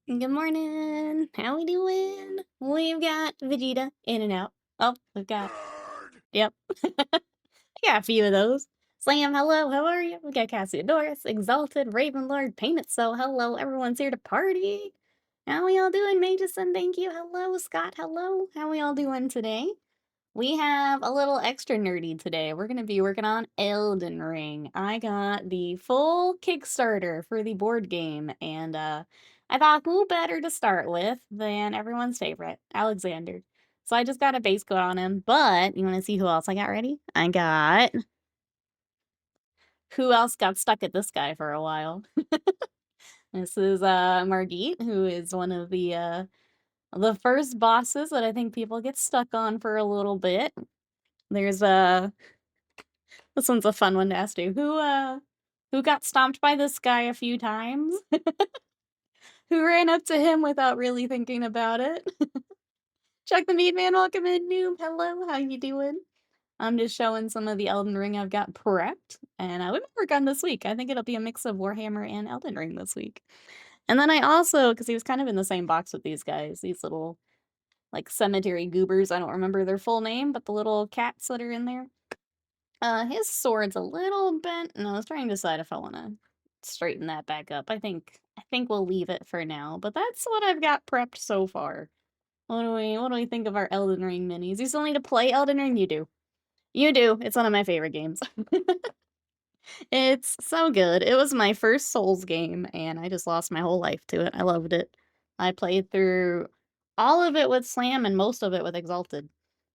Good morning. How we doing? We've got Vegeta in and out. Oh, we've got yep. I got a few of those. Slam, hello, how are you? We got Cassiodorus, Exalted, Ravenlord, Paint It So, hello, everyone's here to party. How we all doing, Mageson? Thank you. Hello, Scott, hello. How we all doing today? We have a little extra nerdy today. We're gonna be working on Elden Ring. I got the full Kickstarter for the board game, and I thought who better to start with than everyone's favorite, Alexander. So I just got a base coat on him, but you wanna see who else I got ready? I got who else got stuck at this guy for a while? This is Margit, who is one of the first bosses that I think people get stuck on for a little bit. There's this one's a fun one to ask you. Who got stomped by this guy a few times? Who ran up to him without really thinking about it? Chuck the Meat Man, welcome in, noob. Hello, how you doing? I'm just showing some of the Elden Ring I've got prepped, and we might work on this week. I think it'll be a mix of Warhammer and Elden Ring this week. And then I also, because he was kind of in the same box with these guys, these little like cemetery goobers. I don't remember their full name, but the little cats that are in there. His sword's a little bent, and I was trying to decide if I wanna straighten that back up. I think we'll leave it for now, but that's what I've got prepped so far. What do we think of our Elden Ring minis? You still need to play Elden Ring? You do. You do. It's one of my favorite games. It's so good. It was my first Souls game, and I just lost my whole life to it. I loved it. I played through all of it with Slam and most of it with Exalted,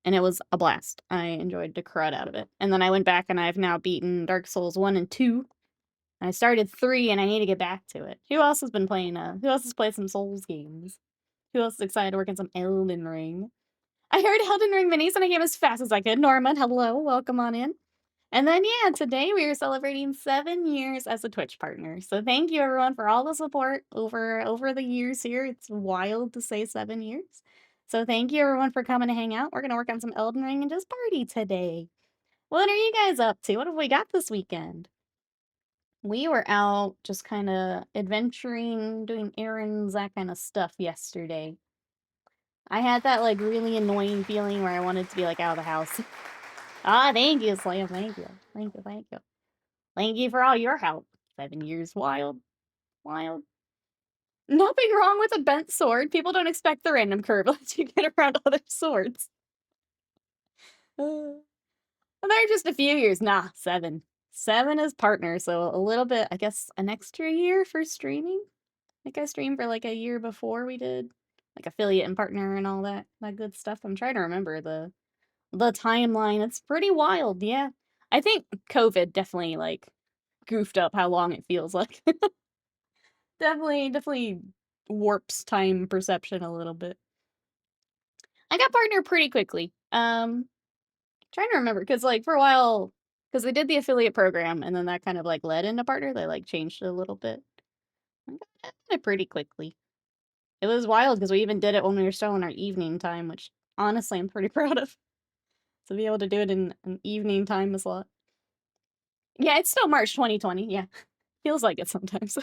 and it was a blast. I enjoyed the crud out of it. And then I went back and I've now beaten Dark Souls 1 and 2. I started 3 and I need to get back to it. Who else has been playing who else has played some Souls games? Who else is excited to work on some Elden Ring? I heard Elden Ring minis and I came as fast as I could. Norman, hello, welcome on in. And then, yeah, today we are celebrating 7 years as a Twitch partner. So thank you everyone for all the support over the years here. It's wild to say 7 years. So thank you everyone for coming to hang out. We're gonna work on some Elden Ring and just party today. What are you guys up to? What have we got this weekend? We were out just kind of adventuring, doing errands, that kind of stuff yesterday. I had that like really annoying feeling where I wanted to be like out of the house. Ah, thank you, Slam. Thank you. Thank you. Thank you. Thank you for all your help. 7 years wild. Wild. Nothing wrong with a bent sword. People don't expect the random curve unless you get around other swords. Uh, they're just a few years. Nah, 7. 7 is partner, so a little bit, I guess, an extra year for streaming. I think I streamed for like a year before we did like affiliate and partner and all that good stuff. I'm trying to remember the timeline. It's pretty wild, yeah. I think COVID definitely like goofed up how long it feels like. Definitely warps time perception a little bit. I got partner pretty quickly. Trying to remember because like for a while, because they did the affiliate program and then that kind of like led into partner. They like changed it a little bit. I got it pretty quickly. It was wild because we even did it when we were still in our evening time, which honestly I'm pretty proud of. To be able to do it in an evening time slot. Yeah, it's still March 2020. Yeah, feels like it sometimes.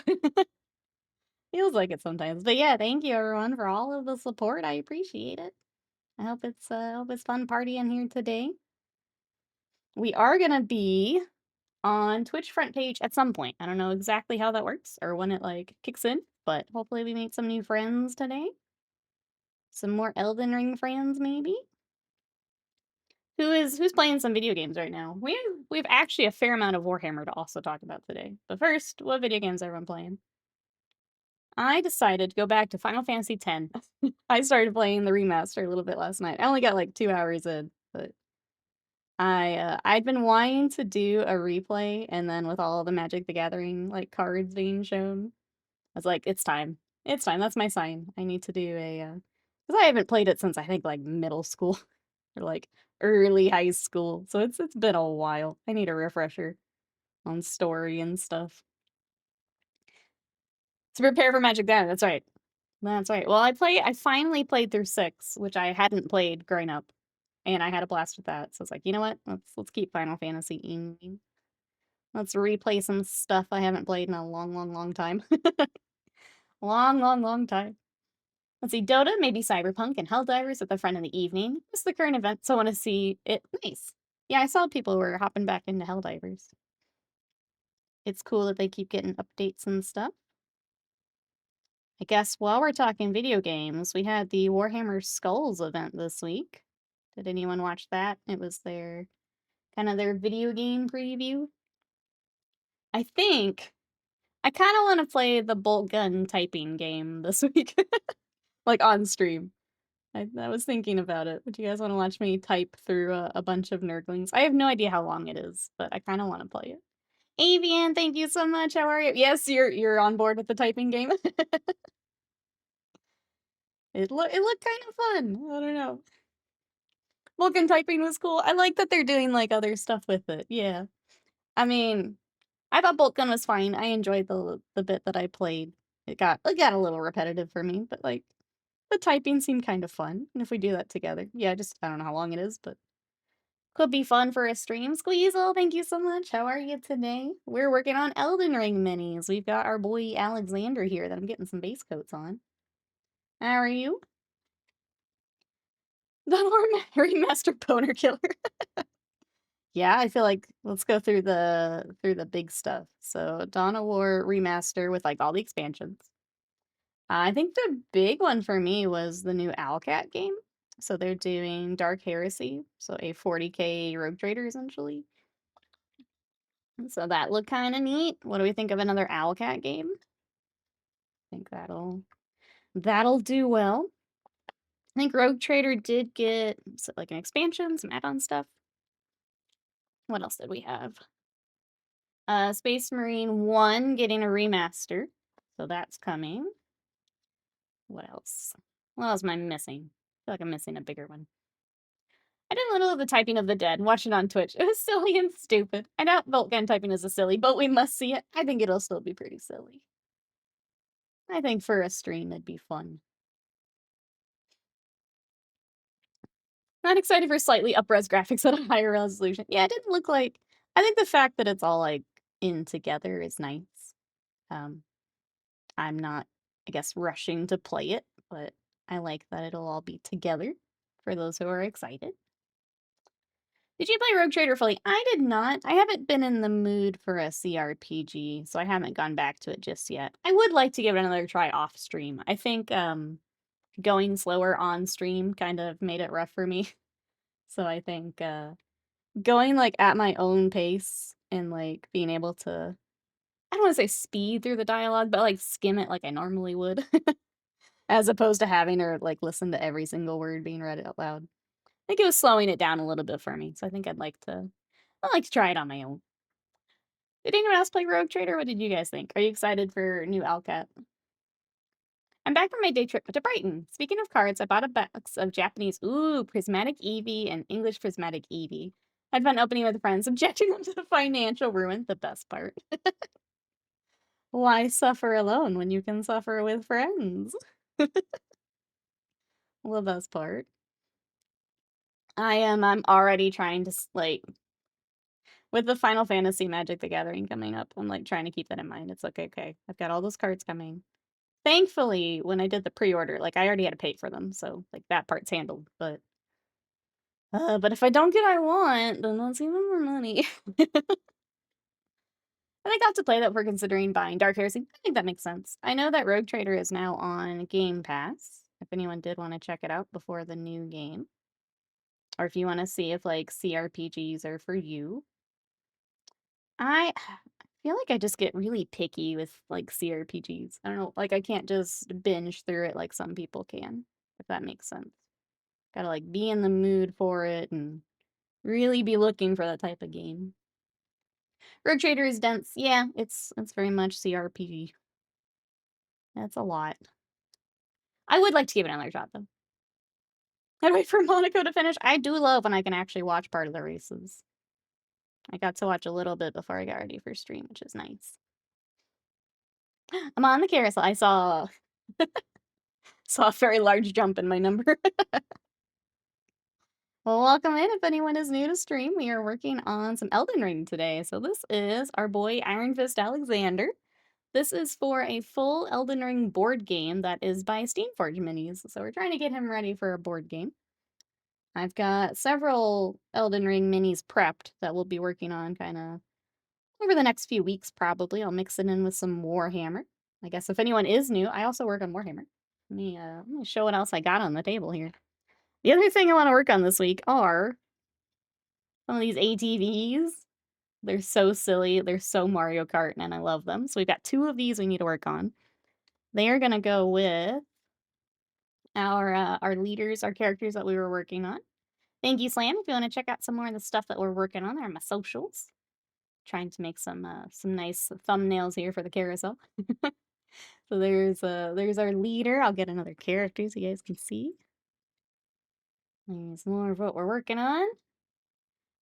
Feels like it sometimes. But yeah, thank you everyone for all of the support. I appreciate it. I hope it's fun partying here today. We are gonna be on Twitch front page at some point. I don't know exactly how that works or when it like kicks in, but hopefully we meet some new friends today. Some more Elden Ring friends, maybe. Who's playing some video games right now? We've actually a fair amount of Warhammer to also talk about today. But first, what video games everyone playing? I decided to go back to Final Fantasy X. I started playing the remaster a little bit last night. I only got like 2 hours in, but I'd been wanting to do a replay, and then with all the Magic the Gathering like cards being shown, I was like, it's time. It's time. That's my sign. I need to do a because I haven't played it since I think like middle school or like early high school. So it's been a while. I need a refresher on story and stuff. To prepare for Magic the Gathering, that's right. That's right. Well, I finally played through 6, which I hadn't played growing up, and I had a blast with that. So it's like, you know what? Let's keep Final Fantasy in me. Let's replay some stuff I haven't played in a long, long, long time. Long, long, long time. Let's see, Dota, maybe Cyberpunk, and Helldivers at the front of the evening. It's the current event, so I want to see it. Nice. Yeah, I saw people were hopping back into Helldivers. It's cool that they keep getting updates and stuff. I guess while we're talking video games, we had the Warhammer Skulls event this week. Did anyone watch that? It was their kind of their video game preview. I think I kind of want to play the bolt gun typing game this week, like on stream. I was thinking about it. Would you guys want to watch me type through a bunch of Nurglings? I have no idea how long it is, but I kind of want to play it. Avian, thank you so much. How are you? Yes, you're on board with the typing game. It looked kind of fun. I don't know. Vulcan typing was cool. I like that they're doing like other stuff with it. Yeah. I mean, I thought bolt gun was fine. I enjoyed the bit that I played. It got a little repetitive for me, but like the typing seemed kind of fun. And if we do that together, yeah, just I don't know how long it is, but could be fun for a stream. Squeezel, thank you so much. How are you today? We're working on Elden Ring minis. We've got our boy Alexander here that I'm getting some base coats on. How are you? The remastered boner killer. Yeah, I feel like let's go through the big stuff. So Dawn of War remaster with like all the expansions. I think the big one for me was the new Owlcat game. So they're doing Dark Heresy, so a 40k rogue trader essentially. So that looked kind of neat. What do we think of another Owlcat game? I think that'll do well. I think Rogue Trader did get like an expansion, some add-on stuff. What else did we have? Space Marine 1 getting a remaster. So that's coming. What else? What else am I missing? I feel like I'm missing a bigger one. I did a little of the Typing of the Dead. Watch it on Twitch. It was silly and stupid. I doubt Voltgun typing is a silly, but we must see it. I think it'll still be pretty silly. I think for a stream it'd be fun. Not excited for slightly up-res graphics at a higher resolution. Yeah, it didn't look like... I think the fact that it's all, like, in together is nice. I'm not, I guess, rushing to play it, but I like that it'll all be together for those who are excited. Did you play Rogue Trader fully? I did not. I haven't been in the mood for a CRPG, so I haven't gone back to it just yet. I would like to give it another try off stream. I think going slower on stream kind of made it rough for me. So I think going like at my own pace and like being able to, I don't want to say speed through the dialogue, but like skim it like I normally would, as opposed to having to like listen to every single word being read out loud. I think it was slowing it down a little bit for me, so I think I'd like to try it on my own. Did anyone else play Rogue Trader? What did you guys think? Are you excited for new Alcat? I'm back from my day trip to Brighton. Speaking of cards, I bought a box of Japanese, Prismatic Eevee and English Prismatic Eevee. Had fun opening with friends, subjecting them to the financial ruin, the best part. Why suffer alone when you can suffer with friends? The best part. I'm already trying to, like, with the Final Fantasy Magic the Gathering coming up, I'm, like, trying to keep that in mind. It's like, okay, I've got all those cards coming. Thankfully, when I did the pre-order, like, I already had to pay for them, so, like, that part's handled, but if I don't get what I want, then that's even more money. And I got to play that for considering buying Dark Heresy. I think that makes sense. I know that Rogue Trader is now on Game Pass, if anyone did want to check it out before the new game. Or if you want to see if, like, CRPGs are for you. I feel like I just get really picky with, like, CRPGs. I don't know, like, I can't just binge through it like some people can, if that makes sense. Gotta, like, be in the mood for it and really be looking for that type of game. Rogue Trader is dense. Yeah, it's very much CRPG. That's a lot. I would like to give it another shot, though. I'd wait for Monaco to finish. I do love when I can actually watch part of the races. I got to watch a little bit before I got ready for stream, which is nice. I'm on the carousel. I saw a very large jump in my number. Well, welcome in if anyone is new to stream. We are working on some Elden Ring today. So this is our boy Iron Fist Alexander. This is for a full Elden Ring board game that is by Steamforged Minis, so we're trying to get him ready for a board game. I've got several Elden Ring minis prepped that we'll be working on kinda over the next few weeks, probably. I'll mix it in with some Warhammer. I guess if anyone is new, I also work on Warhammer. Let me show what else I got on the table here. The other thing I wanna work on this week are some of these ATVs. They're so silly, they're so Mario Kart, and I love them. So we've got 2 of these we need to work on. They are gonna go with our leaders, our characters that we were working on. Thank you, Slam, if you wanna check out some more of the stuff that we're working on, they're on my socials. Trying to make some nice thumbnails here for the carousel. So there's our leader. I'll get another character so you guys can see. There's more of what we're working on.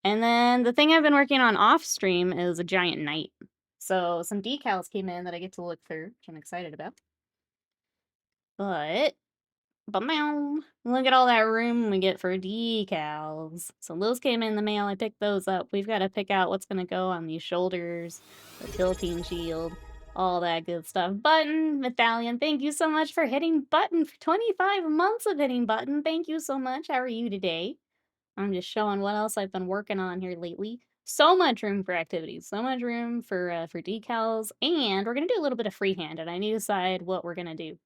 And then the thing I've been working on off stream is a giant knight. So some decals came in that I get to look through, which I'm excited about. But meow, look at all that room we get for decals. So those came in the mail. I picked those up. We've got to pick out what's going to go on these shoulders, the tilting shield, all that good stuff. Button, Medallion, thank you so much for hitting button for 25 months of hitting button. Thank you so much. How are you today? I'm just showing what else I've been working on here lately. So much room for activities, so much room for decals, and we're gonna do a little bit of freehand, and I need to decide what we're gonna do.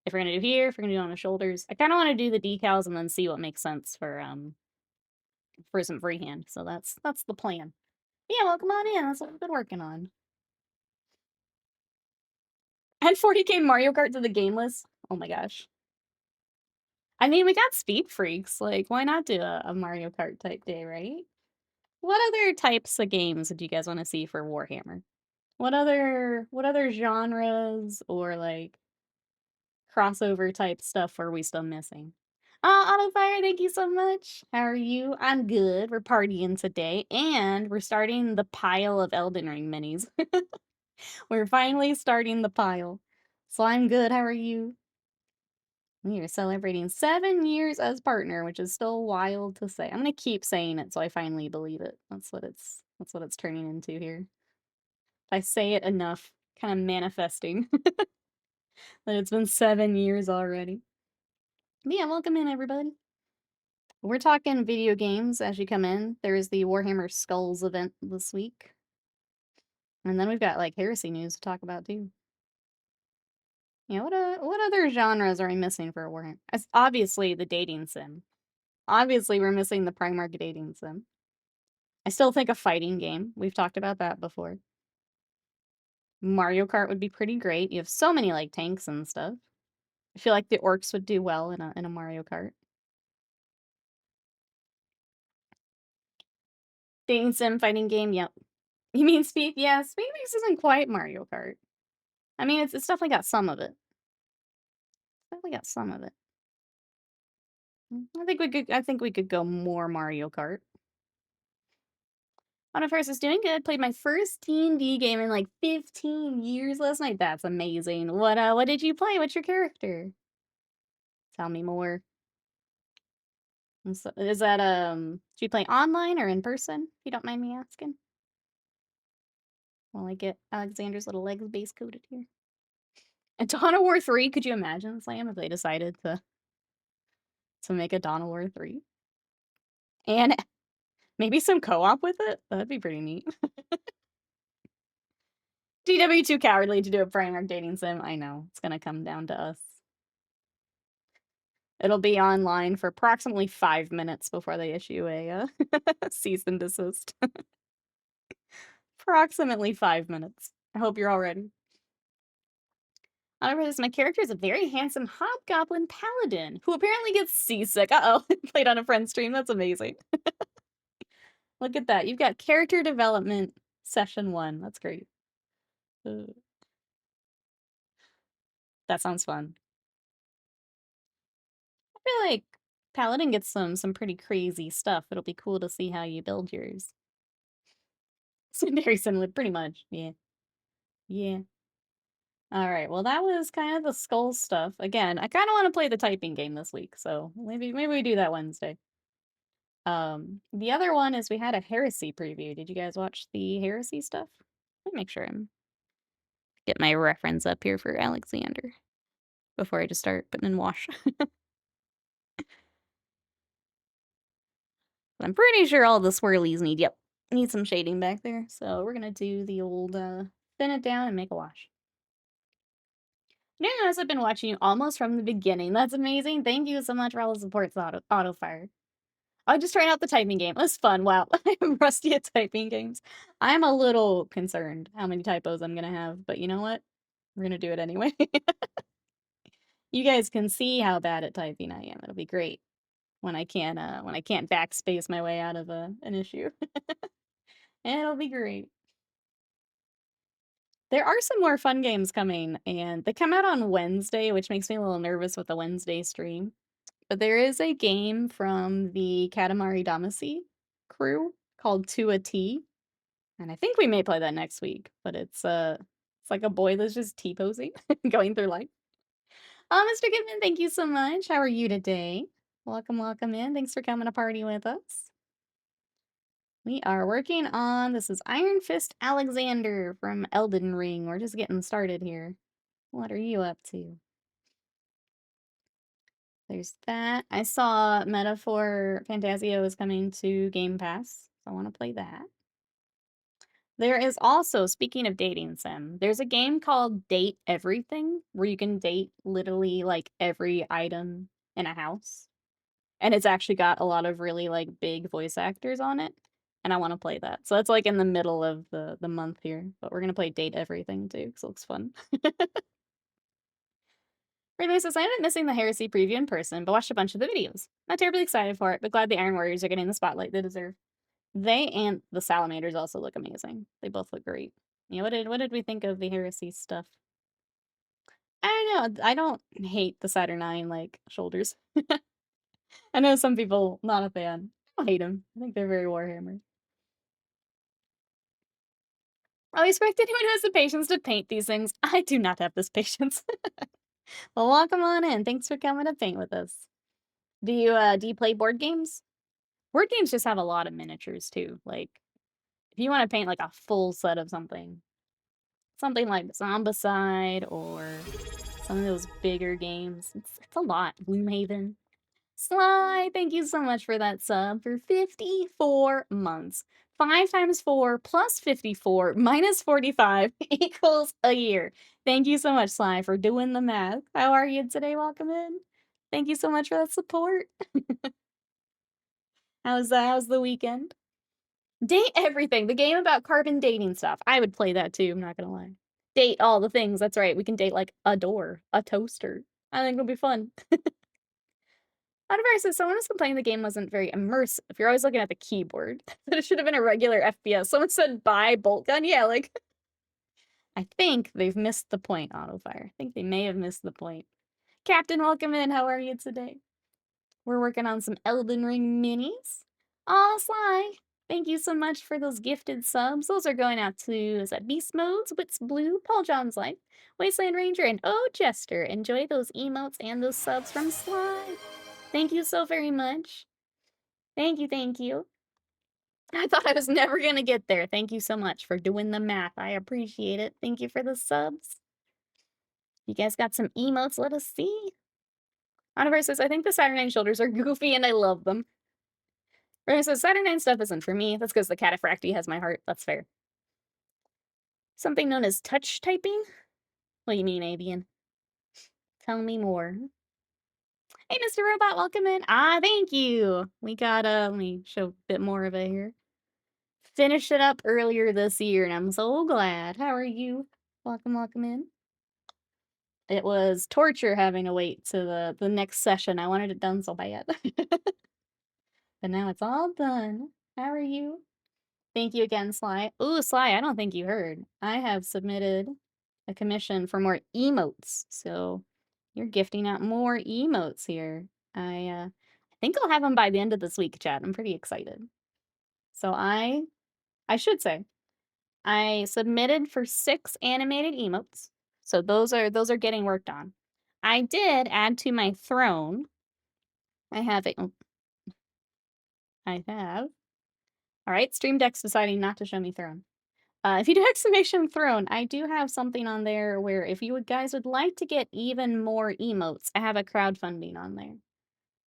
If we're gonna do here, if we're gonna do on the shoulders. I kind of want to do the decals and then see what makes sense for some freehand. So that's the plan. Yeah, well, come on in. That's what we've been working on. Add 40K Mario Kart to the game list. Oh my gosh. I mean, we got Speed Freaks. Like, why not do a Mario Kart type day, right? What other types of games do you guys want to see for Warhammer? What other genres or like crossover type stuff are we still missing? Autofire, thank you so much. How are you? I'm good. We're partying today, and we're starting the pile of Elden Ring minis. We're finally starting the pile. So I'm good. How are you? We are celebrating 7 years as partner, which is still wild to say. I'm gonna keep saying it so I finally believe it. That's what it's turning into here. If I say it enough, kind of manifesting that it's been 7 years already. But yeah, welcome in everybody. We're talking video games as you come in. There is the Warhammer Skulls event this week. And then we've got like heresy news to talk about too. Yeah, what other genres are we missing for Warhammer? It's obviously the dating sim. Obviously, we're missing the Primarch dating sim. I still think a fighting game. We've talked about that before. Mario Kart would be pretty great. You have so many like tanks and stuff. I feel like the orcs would do well in a Mario Kart. Dating sim fighting game, yep. You mean Speed? Yeah, Speed Race isn't quite Mario Kart. I mean, it's definitely got some of it. Definitely got some of it. I think we could go more Mario Kart. First is doing good. Played my first D&D game in like 15 years last night. That's amazing. What did you play? What's your character? Tell me more. Is that do you play online or in person? If you don't mind me asking. While I get Alexander's little legs base coated here. And Dawn of War 3, could you imagine, Slam, if they decided to make a Dawn of War 3? And maybe some co-op with it? That'd be pretty neat. DW too cowardly to do a Primarch dating sim. I know. It's gonna come down to us. It'll be online for approximately 5 minutes before they issue a cease and desist. Approximately 5 minutes. I hope you're all ready. However, my character is a very handsome hobgoblin paladin who apparently gets seasick. Uh-oh, played on a friend's stream. That's amazing. Look at that. You've got character development session 1. That's great. That sounds fun. I feel like paladin gets some pretty crazy stuff. It'll be cool to see how you build yours. Very similar, pretty much. Yeah. Yeah. All right. Well, that was kind of the skull stuff. Again, I kind of want to play the typing game this week, so maybe we do that Wednesday. The other one is we had a heresy preview. Did you guys watch the heresy stuff? Let me make sure I'm Get my reference up here for Alexander before I just start putting in wash. I'm pretty sure all the swirlies need some shading back there. So we're gonna do the old thin it down and make a wash. I didn't notice I've been watching you almost from the beginning. That's amazing. Thank you so much for all the support, auto fire. I just tried out the typing game. It was fun. Wow, I'm rusty at typing games. I'm a little concerned how many typos I'm gonna have, but you know what? We're gonna do it anyway. You guys can see how bad at typing I am. It'll be great when I can't backspace my way out of an issue. It'll be great. There are some more fun games coming, and they come out on Wednesday, which makes me a little nervous with the Wednesday stream. But there is a game from the Katamari Damacy crew called To a T, and I think we may play that next week. But it's like a boy that's just T-posing, going through life. Mr. Goodman, thank you so much. How are you today? Welcome, welcome in. Thanks for coming to party with us. We are working on, this is Iron Fist Alexander from Elden Ring. We're just getting started here. What are you up to? There's that. I saw Metaphor Fantasio is coming to Game Pass, so I want to play that. There is also, speaking of dating sim, there's a game called Date Everything, where you can date literally like every item in a house. And it's actually got a lot of really like big voice actors on it. And I want to play that. So it's like in the middle of the month here. But we're gonna play Date Everything too, because it looks fun. Relay says, I ended up missing the Heresy preview in person, but watched a bunch of the videos. Not terribly excited for it, but glad the Iron Warriors are getting the spotlight they deserve. They and the Salamanders also look amazing. They both look great. Yeah, what did we think of the Heresy stuff? I don't know. I don't hate the Saturnine like shoulders. I know some people not a fan. I don't hate them. I think they're very Warhammer. I expect anyone who has the patience to paint these things. I do not have this patience. Well, welcome on in. Thanks for coming to paint with us. Do you play board games? Board games just have a lot of miniatures too. Like, if you want to paint like a full set of something like Zombicide or some of those bigger games, it's a lot. Gloomhaven. Sly, thank you so much for that sub for 54 months. 5 times 4 plus 54 minus 45 equals a year. Thank you so much, Sly, for doing the math. How are you today? Welcome in. Thank you so much for that support. How's the weekend? Date everything. The game about carbon dating stuff. I would play that too, I'm not gonna lie. Date all the things. That's right. We can date like a door, a toaster. I think it'll be fun. Universe says someone was complaining the game wasn't very immersive. You're always looking at the keyboard. That it should have been a regular FPS. Someone said buy bolt gun. Yeah, like I think they've missed the point, Autofire. I think they may have missed the point. Captain, welcome in. How are you today? We're working on some Elden Ring minis. Aw, Sly. Thank you so much for those gifted subs. Those are going out to, is that Beast Modes, Wits Blue, Paul John's Life, Wasteland Ranger, and Oh Jester. Enjoy those emotes and those subs from Sly. Thank you so very much. Thank you, thank you. I thought I was never gonna get there. Thank you so much for doing the math. I appreciate it. Thank you for the subs. You guys got some emotes? Let us see. Universe says, I think the Saturnine shoulders are goofy and I love them. Remy says, Saturnine stuff isn't for me. That's because the Cataphracti has my heart. That's fair. Something known as touch typing? What do you mean, Avian? Tell me more. Hey, Mr. Robot, welcome in. Ah, thank you. We got, let me show a bit more of it here. Finished it up earlier this year, and I'm so glad. How are you? Welcome, welcome in. It was torture having to wait to the next session. I wanted it done so bad. But now it's all done. How are you? Thank you again, Sly. Ooh, Sly, I don't think you heard. I have submitted a commission for more emotes. So you're gifting out more emotes here. I think I'll have them by the end of this week, Chad. I'm pretty excited. So I should say, I submitted for 6 animated emotes. So those are getting worked on. I did add to my throne. I have it. Oh, I have. All right, Stream Deck's deciding not to show me throne. If you do exclamation throne, I do have something on there where if you guys would like to get even more emotes, I have a crowdfunding on there.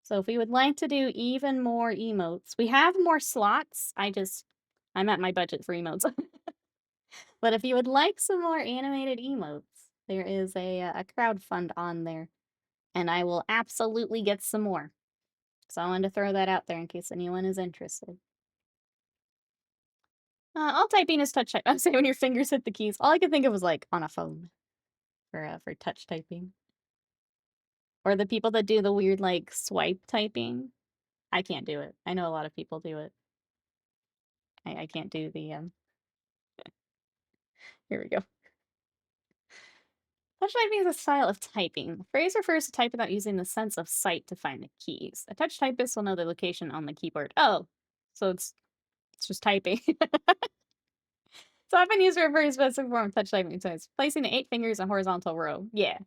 So if we would like to do even more emotes, we have more slots. I'm at my budget for emotes. But if you would like some more animated emotes, there is a crowdfund on there, and I will absolutely get some more. So I wanted to throw that out there in case anyone is interested. All typing is touch type. I'm saying when your fingers hit the keys. All I could think of was like on a phone for touch typing, or the people that do the weird like swipe typing. I can't do it. I know a lot of people do it. I can't do the Here we go. Touch typing is a style of typing. The phrase refers to type without using the sense of sight to find the keys. A touch typist will know the location on the keyboard. Oh, so it's just typing. It's often used for a very specific form of touch typing. So it's placing the 8 fingers in a horizontal row. Yeah.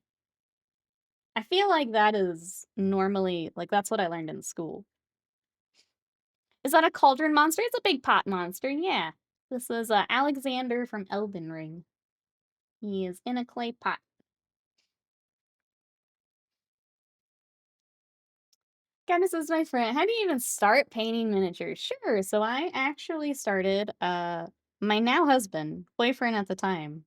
I feel like that is normally, like, that's what I learned in school. Is that a cauldron monster? It's a big pot monster, yeah. This is Alexander from Elden Ring. He is in a clay pot. Goodness is my friend. How do you even start painting miniatures? Sure. So I actually started my now husband, boyfriend at the time.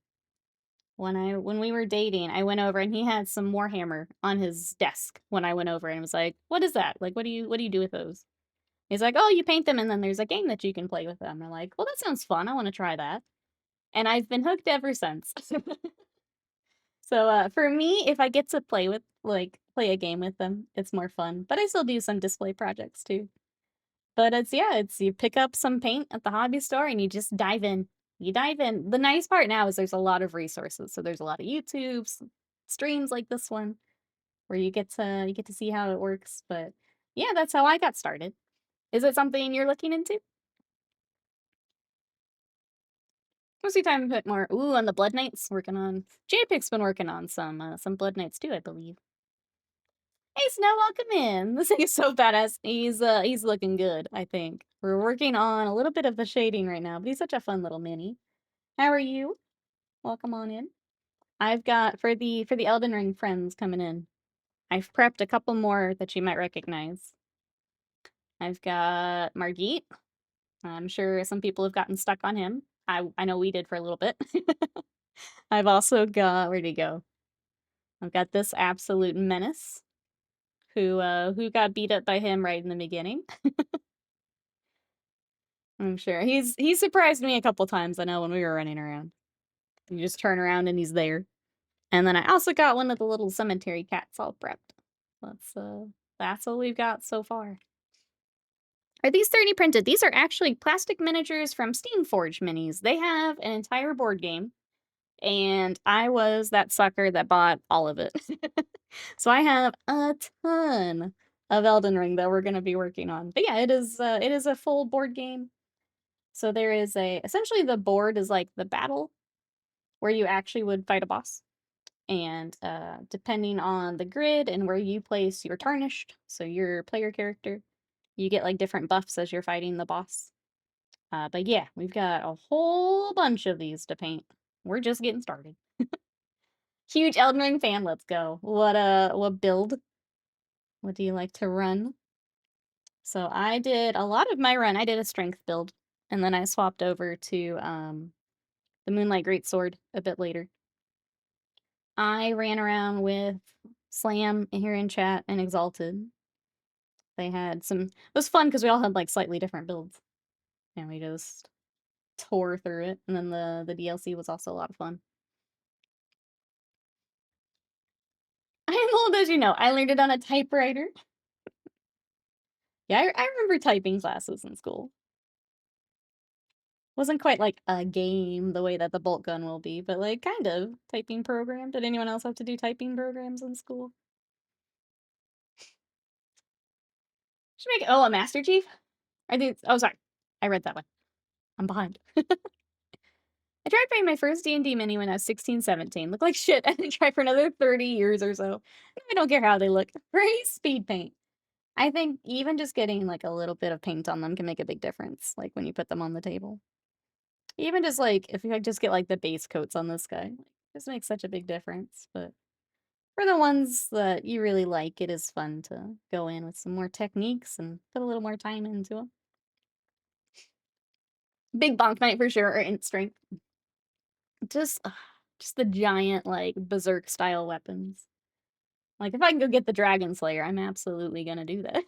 When we were dating, I went over and he had some Warhammer on his desk when I went over and was like, "What is that? Like what do you do with those?" He's like, "Oh, you paint them and then there's a game that you can play with them." I'm like, "Well, that sounds fun. I want to try that." And I've been hooked ever since. So for me, if I get to play a game with them, it's more fun. But I still do some display projects too. But it's you pick up some paint at the hobby store and you just dive in. You dive in. The nice part now is there's a lot of resources. So there's a lot of YouTubes, streams like this one where you get to see how it works. But yeah, that's how I got started. Is it something you're looking into? Most of the time, put more. Ooh, on the Blood Knights, working on. JPIC's been working on some Blood Knights too, I believe. Hey, Snow, welcome in. This thing is so badass. He's looking good, I think. We're working on a little bit of the shading right now, but he's such a fun little mini. How are you? Welcome on in. I've got for the Elden Ring friends coming in. I've prepped a couple more that you might recognize. I've got Margit. I'm sure some people have gotten stuck on him. I know we did for a little bit. I've also got where'd he go? I've got this absolute menace who got beat up by him right in the beginning. I'm sure. He's surprised me a couple times, I know, when we were running around. You just turn around and he's there. And then I also got one of the little cemetery cats all prepped. That's what we've got so far. Are these 3D printed? These are actually plastic miniatures from Steamforged minis. They have an entire board game, and I was that sucker that bought all of it. So I have a ton of Elden Ring that we're going to be working on. But yeah, it is a full board game. So there is essentially the board is like the battle where you actually would fight a boss. And depending on the grid and where you place your tarnished, so your player character, you get like different buffs as you're fighting the boss. But yeah, we've got a whole bunch of these to paint. We're just getting started. Huge Elden Ring fan, let's go. What build? What do you like to run? So I did a lot of my run. I did a strength build, and then I swapped over to the Moonlight Greatsword a bit later. I ran around with Slam here in chat and Exalted. They had some. It was fun because we all had like slightly different builds, and we just tore through it. And then the DLC was also a lot of fun. I'm old, as you know. I learned it on a typewriter. Yeah, I remember typing classes in school. Wasn't quite like a game the way that the bolt gun will be, but like kind of typing program. Did anyone else have to do typing programs in school? Should make a Master Chief? I think oh sorry. I read that one. I'm behind. I tried playing my first D&D mini when I was 16, 17. Look like shit. I didn't try for another 30 years or so. I don't care how they look. Free speed paint. I think even just getting like a little bit of paint on them can make a big difference, like when you put them on the table. Even just, like, if I just get, like, the base coats on this guy, like, this makes such a big difference, but for the ones that you really like, it is fun to go in with some more techniques and put a little more time into them. Big bonk knight for sure, or int strength. Just just the giant, like, berserk style weapons. Like, if I can go get the Dragon Slayer, I'm absolutely gonna do that.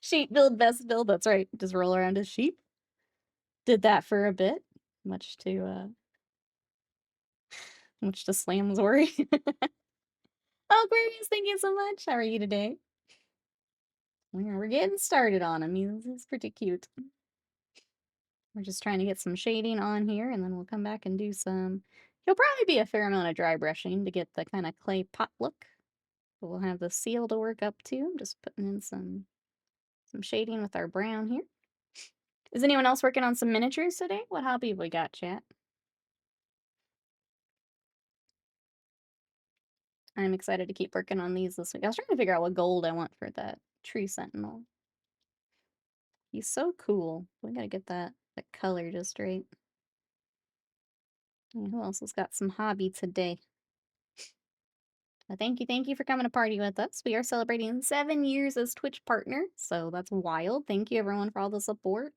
Sheep build, best build, that's right. Just roll around as sheep. Did that for a bit, much to Slam's worry. Oh, Aquarius, thank you so much. How are you today? We're getting started on him. He's pretty cute. We're just trying to get some shading on here, and then we'll come back and do some. He'll probably be a fair amount of dry brushing to get the kind of clay pot look. But we'll have the seal to work up to. I'm just putting in some shading with our brown here. Is anyone else working on some miniatures today? What hobby have we got, chat? I'm excited to keep working on these this week. I was trying to figure out what gold I want for that Tree Sentinel. He's so cool. We gotta get that color just right. And who else has got some hobby today? Thank you for coming to party with us. We are celebrating 7 years as Twitch partner, so that's wild. Thank you everyone for all the support.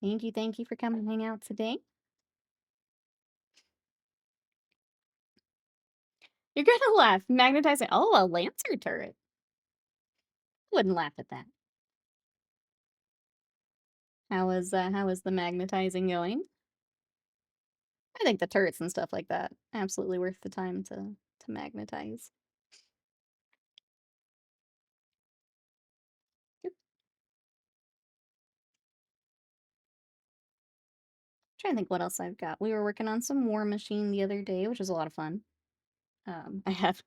Thank you for coming and hang out today. You're gonna laugh. Magnetizing. Oh, a Lancer turret. Wouldn't laugh at that. How is the magnetizing going? I think the turrets and stuff like that, absolutely worth the time to magnetize. Yep. Trying to think what else I've got. We were working on some War Machine the other day, which was a lot of fun. I have,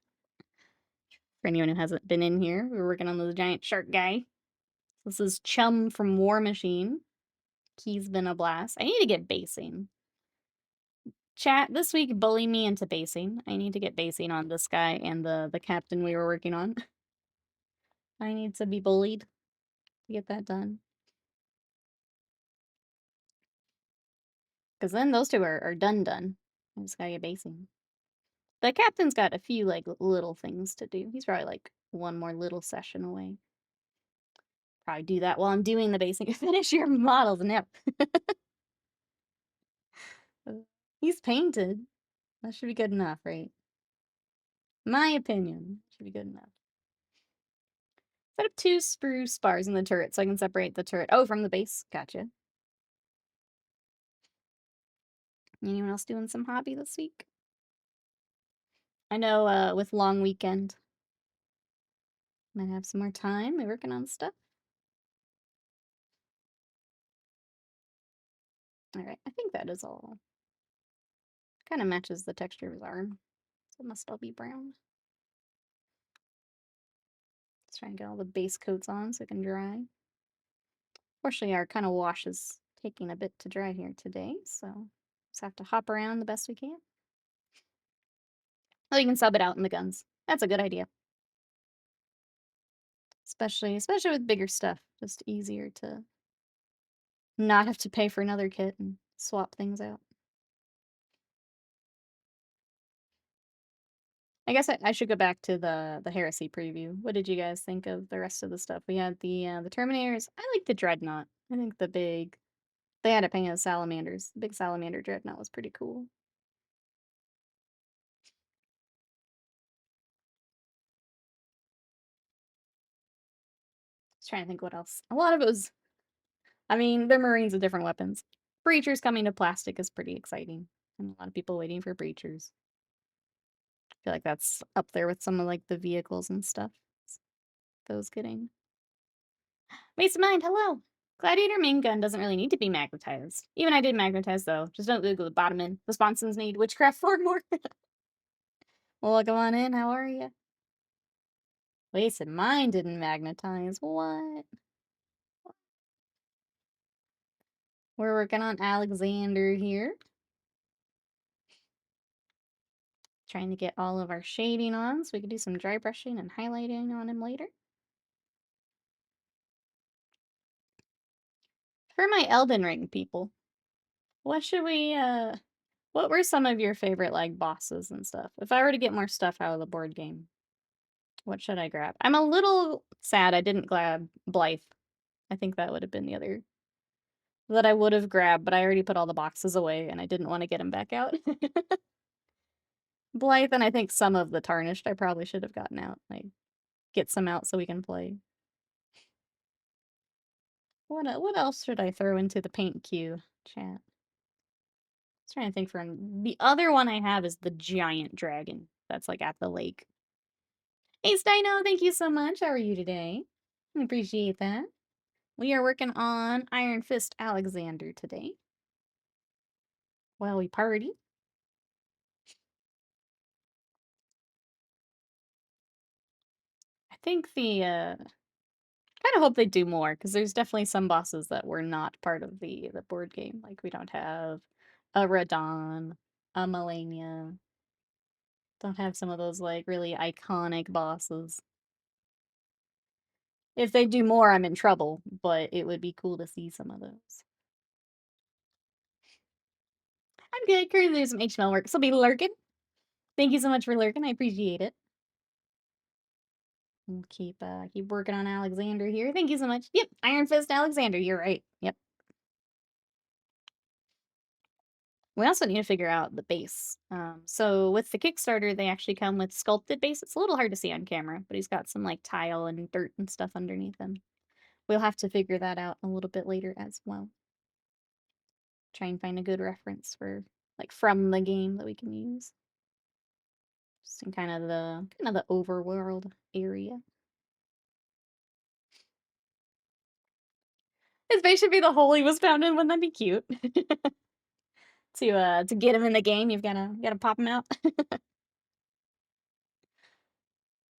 for anyone who hasn't been in here, we were working on the giant shark guy. This is Chum from War Machine. He's been a blast. I need to get basing. Chat, this week bully me into basing. I need to get basing on this guy and the captain we were working on. I need to be bullied to get that done. Because then those two are done. I just gotta get basing. The captain's got a few, like, little things to do. He's probably, like, one more little session away. Probably do that while I'm doing the basing. Finish your models now. He's painted. That should be good enough, right? My opinion. Should be good enough. Set up 2 spruce bars in the turret so I can separate the turret. Oh, from the base. Gotcha. Anyone else doing some hobby this week? I know with long weekend, might have some more time. We're working on stuff. Alright, I think that is all. Kind of matches the texture of his arm. So it must all be brown. Let's try and get all the base coats on so it can dry. Fortunately, our kind of wash is taking a bit to dry here today, so just have to hop around the best we can. Oh, you can sub it out in the guns. That's a good idea. Especially with bigger stuff. Just easier to not have to pay for another kit and swap things out. I guess I should go back to the Heresy preview. What did you guys think of the rest of the stuff? We had the Terminators. I like the Dreadnought. I think they had it painted as salamanders. The big salamander Dreadnought was pretty cool. Just trying to think what else. A lot of it was, I mean, they're Marines with different weapons. Breachers coming to plastic is pretty exciting. And a lot of people waiting for Breachers. I feel like that's up there with some of like the vehicles and stuff. Those getting. Waste of mind, hello! Gladiator main gun doesn't really need to be magnetized. Even I did magnetize though. Just don't Google the bottom in. The sponsons need witchcraft for more. Well, come on in, how are you? Wasted mine didn't magnetize. What? We're working on Alexander here. Trying to get all of our shading on so we can do some dry brushing and highlighting on him later. For my Elden Ring people, What should we, what were some of your favorite, like, bosses and stuff? If I were to get more stuff out of the board game, what should I grab? I'm a little sad I didn't grab Blythe. I think that would have been the other that I would have grabbed, but I already put all the boxes away and I didn't want to get them back out. Blythe and I think some of the Tarnished I probably should have gotten out. Like, get some out so we can play. What else should I throw into the paint queue chat? I was trying to think for the other one I have is the giant dragon that's like at the lake. Hey Steino, thank you so much. How are you today? I appreciate that. We are working on Iron Fist Alexander today. While we party. I think the kind of hope they do more because there's definitely some bosses that were not part of the board game. Like we don't have a Radon, a Melania. Don't have some of those like really iconic bosses. If they do more, I'm in trouble, but it would be cool to see some of those. I'm good. Currently doing some HTML work, so I'll be lurking. Thank you so much for lurking. I appreciate it. We'll keep working on Alexander here. Thank you so much. Yep, Iron Fist Alexander. You're right. Yep. We also need to figure out the base. So with the Kickstarter, they actually come with sculpted base. It's a little hard to see on camera, but he's got some like tile and dirt and stuff underneath him. We'll have to figure that out a little bit later as well. Try and find a good reference for like from the game that we can use. Just in kind of the overworld area. His base should be the hole he was found in. Wouldn't that be cute? To get him in the game, you've gotta pop him out.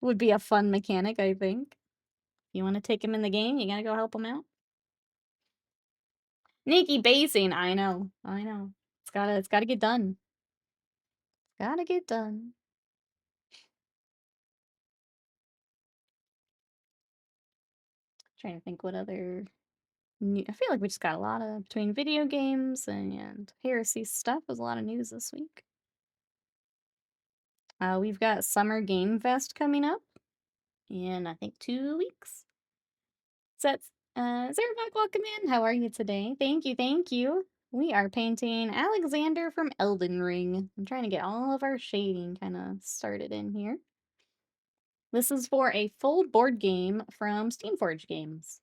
Would be a fun mechanic, I think. If you want to take him in the game, you gotta go help him out. Nikki basing, I know. It's gotta get done. Gotta get done. Trying to think what other I feel like we just got a lot of between video games and heresy stuff. There's a lot of news this week. We've got Summer Game Fest coming up in I think 2 weeks. So that's Zarabak, welcome in. How are you today? Thank you, thank you. We are painting Alexander from Elden Ring. I'm trying to get all of our shading kind of started in here. This is for a full board game from Steamforged Games.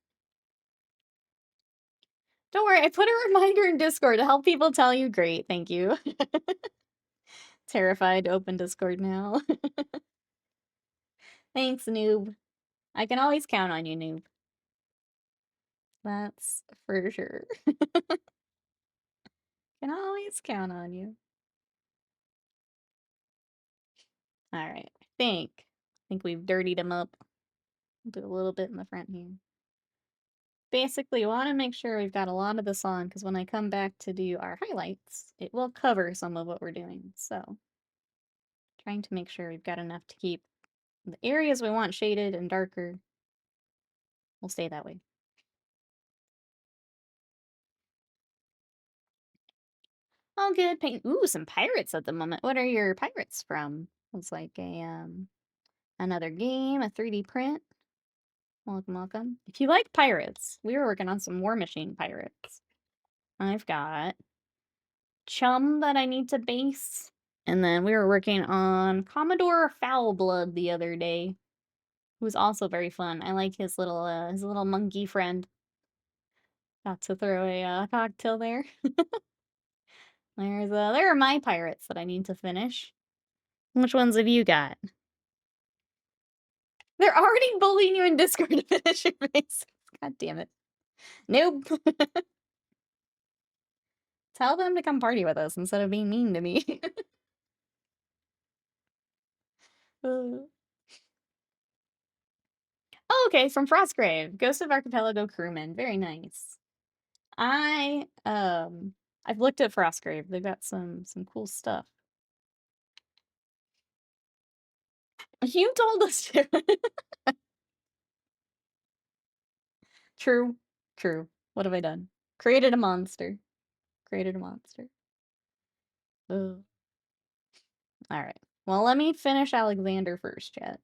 Don't worry, I put a reminder in Discord to help people tell you. Great, thank you. Terrified to open Discord now. Thanks, noob. I can always count on you, noob. That's for sure. Can always count on you. Alright, I think we've dirtied him up. Do a little bit in the front here. Basically, we want to make sure we've got a lot of this on, because when I come back to do our highlights, it will cover some of what we're doing. So, trying to make sure we've got enough to keep the areas we want shaded and darker. We'll stay that way. All good. Paint. Ooh, some pirates at the moment. What are your pirates from? It's like a another game, a 3D print. Welcome, welcome. If you like pirates, we were working on some War Machine pirates. I've got Chum that I need to base. And then we were working on Commodore Foulblood the other day, who's also very fun. I like his little monkey friend. Got to throw a cocktail there. There are my pirates that I need to finish. Which ones have you got? They're already bullying you in Discord to finish your base. God damn it. Nope. Tell them to come party with us instead of being mean to me. Oh, okay, from Frostgrave. Ghost of Archipelago Crewman. Very nice. I've looked at Frostgrave. They've got some cool stuff. You told us to. True. What have I done? Created a monster. created a monster. Ugh. Alright. Well, let me finish Alexander first, chat.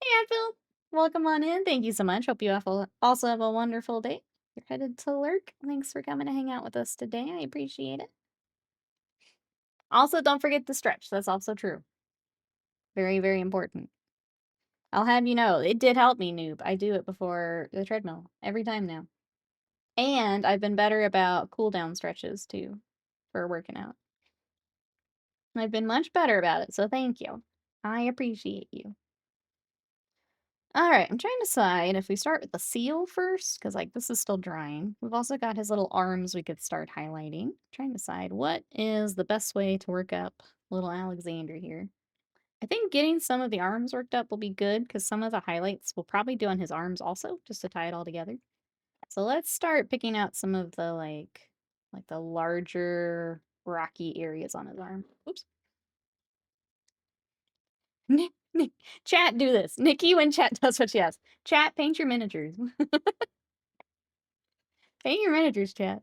Hey, Advil! Welcome on in. Thank you so much. Hope you also have a wonderful day. You're headed to Lurk. Thanks for coming to hang out with us today. I appreciate it. Also, don't forget to stretch. That's also true. Very, very important. I'll have you know, it did help me, noob. I do it before the treadmill. Every time now. And I've been better about cooldown stretches, too, for working out. I've been much better about it, so thank you. I appreciate you. Alright, I'm trying to decide if we start with the seal first, because, like, this is still drying. We've also got his little arms we could start highlighting. Trying to decide what is the best way to work up little Alexander here. I think getting some of the arms worked up will be good, because some of the highlights we'll probably do on his arms also, just to tie it all together. So let's start picking out some of the, like the larger rocky areas on his arm. Oops. Nick, chat, do this. Nikki, when chat does what she has. Chat, paint your miniatures. Paint your miniatures, chat.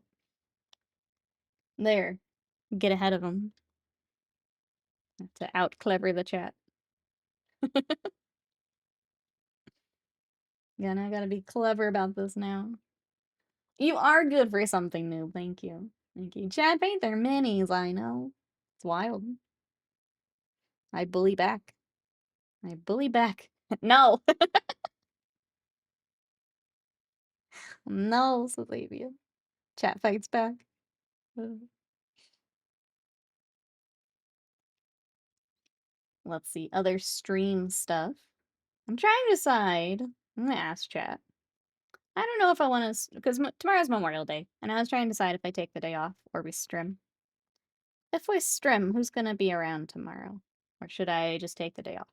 There. Get ahead of them. To out clever the chat. Yeah, now I gotta be clever about this now. You are good for something new. Thank you. Thank you. Chat, paint their minis, I know. It's wild. I bully back. I bully back. No! No, Salavia. Chat fights back. Let's see. Other stream stuff. I'm trying to decide. I'm gonna ask chat. I don't know if I want to, because tomorrow's Memorial Day, and I was trying to decide if I take the day off or we strim. If we strim, who's gonna be around tomorrow? Or should I just take the day off?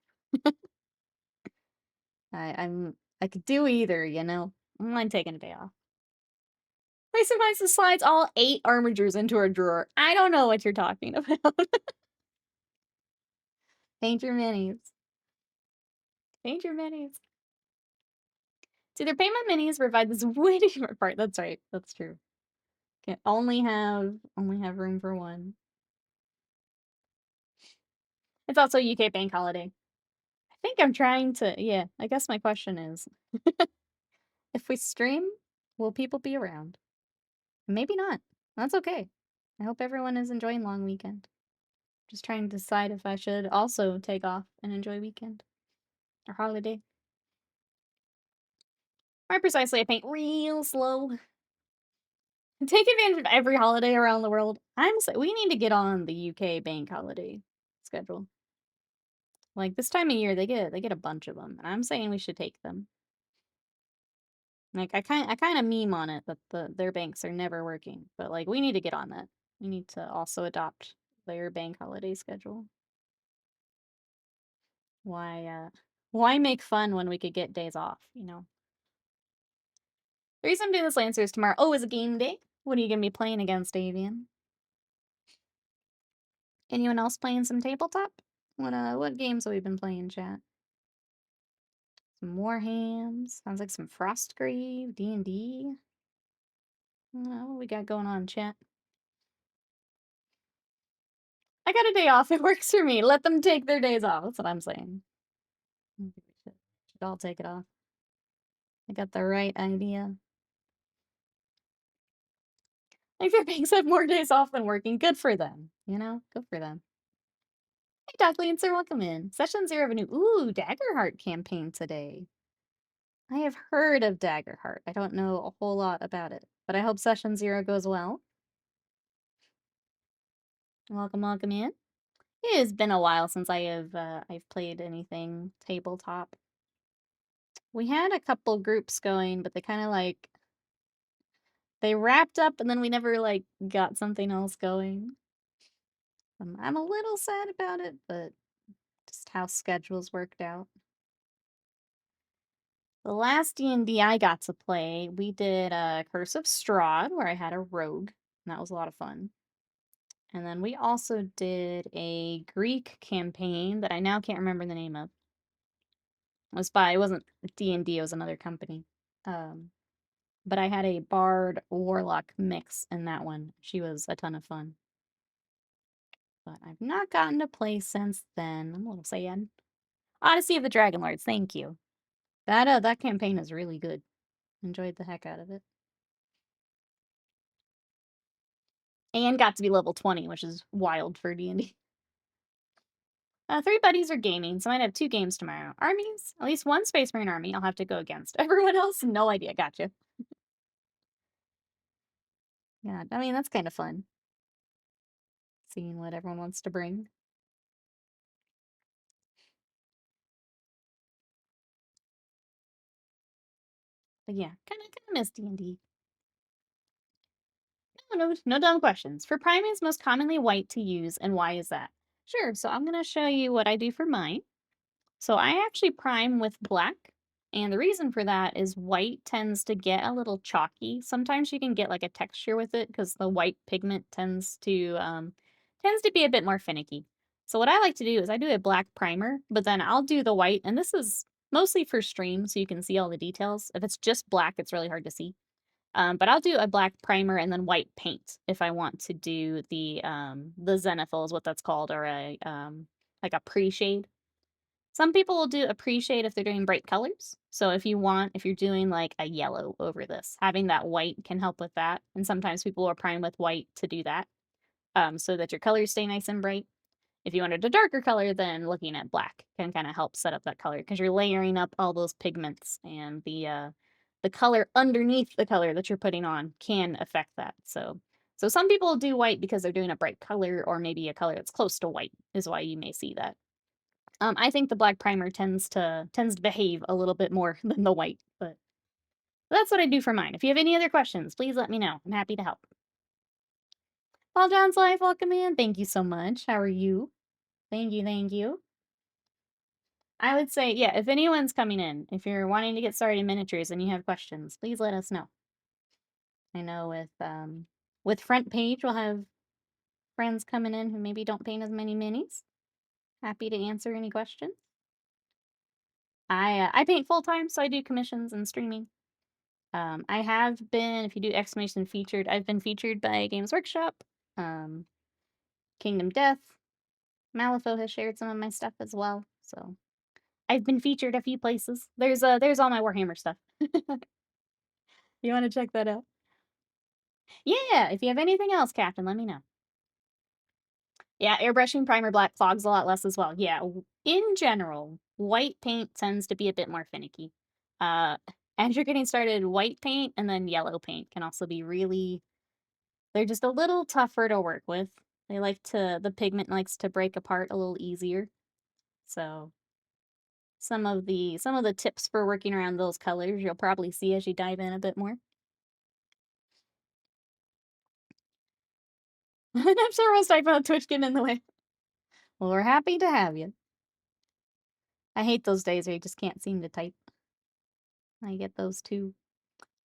I could do either, you know? I don't mind taking a day off. Wait, sometimes it slides all 8 armatures into a drawer. I don't know what you're talking about. Paint your minis. Paint your minis. It's either paint my minis or provide this way different part. That's right. That's true. Can only have room for one. It's also UK bank holiday. I think I'm trying to, yeah, I guess my question is, if we stream, will people be around? Maybe not. That's okay. I hope everyone is enjoying long weekend. Just trying to decide if I should also take off and enjoy weekend or holiday. More precisely, I paint real slow. Take advantage of every holiday around the world. We need to get on the UK bank holiday schedule. Like this time of year, they get a bunch of them, and I'm saying we should take them. Like I kind of meme on it that their banks are never working, but like we need to get on that. We need to also adopt their bank holiday schedule. Why make fun when we could get days off, you know? The reason I'm doing this Lancer is tomorrow. Oh, is a game day? What are you gonna be playing against, Avian? Anyone else playing some tabletop? What games have we been playing, chat? Some Warhams. Sounds like some Frostgrave, D&D. What we got going on, chat? I got a day off. It works for me. Let them take their days off. That's what I'm saying. We should all take it off. I got the right idea. Like their banks have more days off than working. Good for them. You know? Good for them. Hey, Docklancer, welcome in. Session 0 of a new Daggerheart campaign today. I have heard of Daggerheart. I don't know a whole lot about it, but I hope Session 0 goes well. Welcome in. It has been a while since I've played anything tabletop. We had a couple groups going, but they kind of like they wrapped up and then we never like got something else going. I'm a little sad about it, but just how schedules worked out. The last D&D I got to play, we did a Curse of Strahd, where I had a rogue, and that was a lot of fun. And then we also did a Greek campaign that I now can't remember the name of. It wasn't D&D, it was another company. but I had a Bard Warlock mix in that one. She was a ton of fun. But I've not gotten to play since then. I'm a little sad. Odyssey of the Dragon Lords, thank you. That campaign is really good. Enjoyed the heck out of it. And got to be level 20, which is wild for D&D. 3 buddies are gaming, so I might have 2 games tomorrow. Armies? At least 1 Space Marine army I'll have to go against. Everyone else, no idea. Gotcha. Yeah, I mean, that's kind of fun. Seeing what everyone wants to bring. But yeah, kind of miss D&D. No dumb questions. For primates, most commonly white to use, and why is that? Sure, so I'm going to show you what I do for mine. So I actually prime with black, and the reason for that is white tends to get a little chalky. Sometimes you can get like a texture with it because the white pigment tends to be a bit more finicky. So what I like to do is I do a black primer, but then I'll do the white, and this is mostly for stream so you can see all the details. If it's just black, it's really hard to see. But I'll do a black primer and then white paint if I want to do the zenithal is what that's called, or a like a pre-shade. Some people will do a pre-shade if they're doing bright colors. So if you're doing like a yellow over this, having that white can help with that. And sometimes people will prime with white to do that, so that your colors stay nice and bright. If you wanted a darker color, then looking at black can kind of help set up that color because you're layering up all those pigments, and the color underneath the color that you're putting on can affect that. So some people do white because they're doing a bright color, or maybe a color that's close to white is why you may see that. I think the black primer tends to behave a little bit more than the white, but that's what I do for mine. If you have any other questions, please let me know. I'm happy to help. Paul John's Life, welcome in. Thank you so much. How are you? Thank you, thank you. I would say, yeah, if anyone's coming in, if you're wanting to get started in miniatures and you have questions, please let us know. I know with front page, we'll have friends coming in who maybe don't paint as many minis. Happy to answer any questions. I paint full time, so I do commissions and streaming. I have been, if you do exclamation featured, I've been featured by Games Workshop, Kingdom Death. Malifaux has shared some of my stuff as well, so I've been featured a few places. There's all my Warhammer stuff. You want to check that out? Yeah, if you have anything else, Captain, let me know. Yeah, airbrushing primer black clogs a lot less as well. Yeah, in general, white paint tends to be a bit more finicky. Uh, as you're getting started, white paint and then yellow paint can also be really, they're just a little tougher to work with. The pigment likes to break apart a little easier. So some of the tips for working around those colors you'll probably see as you dive in a bit more. I'm sure most type on Twitch getting in the way. Well, we're happy to have you. I hate those days where you just can't seem to type. I get those too.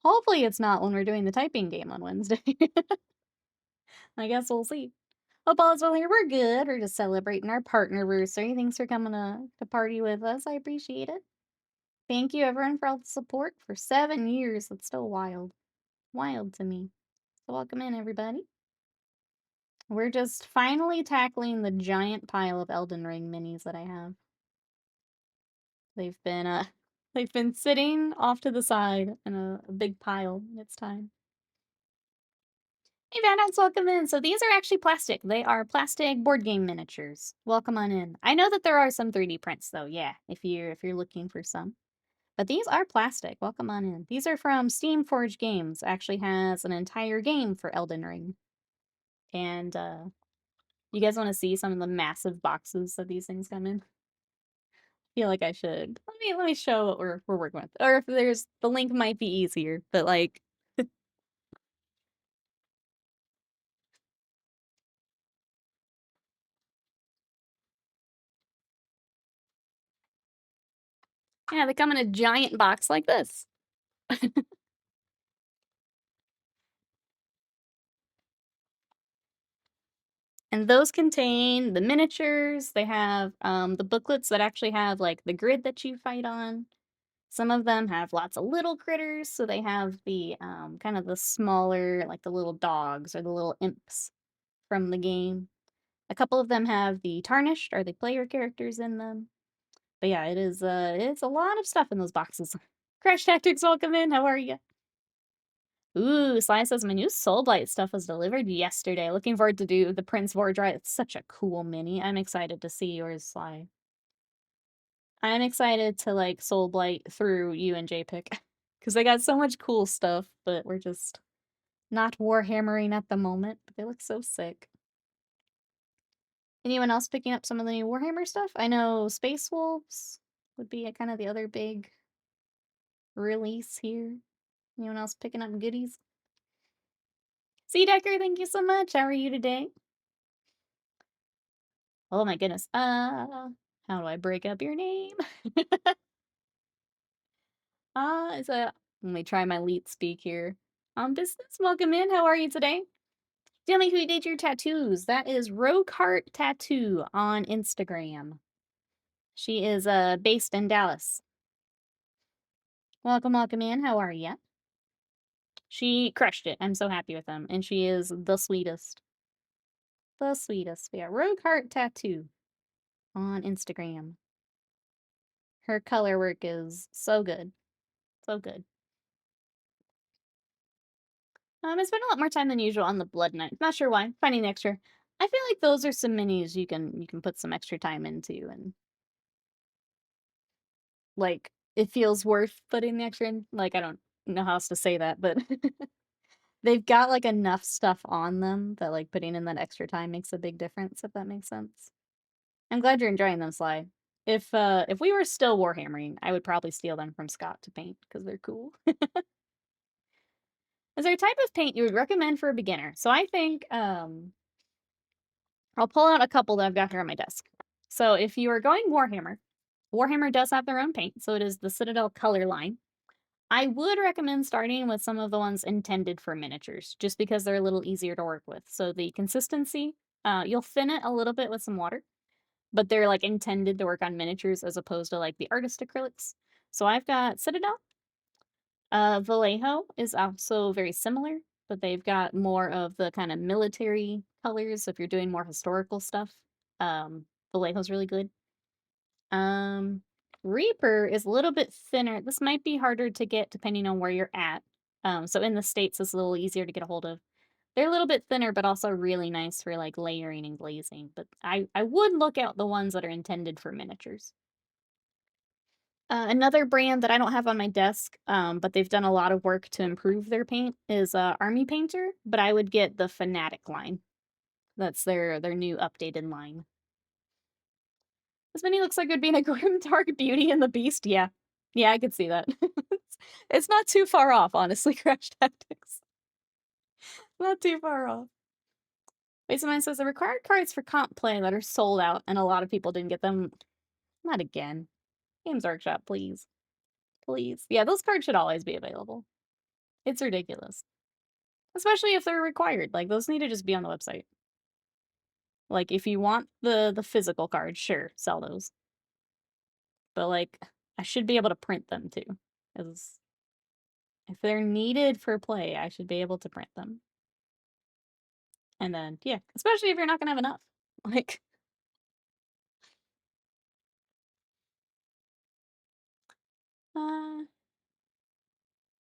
Hopefully it's not when we're doing the typing game on Wednesday. I guess we'll see. Hope all is well here. We're good. We're just celebrating our partnerversary. Thanks for coming to party with us. I appreciate it. Thank you everyone for all the support for 7 years. That's still wild. Wild to me. So welcome in everybody. We're just finally tackling the giant pile of Elden Ring minis that I have. They've been they've been sitting off to the side in a big pile. It's time. Hey Vandals, welcome in. So these are actually plastic. They are plastic board game miniatures. Welcome on in. I know that there are some 3D prints though, yeah, if you're looking for some. But these are plastic. Welcome on in. These are from Steamforged Games. Actually has an entire game for Elden Ring. And you guys want to see some of the massive boxes that these things come in? Feel like I should. Let me show what we're working with. Or if there's the link might be easier, but like yeah, they come in a giant box like this. And those contain the miniatures. They have the booklets that actually have like the grid that you fight on. Some of them have lots of little critters, so they have the kind of the smaller, like the little dogs or the little imps from the game. A couple of them have the tarnished or the player characters in them. But yeah, it's a lot of stuff in those boxes. Crash Tactics, welcome in. How are you? Ooh, Sly says my new Soulblight stuff was delivered yesterday. Looking forward to do the Prince Vordry. It's such a cool mini. I'm excited to see yours, Sly. I'm excited to like Soulblight through you and JPick because they got so much cool stuff, but we're just not warhammering at the moment. But they look so sick. Anyone else picking up some of the new Warhammer stuff? I know Space Wolves would be kind of the other big release here. Anyone else picking up goodies? C Decker, thank you so much. How are you today? Oh my goodness. How do I break up your name? Is a let me try my leet speak here. Business, welcome in. How are you today? Tell me who did your tattoos. That is Rogue Heart Tattoo on Instagram. She is based in Dallas. Welcome, welcome in. How are you? She crushed it. I'm so happy with them. And she is the sweetest. The sweetest. Yeah, Rogue Heart Tattoo on Instagram. Her color work is so good. So good. I spent a lot more time than usual on the Blood Knight. Not sure why. Finding the extra. I feel like those are some minis you can put some extra time into, and like it feels worth putting the extra in. Like I don't know how else to say that, but they've got like enough stuff on them that like putting in that extra time makes a big difference, if that makes sense. I'm glad you're enjoying them, Sly. If we were still warhammering, I would probably steal them from Scott to paint because they're cool. Is there a type of paint you would recommend for a beginner? So I think I'll pull out a couple that I've got here on my desk. So if you are going Warhammer, Warhammer does have their own paint, so it is the Citadel color line. I would recommend starting with some of the ones intended for miniatures, just because they're a little easier to work with. So the consistency, you'll thin it a little bit with some water, but they're like intended to work on miniatures as opposed to like the artist acrylics. So I've got Citadel. Vallejo is also very similar, but they've got more of the kind of military colors. So if you're doing more historical stuff, Vallejo's really good. Um, Reaper is a little bit thinner. This might be harder to get depending on where you're at. So in the States, it's a little easier to get a hold of. They're a little bit thinner, but also really nice for like layering and glazing. But I would look out the ones that are intended for miniatures. Another brand that I don't have on my desk, but they've done a lot of work to improve their paint is Army Painter, but I would get the Fanatic line. That's their new updated line. This mini looks like it would be in a grim dark Beauty and the Beast. Yeah. Yeah, I could see that. It's not too far off, honestly, Crash Tactics. Not too far off. Wait, someone says the required cards for comp play that are sold out and a lot of people didn't get them. Not again. Games Workshop, please. Please. Yeah, those cards should always be available. It's ridiculous. Especially if they're required. Like, those need to just be on the website. Like, if you want the physical cards, sure, sell those. But, like, I should be able to print them, too. Because if they're needed for play, I should be able to print them. And then, yeah, especially if you're not going to have enough. Like,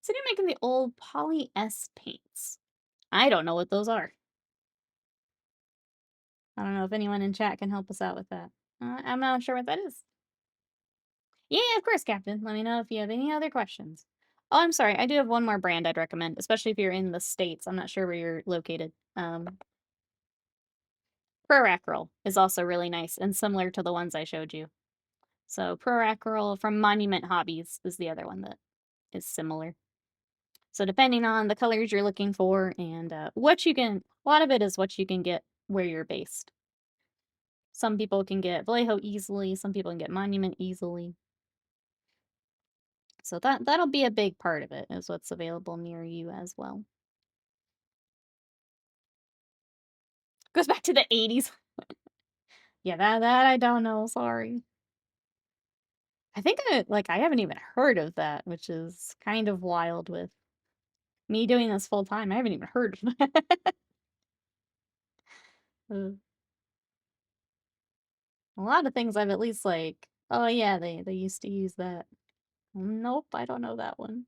so you're making the old Poly S paints. I don't know what those are. I don't know if anyone in chat can help us out with that. I'm not sure what that is. Yeah, of course, Captain. Let me know if you have any other questions. Oh, I'm sorry. I do have one more brand I'd recommend, especially if you're in the States. I'm not sure where you're located. Proracryl is also really nice and similar to the ones I showed you. So Proracryl from Monument Hobbies is the other one that is similar. So depending on the colors you're looking for and what you can, a lot of it is what you can get where you're based. Some people can get Vallejo easily. Some people can get Monument easily. So that'll be a big part of it, is what's available near you as well. Goes back to the 80s. Yeah, that I don't know, sorry. I think I haven't even heard of that, which is kind of wild with me doing this full time. I haven't even heard of that. Uh, a lot of things I've at least like, oh yeah, they used to use that. Nope, I don't know that one.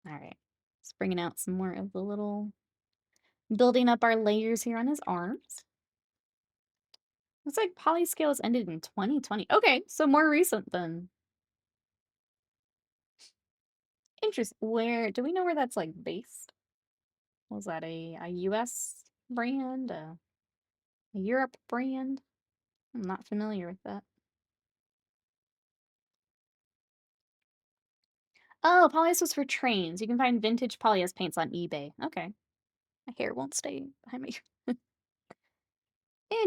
All right. Just bringing out some more of the little building up our layers here on his arms. Looks like polyscales ended in 2020. Okay, so more recent then. Interesting. Where do we know where that's like based? Was that a US brand? A Europe brand? I'm not familiar with that. Oh, Polyus was for trains. You can find vintage Polyus paints on eBay. Okay. My hair won't stay behind me.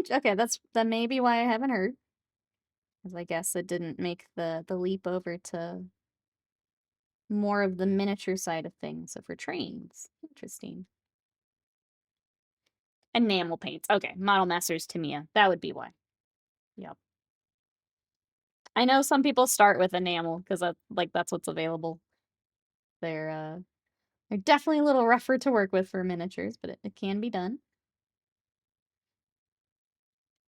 Okay, that may be why I haven't heard. Because I guess it didn't make the leap over to more of the miniature side of things. So for trains. Interesting. Enamel paints. Okay, Model Masters Tamiya. That would be why. Yep. I know some people start with enamel because that's what's available. They're definitely a little rougher to work with for miniatures, but it can be done.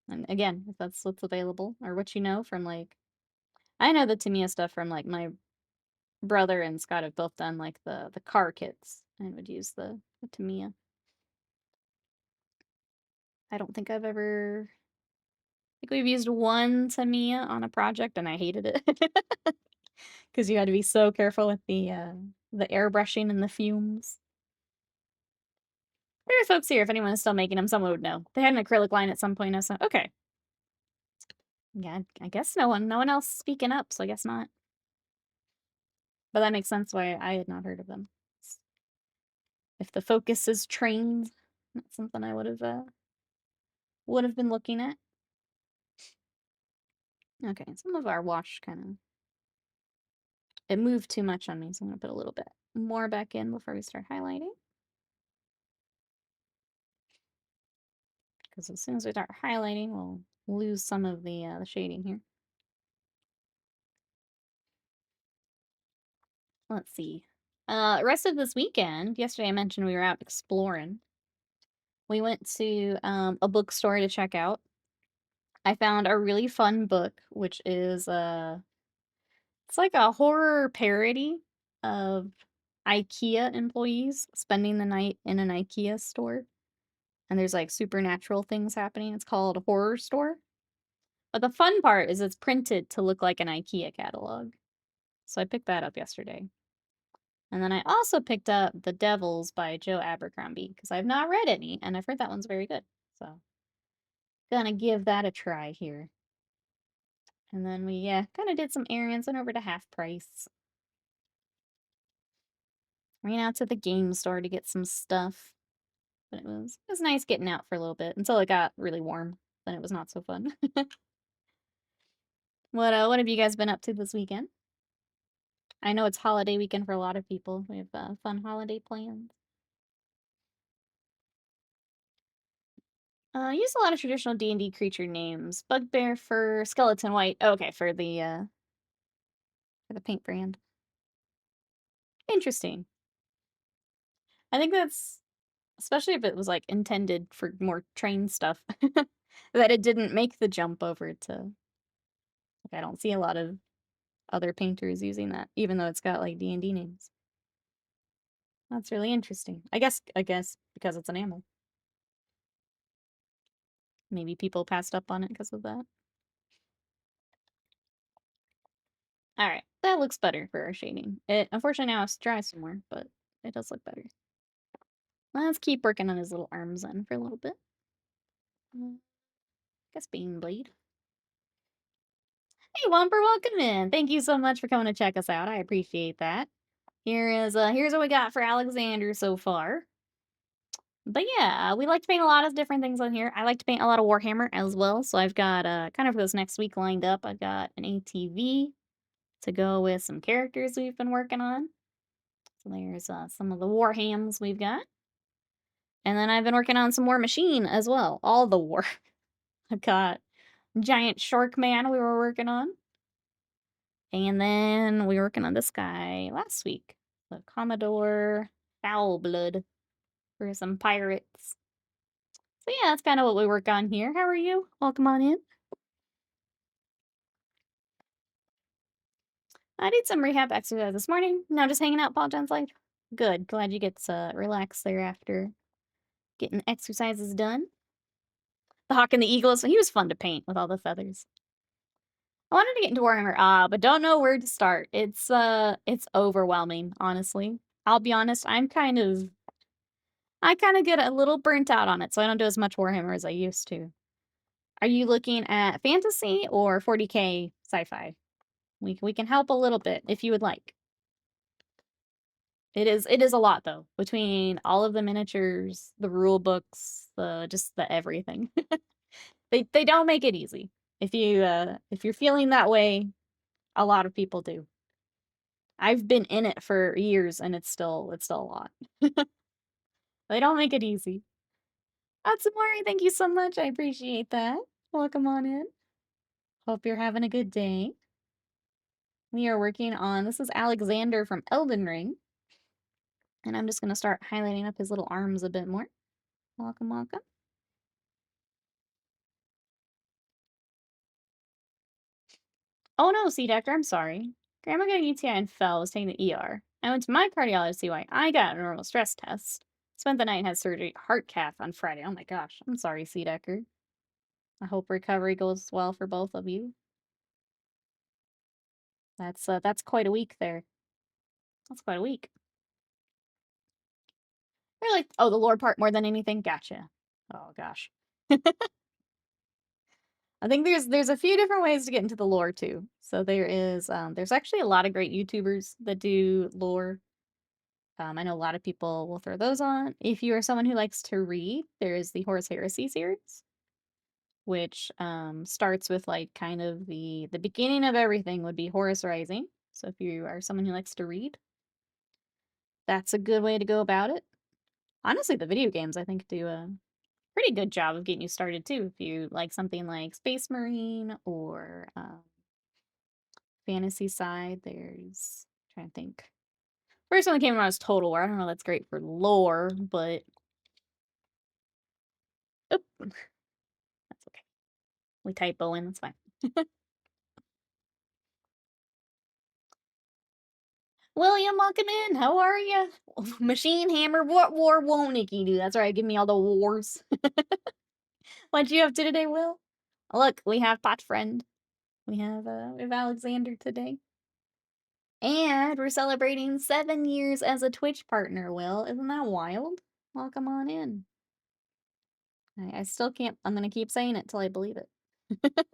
And again, if that's what's available or what you know from like, I know the Tamiya stuff from like my brother and Scott have both done like the car kits and would use the Tamiya. I don't think I've ever. I think we've used one Tamiya on a project and I hated it because you had to be so careful with the airbrushing and the fumes. There are folks here. If anyone is still making them, someone would know. They had an acrylic line at some point. I said, okay. Yeah, I guess no one else speaking up, so I guess not. But that makes sense why I had not heard of them. If the focus is trained, that's something I would have been looking at. Okay, some of our wash kind of it moved too much on me, so I'm gonna put a little bit more back in before we start highlighting. Because as soon as we start highlighting, we'll lose some of the shading here. Let's see. Rest of this weekend, yesterday I mentioned we were out exploring. We went to a bookstore to check out. I found a really fun book, which is it's like a horror parody of IKEA employees spending the night in an IKEA store. And there's like supernatural things happening. It's called Horror Store. But the fun part is it's printed to look like an IKEA catalog. So I picked that up yesterday. And then I also picked up The Devils by Joe Abercrombie because I've not read any and I've heard that one's very good. So gonna give that a try here. And then we kind of did some errands, went over to Half Price. Ran out to the game store to get some stuff. But it was nice getting out for a little bit until it got really warm. Then it was not so fun. What have you guys been up to this weekend? I know it's holiday weekend for a lot of people. We have fun holiday plans. Use a lot of traditional D&D creature names. Bugbear, fur, skeleton white. Oh, okay, for the paint brand. Interesting. I think that's especially if it was like intended for more train stuff that it didn't make the jump over to like I don't see a lot of other painters using that, even though it's got like D&D names. That's really interesting. I guess because it's an animal. Maybe people passed up on it because of that. All right, that looks better for our shading. It unfortunately now has to dry some more, but it does look better. Let's keep working on his little arms then for a little bit. Guess Bean Blade. Hey Womper, welcome in. Thank you so much for coming to check us out. I appreciate that. Here's what we got for Alexander so far. But yeah, we like to paint a lot of different things on here. I like to paint a lot of Warhammer as well. So I've got kind of for this next week lined up. I've got an ATV to go with some characters we've been working on. So there's some of the Warhams we've got. And then I've been working on some War Machine as well. All the War. I've got giant shark man we were working on. And then we were working on this guy last week, the Commodore Foulblood for some pirates. So yeah, that's kind of what we work on here. How are you? Welcome on in. I did some rehab exercise this morning. Now just hanging out, Paul John's life. Good. Glad you get to relax there after getting exercises done. The hawk and the eagle, so he was fun to paint with all the feathers. I wanted to get into Warhammer, but don't know where to start. It's overwhelming, honestly. I'll be honest, I kind of get a little burnt out on it, so I don't do as much Warhammer as I used to. Are you looking at fantasy or 40K sci-fi? We can help a little bit if you would like. It is a lot though, between all of the miniatures, the rule books, just the everything. They don't make it easy. If you're feeling that way, a lot of people do. I've been in it for years and it's still a lot. They don't make it easy. Atsumori, thank you so much. I appreciate that. Welcome on in. Hope you're having a good day. We are working on, this is Alexander from Elden Ring. And I'm just going to start highlighting up his little arms a bit more. Welcome, welcome. Oh no, Sea Doctor, I'm sorry. Grandma got a UTI and fell, was taking the ER. I went to my cardiologist to see why I got a normal stress test. Spent the night and had surgery, heart cath on Friday. Oh my gosh, I'm sorry, Sea Decker. I hope recovery goes well for both of you. That's quite a week there. That's quite a week. They're like, oh, the lore part more than anything? Gotcha. Oh gosh. I think there's a few different ways to get into the lore too. So there's actually a lot of great YouTubers that do lore. I know a lot of people will throw those on. If you are someone who likes to read, there is the Horus Heresy series, which starts with like kind of the beginning of everything would be Horus Rising. So if you are someone who likes to read, that's a good way to go about it. Honestly, the video games I think do a pretty good job of getting you started too. If you like something like Space Marine or fantasy side, I'm trying to think. First one that came around was Total War. I don't know if that's great for lore, but oop, that's okay. We typo in, that's fine. William, welcome in. How are you? Machine Hammer, what war won't Nikki do? That's right, give me all the wars. What'd you have to today, Will? Look, we have Pot Friend. We have Alexander today. And we're celebrating 7 years as a Twitch partner, Will. Isn't that wild? Welcome on in. I still can't, I'm gonna keep saying it till I believe it. I'm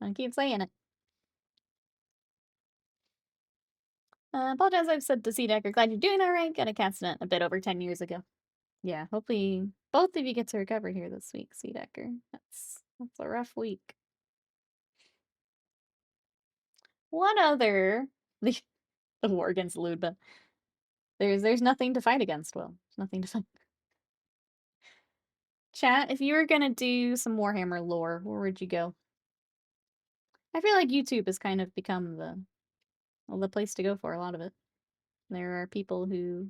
gonna keep saying it. Apologize, I've said to Sea Decker, glad you're doing alright. Got a cat accident a bit over 10 years ago. Yeah, hopefully both of you get to recover here this week, Sea Decker. That's a rough week. What other the war against Ludba? There's nothing to fight against, Will. There's nothing to fight. Chat, if you were gonna do some Warhammer lore, where would you go? I feel like YouTube has kind of become the place to go for a lot of it. There are people who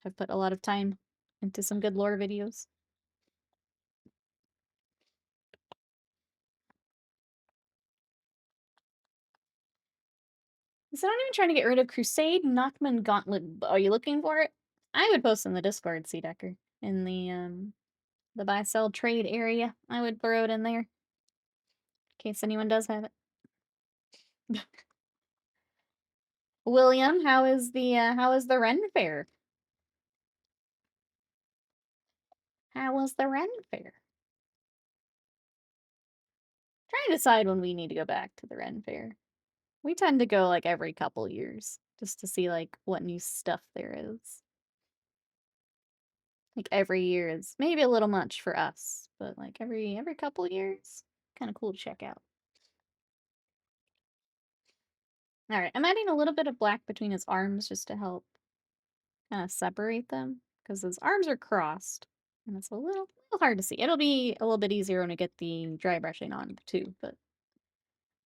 have put a lot of time into some good lore videos. So I'm even trying to get rid of Crusade Nachman Gauntlet. Are you looking for it? I would post in the Discord, Sea Decker. In the buy sell trade area. I would throw it in there. In case anyone does have it. William, how is the Ren Fair? How was the Ren Fair? Trying to decide when we need to go back to the Ren Fair. We tend to go like every couple years just to see like what new stuff there is. Like every year is maybe a little much for us, but like every couple years, kind of cool to check out. All right, I'm adding a little bit of black between his arms just to help kind of separate them because his arms are crossed and it's a little little hard to see. It'll be a little bit easier when we get the dry brushing on too, but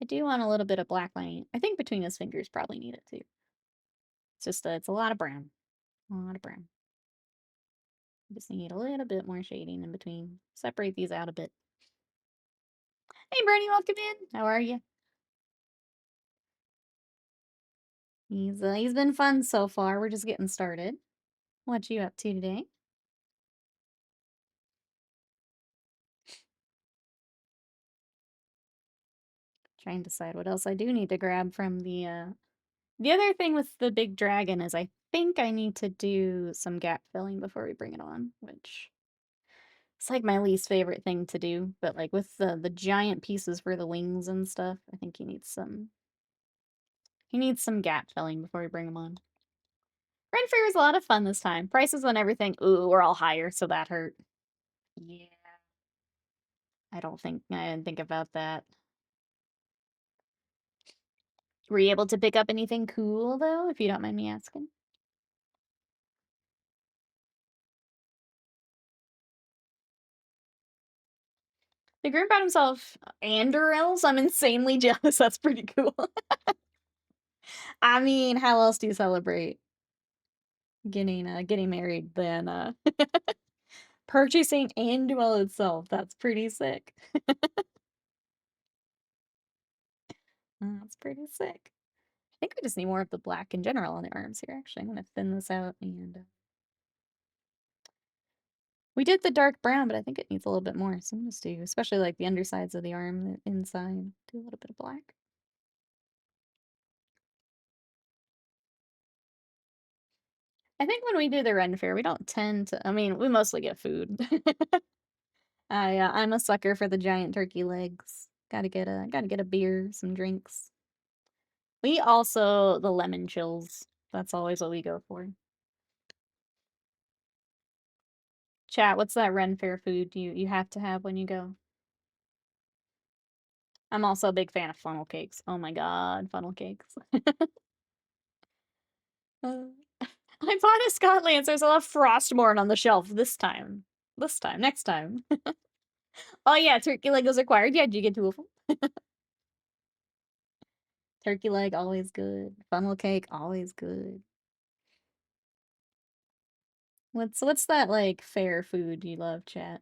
I do want a little bit of black line. I think between his fingers probably need it too. It's just, it's a lot of brown. A lot of brown. Just need a little bit more shading in between. Separate these out a bit. Hey, Bernie, welcome in. How are you? He's been fun so far. We're just getting started. What you up to today? Trying to decide what else I do need to grab from the other thing with the big dragon is I think I need to do some gap filling before we bring it on, which it's like my least favorite thing to do, but like with the giant pieces for the wings and stuff, I think he needs some gap filling before we bring him on. Ren Fair was a lot of fun this time. Prices on everything, ooh, were all higher, so that hurt. Yeah. I didn't think about that. Were you able to pick up anything cool though, if you don't mind me asking? The groom brought himself Andorels. I'm insanely jealous. That's pretty cool. I mean, how else do you celebrate getting married than purchasing Andorel itself? That's pretty sick. That's pretty sick. I think we just need more of the black in general on the arms here. Actually, I'm gonna thin this out and we did the dark brown, but I think it needs a little bit more. So I'm gonna do, especially like the undersides of the arm, the inside, do a little bit of black. I think when we do the Ren Fair, we don't tend to. I mean, we mostly get food. I'm a sucker for the giant turkey legs. Gotta get a beer, some drinks. We also the lemon chills. That's always what we go for. Chat, what's that Ren Fair food you have to have when you go? I'm also a big fan of funnel cakes. Oh my god, funnel cakes. Uh, I bought a Scott Lance. There's a lot of Frostmourne on the shelf this time. This time, next time. Oh yeah, turkey leg was required. Yeah, did you get two of them? Turkey leg, always good. Funnel cake, always good. What's that like fair food you love, chat?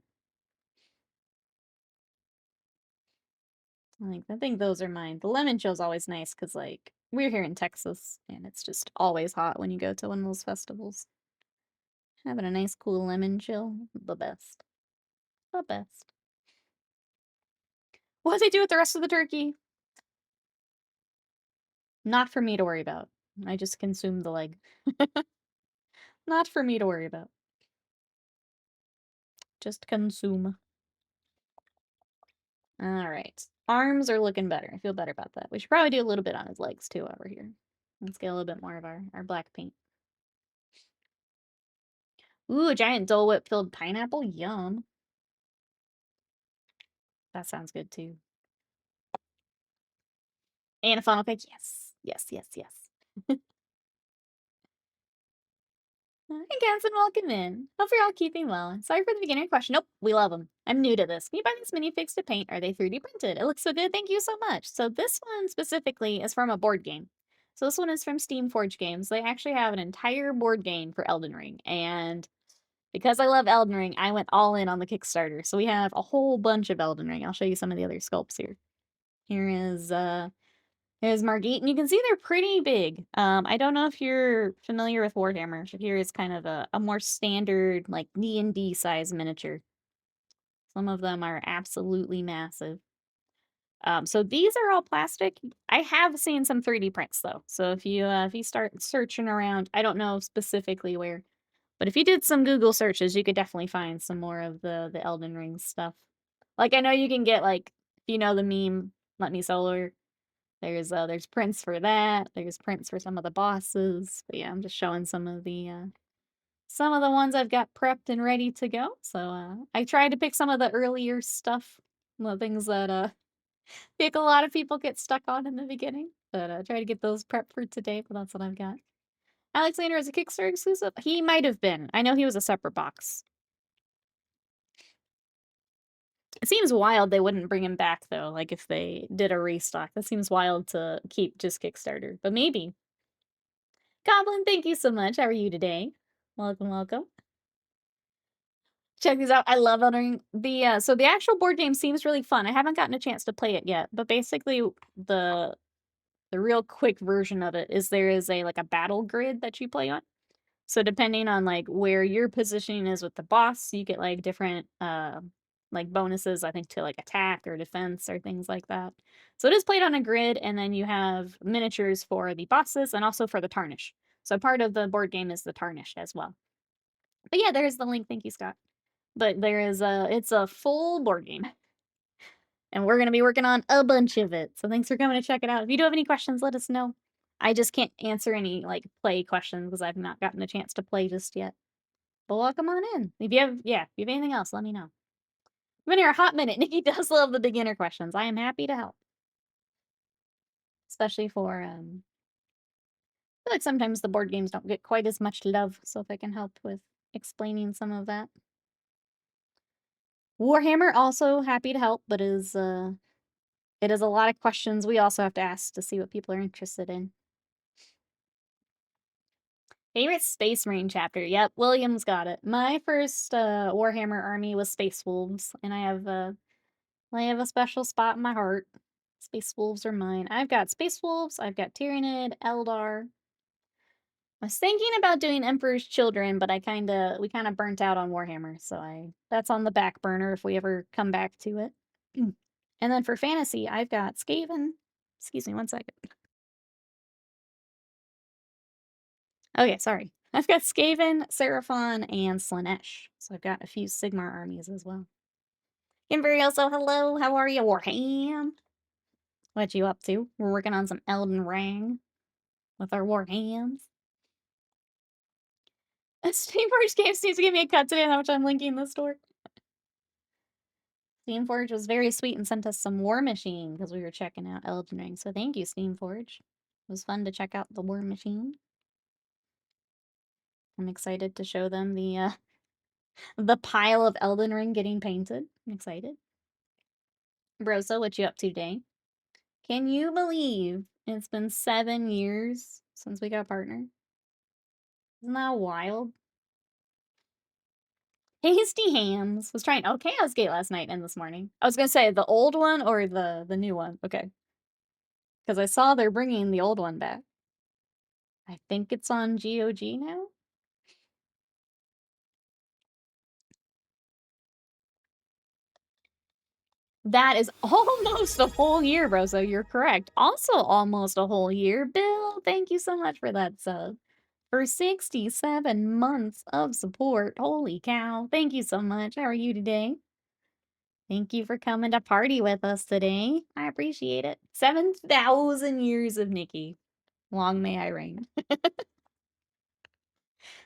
Like I think those are mine. The lemon chill's always nice because like we're here in Texas and it's just always hot when you go to one of those festivals. Having a nice cool lemon chill, the best. The best. What do they do with the rest of the turkey? Not for me to worry about. I just consume the leg. Not for me to worry about. Just consume. Alright. Arms are looking better. I feel better about that. We should probably do a little bit on his legs too over here. Let's get a little bit more of our black paint. Ooh, a giant Dole Whip filled pineapple? Yum. That sounds good too. And a funnel cake? Yes. Yes, yes, yes. Hey, Ganson, welcome in. Hope you're all keeping well. Sorry for the beginner question. Nope, we love them. I'm new to this. Can you buy these minifigs to paint? Are they 3D printed? It looks so good. Thank you so much. So this one specifically is from a board game. So this one is from Steamforged Games. They actually have an entire board game for Elden Ring. And because I love Elden Ring, I went all in on the Kickstarter. So we have a whole bunch of Elden Ring. I'll show you some of the other sculpts here. Here's Margit, and you can see they're pretty big. I don't know if you're familiar with Warhammer. So here is kind of a more standard, like, D&D size miniature. Some of them are absolutely massive. So these are all plastic. I have seen some 3D prints, though. So if you start searching around, I don't know specifically where, but if you did some Google searches, you could definitely find some more of the Elden Ring stuff. Like, I know you can get, like, if you know the meme, Let Me Solo. There's prints for that. There's prints for some of the bosses. But yeah, I'm just showing some of the ones I've got prepped and ready to go. So I tried to pick some of the earlier stuff, the things that pick a lot of people get stuck on in the beginning. But I try to get those prepped for today, but that's what I've got. Alexander is a Kickstarter exclusive. He might have been. I know he was a separate box. It seems wild they wouldn't bring him back though, like, if they did a restock. That seems wild to keep just Kickstarter, but maybe. Goblin, thank you so much. How are you today? Welcome, welcome. Check these out. I love Elden Ring. So the actual board game seems really fun. I haven't gotten a chance to play it yet, but basically the the real quick version of it is there is a like a battle grid that you play on. So depending on like where your positioning is with the boss, you get like different like bonuses, I think, to like attack or defense or things like that. So it is played on a grid, and then you have miniatures for the bosses and also for the tarnish. So part of the board game is the tarnish as well. But yeah, there's the link. Thank you, Scott. But there is it's a full board game. And we're gonna be working on a bunch of it. So thanks for coming to check it out. If you do have any questions, let us know. I just can't answer any like play questions because I've not gotten a chance to play just yet. But welcome on in. If you have if you have anything else, let me know. I've been here a hot minute. Nikki does love the beginner questions. I am happy to help. Especially for I feel like sometimes the board games don't get quite as much love, so if I can help with explaining some of that. Warhammer also happy to help, but it is a lot of questions we also have to ask to see what people are interested in. Favorite Space Marine chapter? Yep, William's got it. My first Warhammer army was Space Wolves, and I have a special spot in my heart. Space Wolves are mine. I've got Space Wolves, I've got Tyranid, Eldar. I was thinking about doing Emperor's Children, but we kinda burnt out on Warhammer, so that's on the back burner if we ever come back to it. And then for fantasy, I've got Skaven. Excuse me one second. Okay, sorry. I've got Skaven, Seraphon, and Slaanesh. So I've got a few Sigmar armies as well. Imperioso, hello. How are you, Warham? What you up to? We're working on some Elden Ring with our Warhams. Steamforged Games needs to give me a cut today on how much I'm linking the store. Steamforged was very sweet and sent us some War Machine because we were checking out Elden Ring. So thank you, Steamforged. It was fun to check out the War Machine. I'm excited to show them the pile of Elden Ring getting painted. I'm excited. Brosa, what you up to today? Can you believe it's been 7 years since we got partnered? Isn't that wild? Hasty Hams was trying Chaos Gate last night and this morning. I was gonna say the old one or the new one. Okay. Because I saw they're bringing the old one back. I think it's on GOG now? That is almost a whole year, bro, so you're correct. Also almost a whole year. Bill, thank you so much for that sub. For 67 months of support. Holy cow. Thank you so much. How are you today? Thank you for coming to party with us today. I appreciate it. 7,000 years of Nikki. Long may I reign.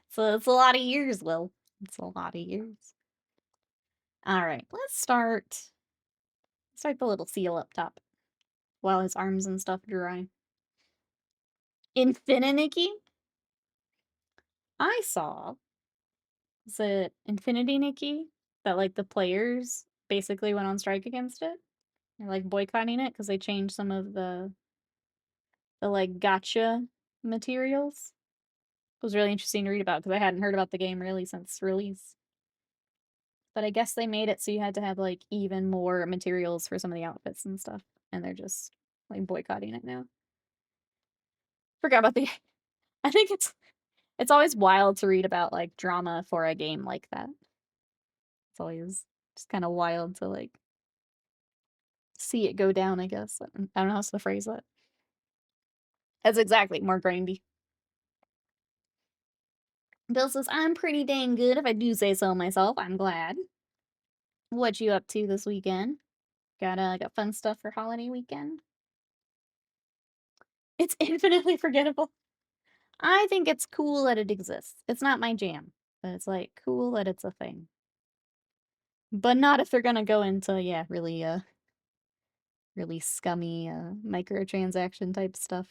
So it's a lot of years, Will. It's a lot of years. All right, let's start the little seal up top while his arms and stuff dry. Infinity? I saw, is it Infinity Nikki? That like the players basically went on strike against it. They're like boycotting it because they changed some of the like gotcha materials. It was really interesting to read about because I hadn't heard about the game really since release. But I guess they made it so you had to have like even more materials for some of the outfits and stuff. And they're just like boycotting it now. Forgot about the I think it's always wild to read about like drama for a game like that. It's always just kind of wild to like see it go down, I guess. I don't know how else to phrase that. That's exactly more grindy. Bill says, I'm pretty dang good if I do say so myself. I'm glad. What you up to this weekend? Got fun stuff for holiday weekend? It's infinitely forgettable. I think it's cool that it exists. It's not my jam, but it's like cool that it's a thing. But not if they're gonna go into, yeah, really scummy microtransaction type stuff.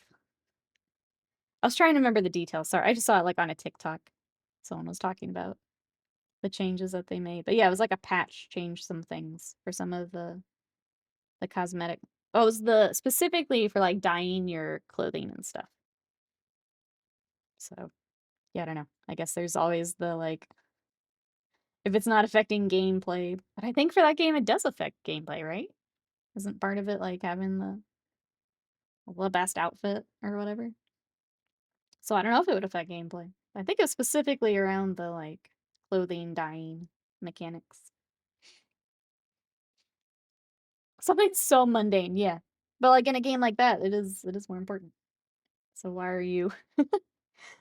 I was trying to remember the details. Sorry, I just saw it like on a TikTok someone was talking about. the changes that they made. But yeah, it was like a patch changed some things for some of the cosmetic. Oh, it was the specifically for like dyeing your clothing and stuff. So yeah, I don't know. I guess there's always the like if it's not affecting gameplay. But I think for that game it does affect gameplay, right? Isn't part of it like having the best outfit or whatever? So I don't know if it would affect gameplay. I think it's specifically around the like clothing dyeing mechanics. Something so mundane, yeah. But like in a game like that, it is more important. So why are you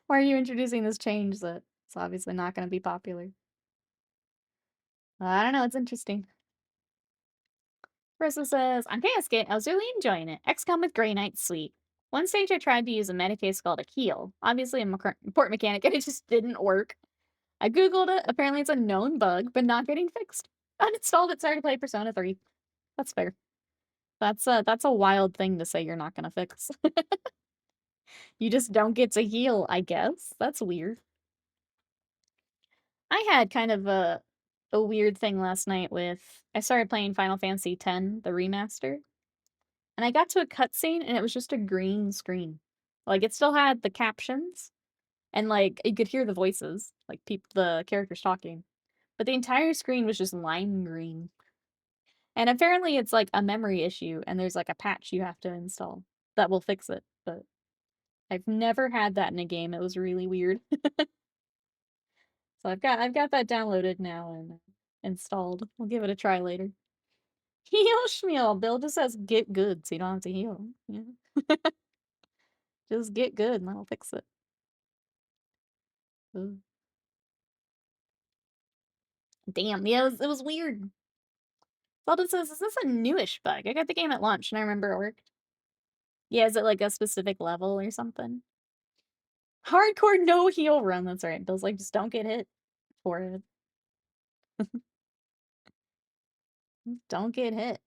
introducing this change that it's obviously not going to be popular? I don't know, it's interesting. Bristol says, on Casket, I was really enjoying it. XCOM with Grey Knight's sweet. One stage I tried to use a meta case called a heal. Obviously a important mechanic, and it just didn't work. I googled it. Apparently it's a known bug, but not getting fixed. Uninstalled it, started to play Persona 3. That's fair. That's a wild thing to say you're not gonna fix. You just don't get to heal, I guess. That's weird. I had kind of a weird thing last night with I started playing Final Fantasy X, the remaster, and I got to a cutscene and it was just a green screen. Like it still had the captions and like you could hear the voices, like the characters talking. But the entire screen was just lime green. And apparently it's like a memory issue and there's like a patch you have to install that will fix it. But I've never had that in a game. It was really weird. So I've got that downloaded now and installed. We'll give it a try later. Heal Schmeal. Bill just says get good so you don't have to heal. Yeah. Just get good and that'll fix it. Ugh. Damn, yeah, it was weird. Zelda says, is this a newish bug? I got the game at launch and I remember it worked. Yeah, is it like a specific level or something? Hardcore no heal run, that's right. Bill's like, just don't get hit for it. Don't get hit.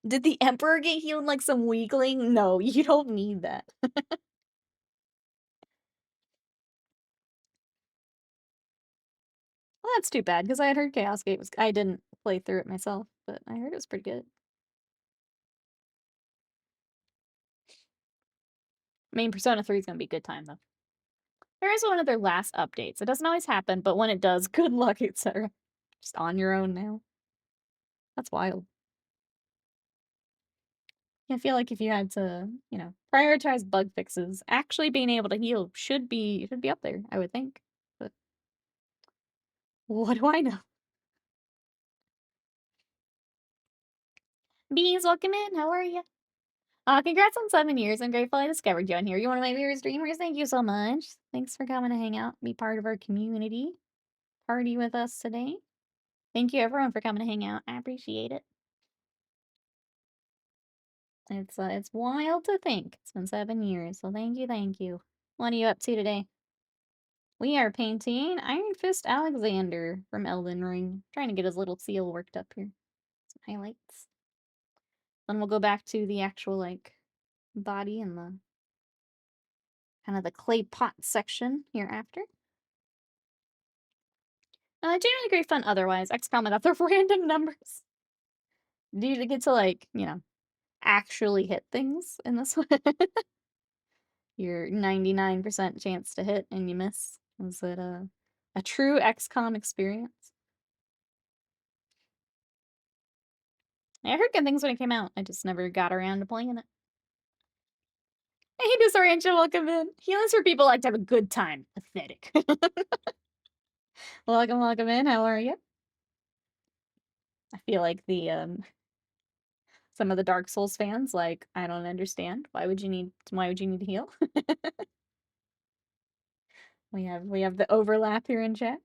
Did the Emperor get healed like some weakling? No, you don't need that. Well, that's too bad, because I had heard Chaos Gate was I didn't play through it myself, but I heard it was pretty good. I mean, Persona 3 is gonna be a good time, though. There is one of their last updates. It doesn't always happen, but when it does, good luck, etc. Just on your own now. That's wild. I feel like if you had to, prioritize bug fixes, actually being able to heal should be up there, I would think. But what do I know? Bees, welcome in. How are you? Congrats on 7 years. I'm grateful I discovered you on here. You're one of my viewers, dreamers. Thank you so much. Thanks for coming to hang out, be part of our community, party with us today. Thank you, everyone, for coming to hang out. I appreciate it. It's wild to think. It's been 7 years, so thank you, thank you. What are you up to today? We are painting Iron Fist Alexander from Elden Ring. Trying to get his little seal worked up here. Some highlights. Then we'll go back to the actual, like, body and the kind of the clay pot section hereafter. Generally great fun otherwise. XCOM got the random numbers. Do you get to, like, actually hit things in this one? Your 99% chance to hit and you miss. Was it a true XCOM experience? I heard good things when it came out. I just never got around to playing it. Hey, Disorientation, welcome in. Healing's for people who like to have a good time. Pathetic. Welcome in. How are you? I feel like some of the Dark Souls fans, like, I don't understand. Why would you need to heal? We have the overlap here in chat.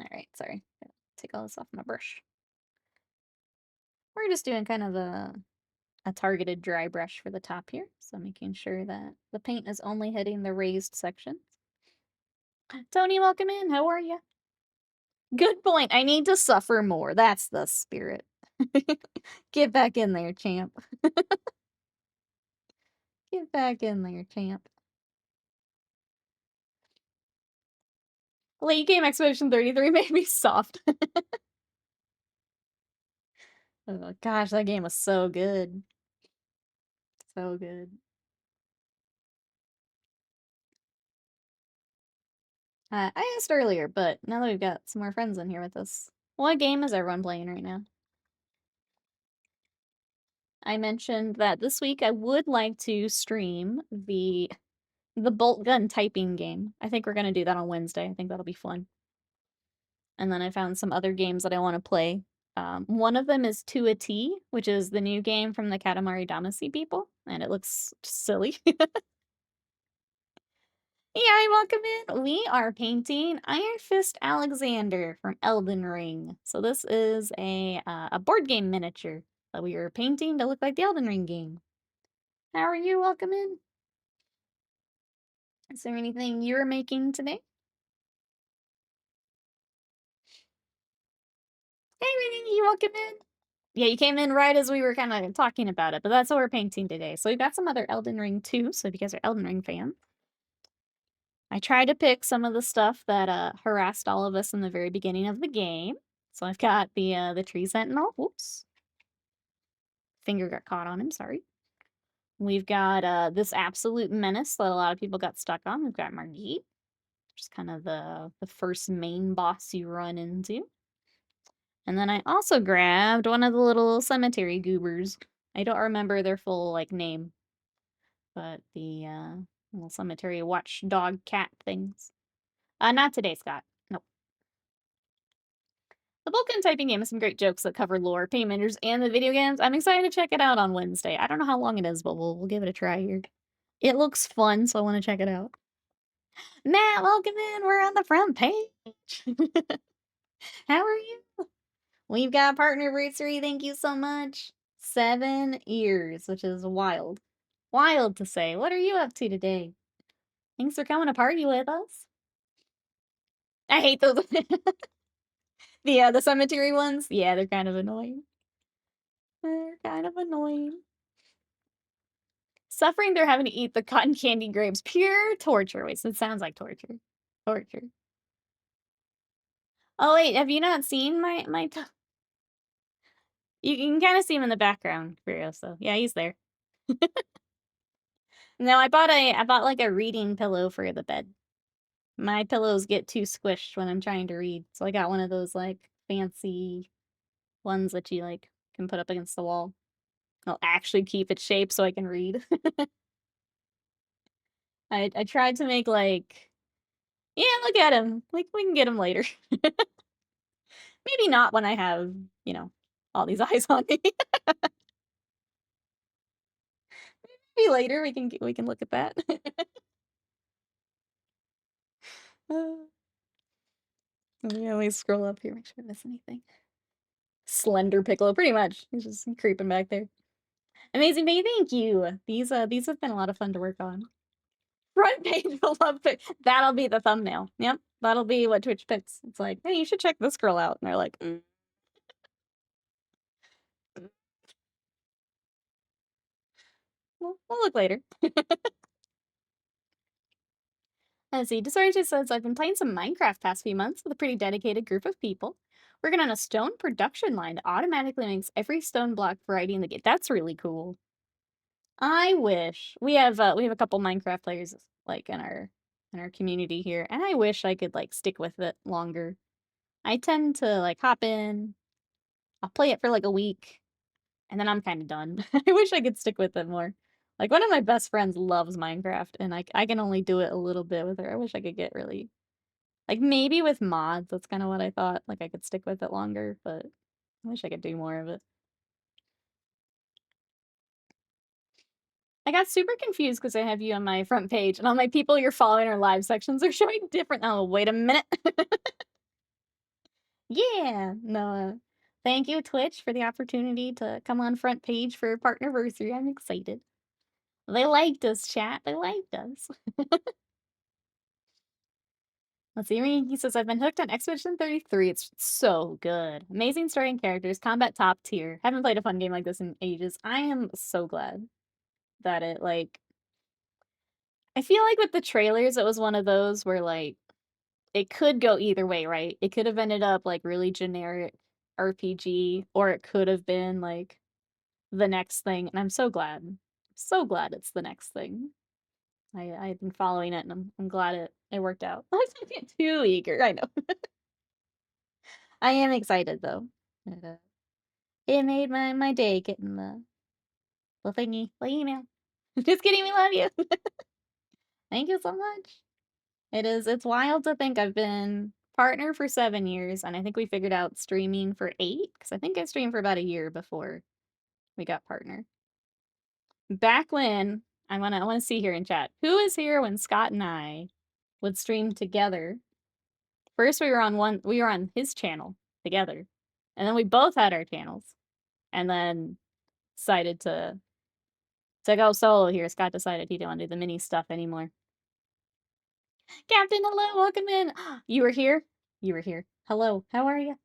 All right, sorry. Take all this off my brush. We're just doing kind of a targeted dry brush for the top here, so making sure that the paint is only hitting the raised sections. Tony, welcome in. How are you? Good point. I need to suffer more. That's the spirit. Get back in there, champ. Get back in there, champ. Late game Expedition 33 made me soft. Oh gosh, that game was so good. So good. I asked earlier, but now that we've got some more friends in here with us, what game is everyone playing right now? I mentioned that this week I would like to stream the bolt gun typing game. I think we're gonna do that on Wednesday. I think that'll be fun. And then I found some other games that I want to play. One of them is To a T, which is the new game from the Katamari Damacy people, and it looks silly. Yeah, welcome in. We are painting Iron Fist Alexander from Elden Ring. So this is a board game miniature that we are painting to look like the Elden Ring game. How are you? Welcome in. Is there anything you're making today? Hey, Renee, you welcome in. Yeah, you came in right as we were kind of talking about it, but that's what we're painting today. So we've got some other Elden Ring too. So if you guys are Elden Ring fans, I tried to pick some of the stuff that harassed all of us in the very beginning of the game. So I've got the Tree Sentinel. Whoops. Finger got caught on him, sorry. We've got this absolute menace that a lot of people got stuck on. We've got Margit, which is kind of the first main boss you run into. And then I also grabbed one of the little cemetery goobers. I don't remember their full like name, but the little cemetery watchdog cat things. Not today, Scott. Nope. The Vulcan typing game has some great jokes that cover lore, paymenters, and the video games. I'm excited to check it out on Wednesday. I don't know how long it is, but we'll give it a try here. It looks fun, so I want to check it out. Matt, welcome in. We're on the front page. How are you? We've got partner anniversary. Thank you so much. 7 years, which is wild. Wild to say. What are you up to today? Thanks for coming to party with us. I hate those. The cemetery ones. Yeah, they're kind of annoying. They're kind of annoying. Suffering they're having to eat the cotton candy grapes. Pure torture. Wait, so it sounds like torture. Torture. Oh wait, have you not seen my You can kind of see him in the background, so yeah, he's there. No, I bought like a reading pillow for the bed. My pillows get too squished when I'm trying to read, so I got one of those like fancy ones that you like can put up against the wall. I'll actually keep its shape so I can read. I tried to make like, yeah, look at him. Like we can get him later. Maybe not when I have, all these eyes on me. Maybe later we can look at that. Yeah, let me scroll up here, make sure I miss anything. Slender Piccolo, pretty much. He's just creeping back there. Amazing Bay, thank you. These have been a lot of fun to work on. Front page will love it. That'll be the thumbnail. Yep, that'll be what Twitch picks. It's like, hey, you should check this girl out. And they're like, we'll look later. Let's see. Disoriented says, I've been playing some Minecraft past few months with a pretty dedicated group of people. Working on a stone production line that automatically makes every stone block variety in the game. That's really cool. I wish we have a couple Minecraft players like in our community here, and I wish I could like stick with it longer. I tend to like hop in, I'll play it for like a week, and then I'm kind of done. I wish I could stick with it more. Like one of my best friends loves Minecraft, and I can only do it a little bit with her. I wish I could get really like maybe with mods. That's kind of what I thought. Like I could stick with it longer, but I wish I could do more of it. I got super confused because I have you on my front page, and all my people you're following our live sections are showing different. Oh, wait a minute. Yeah, no. Thank you, Twitch, for the opportunity to come on front page for partnerversary. I'm excited. They liked us, chat. They liked us. Let's see. He says, I've been hooked on Expedition 33. It's so good. Amazing story and characters. Combat top tier. Haven't played a fun game like this in ages. I am so glad that it, like, I feel like with the trailers, it was one of those where, like, it could go either way, right? It could have ended up, like, really generic RPG, or it could have been, like, the next thing, and I'm so glad it's the next thing. I've been following it, and I'm glad it worked out. I don't get too eager, I know. I am excited, though. It, it made my day getting the thingy, the email. Just kidding, we love you. Thank you so much. It's wild to think I've been partner for 7 years, and I think we figured out streaming for 8, because I think I streamed for about a year before we got partner. Back when I wanna see here in chat. Who is here when Scott and I would stream together? First we were on his channel together, and then we both had our channels, and then decided to go solo here. Scott decided he didn't wanna do the mini stuff anymore. Captain, hello, welcome in. You were here? You were here. Hello, how are you?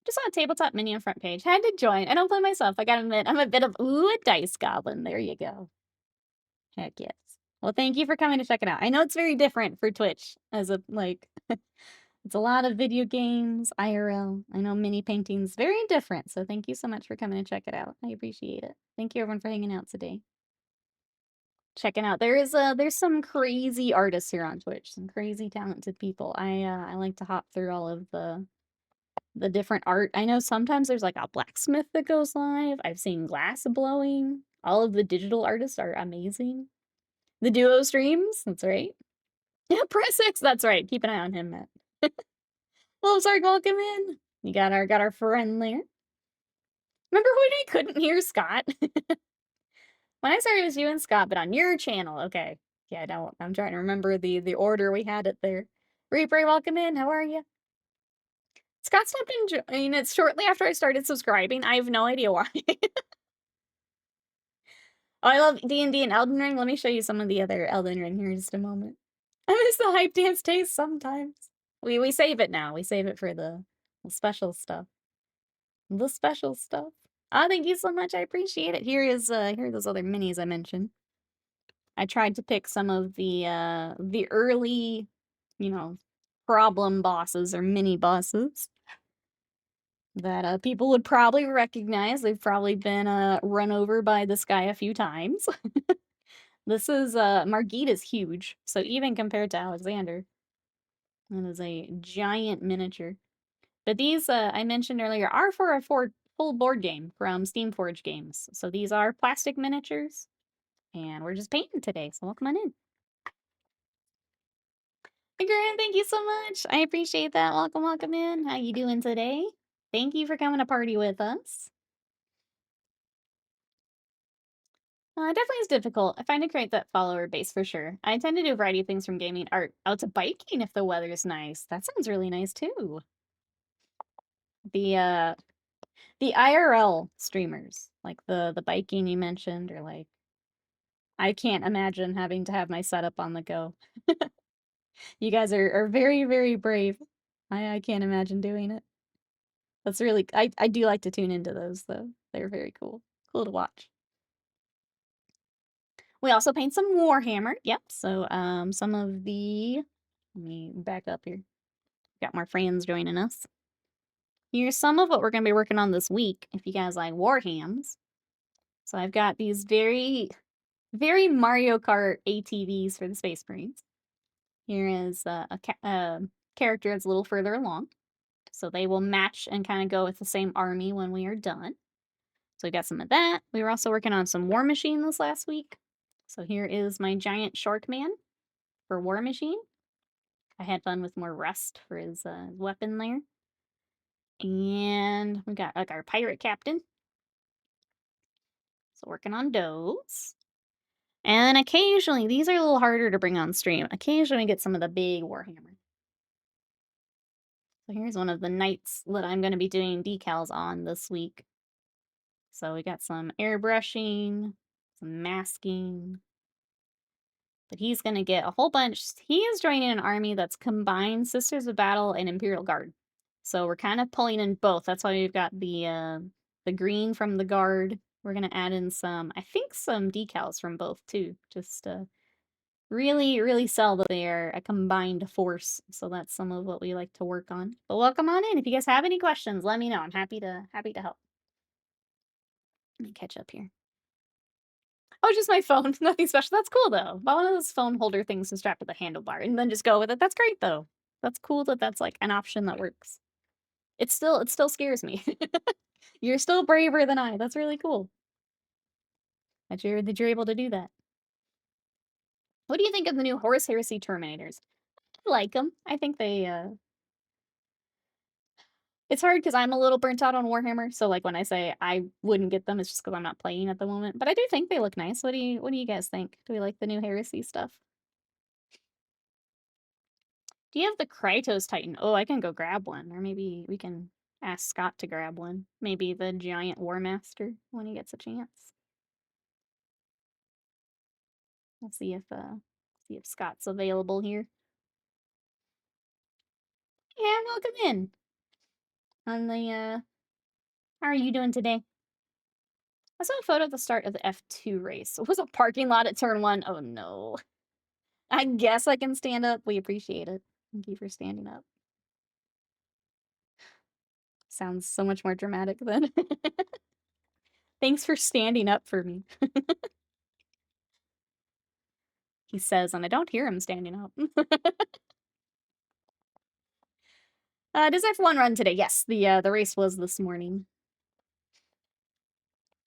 Just on a tabletop mini on front page. Had to join. I don't play myself. I gotta admit, I'm a bit of a dice goblin. There you go. Heck yes. Well, thank you for coming to check it out. I know it's very different for Twitch as a like it's a lot of video games, IRL. I know mini paintings, very different. So thank you so much for coming to check it out. I appreciate it. Thank you everyone for hanging out today. Checking out. There's some crazy artists here on Twitch, some crazy talented people. I like to hop through all of the different art. I know sometimes there's like a blacksmith that goes live. I've seen glass blowing. All of the digital artists are amazing. The duo streams, that's right. Yeah, press X, that's right. Keep an eye on him, Matt. Well, sorry, welcome in. We got our friend there. Remember when I couldn't hear Scott? When I started it was you and Scott, but on your channel. Okay. Yeah, I'm trying to remember the order we had it there. Reaper, welcome in. How are you? Scott stopped enjoying it shortly after I started subscribing. I have no idea why. Oh, I love D&D and Elden Ring. Let me show you some of the other Elden Ring here in just a moment. I miss the hype dance taste sometimes. We save it now. We save it for the special stuff. The special stuff. Ah, thank you so much. I appreciate it. Here are those other minis I mentioned. I tried to pick some of the early, you know, problem bosses or mini bosses that people would probably recognize. They've probably been run over by this guy a few times. This is Margit is huge, so even compared to Alexander, that is a giant miniature. But these I mentioned earlier are for a full board game from Steamforged games. So these are plastic miniatures, and we're just painting today. So welcome on in. Hey, Grant, thank you so much. I appreciate that. Welcome in. How you doing today? Thank you for coming to party with us. Definitely is difficult. I find to create that follower base for sure. I tend to do a variety of things from gaming art out to biking if the weather is nice. That sounds really nice too. The the IRL streamers, like the biking you mentioned, or like I can't imagine having to have my setup on the go. You guys are very, very brave. I can't imagine doing it. That's really I do like to tune into those though. They're very cool. Cool to watch. We also paint some Warhammer. Yep. So some of the let me back up here. Got more friends joining us. Here's some of what we're gonna be working on this week if you guys like Warhams. So I've got these very, very Mario Kart ATVs for the Space Marines. Here is a character that's a little further along. So they will match and kind of go with the same army when we are done. So we got some of that. We were also working on some War Machine this last week. So here is my giant shark man for War Machine. I had fun with more rust for his weapon there. And we got like our pirate captain. So working on those. And occasionally, these are a little harder to bring on stream. Occasionally get some of the big Warhammer. So here's one of the knights that I'm going to be doing decals on this week. So we got some airbrushing, some masking. But he's going to get a whole bunch. He is joining an army that's combined Sisters of Battle and Imperial Guard. So we're kind of pulling in both. That's why we've got the green from the Guard We're gonna add in some, I think some decals from both too, just to really, really sell that they are a combined force. So that's some of what we like to work on. But welcome on in. If you guys have any questions, let me know. I'm happy to help. Let me catch up here. Oh, just my phone. Nothing special. That's cool though. Buy one of those phone holder things and strap to the handlebar and then just go with it. That's great though. That's cool that that's like an option that works. It still scares me. You're still braver than I. That's really cool. That you're able to do that. What do you think of the new Horus Heresy Terminators? I like them. I think they it's hard because I'm a little burnt out on Warhammer, so like when I say I wouldn't get them, it's just because I'm not playing at the moment. But I do think they look nice. What do you guys think? Do we like the new Heresy stuff? Do you have the Kratos Titan? Oh, I can go grab one, or maybe we can ask Scott to grab one. Maybe the Giant War Master when he gets a chance. Let's see if Scott's available here. Yeah, welcome in. On the how are you doing today? I saw a photo at the start of the F2 race. It was a parking lot at turn 1. Oh no. I guess I can stand up. We appreciate it. Thank you for standing up. Sounds so much more dramatic than. Thanks for standing up for me. He says, and I don't hear him standing up. Does F1 run today? Yes, the race was this morning.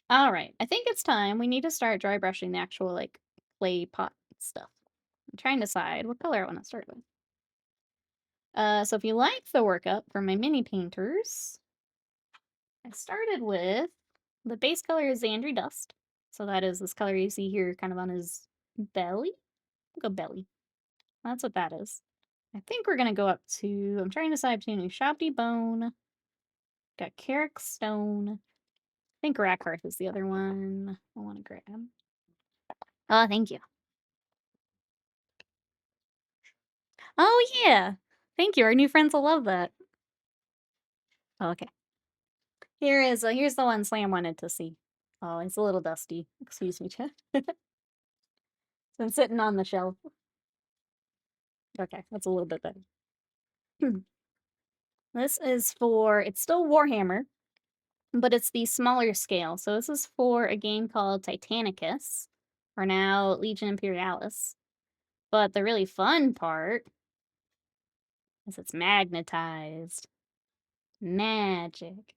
All right, I think it's time. We need to start dry brushing the actual like clay pot stuff. I'm trying to decide what color I want to start with. So if you like the workup for my mini painters, I started with the base color is Xandri Dust. So that is this color you see here kind of on his belly. We'll go belly. That's what that is. I think we're going to go up to, I'm trying to decide between Ushabti Bone, got Carrick Stone. I think Rackhearth is the other one I want to grab. Oh, thank you. Oh, yeah. Thank you. Our new friends will love that. Oh, okay. Here's the one Slam wanted to see. Oh, it's a little dusty. Excuse me, Chad. It's been sitting on the shelf. Okay, that's a little bit better. This is for, it's still Warhammer, but it's the smaller scale. So this is for a game called Titanicus, or now Legion Imperialis. But the really fun part is it's magnetized. Magic.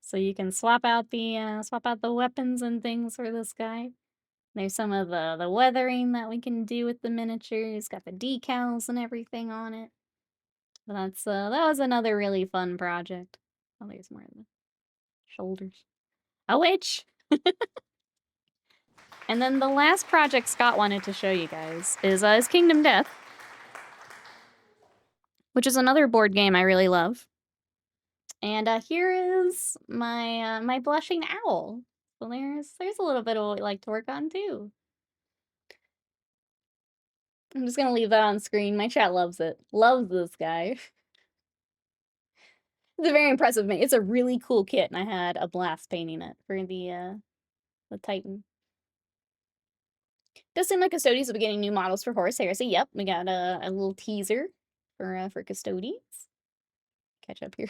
So you can swap out the weapons and things for this guy. There's some of the weathering that we can do with the miniatures. Got the decals and everything on it. But that was another really fun project. Oh, there's more of the shoulders. A witch! And then the last project Scott wanted to show you guys is Kingdom Death, which is another board game I really love. And here is my blushing owl. So there's a little bit of what we like to work on too. I'm just gonna leave that on screen. My chat loves it. Loves this guy. It's a very impressive mate. It's a really cool kit, and I had a blast painting it for the Titan. Does seem like Custodes will be getting new models for Horus Heresy. Yep, we got a little teaser for Custodes. Catch up here.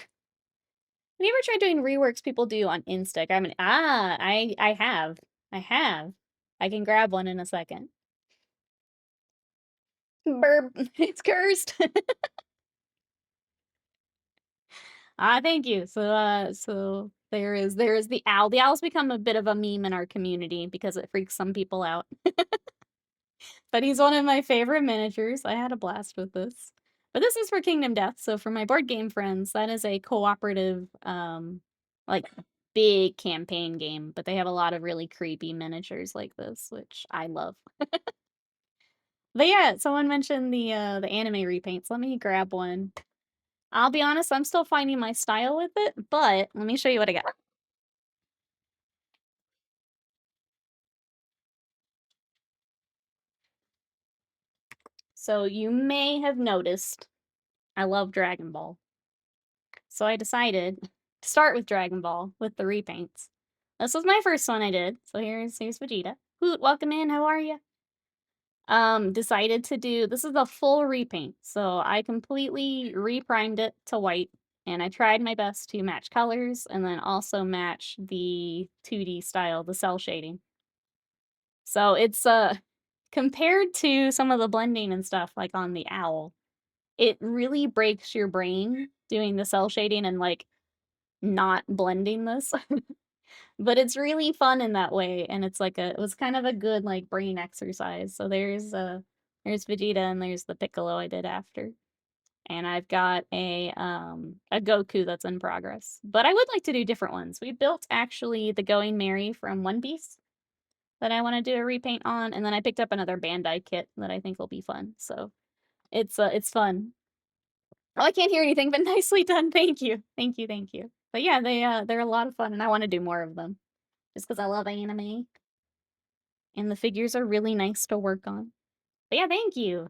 Have you ever tried doing reworks people do on Instagram? I mean, I have. I have. I can grab one in a second. Burp. It's cursed. Thank you. So there is the owl. The owl's become a bit of a meme in our community because it freaks some people out. But he's one of my favorite miniatures. I had a blast with this. But this is for Kingdom Death. So for my board game friends, that is a cooperative, like big campaign game. But they have a lot of really creepy miniatures like this, which I love. But yeah, someone mentioned the anime repaints. Let me grab one. I'll be honest, I'm still finding my style with it, but let me show you what I got. So you may have noticed I love Dragon Ball. So I decided start with Dragon Ball with the repaints. This was my first one I did. So here's Vegeta. Hoot, welcome in. How are you? Decided to do this is the full repaint. So I completely reprimed it to white, and I tried my best to match colors and then also match the 2D style, the cell shading. So it's compared to some of the blending and stuff like on the owl, it really breaks your brain doing the cell shading and like not blending this. But it's really fun in that way, and it's like it was kind of a good like brain exercise. So there's Vegeta and there's the Piccolo I did after. And I've got a Goku that's in progress. But I would like to do different ones. We built actually the Going Merry from One Piece that I want to do a repaint on, and then I picked up another Bandai kit that I think will be fun. So it's fun. Oh, I can't hear anything, but nicely done. Thank you. Thank you, thank you. But yeah, they're a lot of fun, and I want to do more of them. Just because I love anime. And the figures are really nice to work on. But yeah, thank you.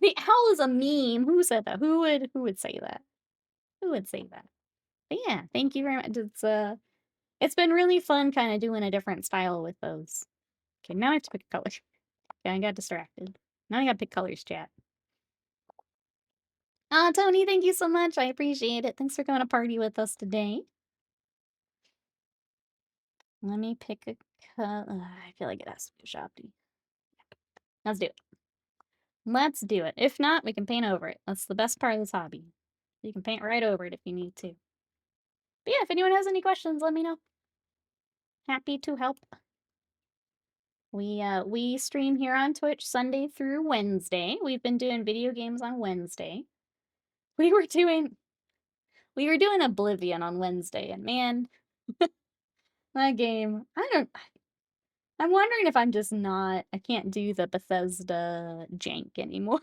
The owl is a meme. Who said that? Who would say that? Who would say that? But yeah, thank you very much. It's been really fun kind of doing a different style with those. Okay, now I have to pick a color. Okay, I got distracted. Now I gotta pick colors, chat. Tony, thank you so much. I appreciate it. Thanks for coming to party with us today. Let me pick a color. I feel like it has to be a Shopty. Let's do it. Let's do it. If not, we can paint over it. That's the best part of this hobby. You can paint right over it if you need to. But yeah, if anyone has any questions, let me know. Happy to help. We stream here on Twitch Sunday through Wednesday. We've been doing video games on Wednesday. We were doing Oblivion on Wednesday, and man, that game, I'm wondering if I'm just not I can't do the Bethesda jank anymore.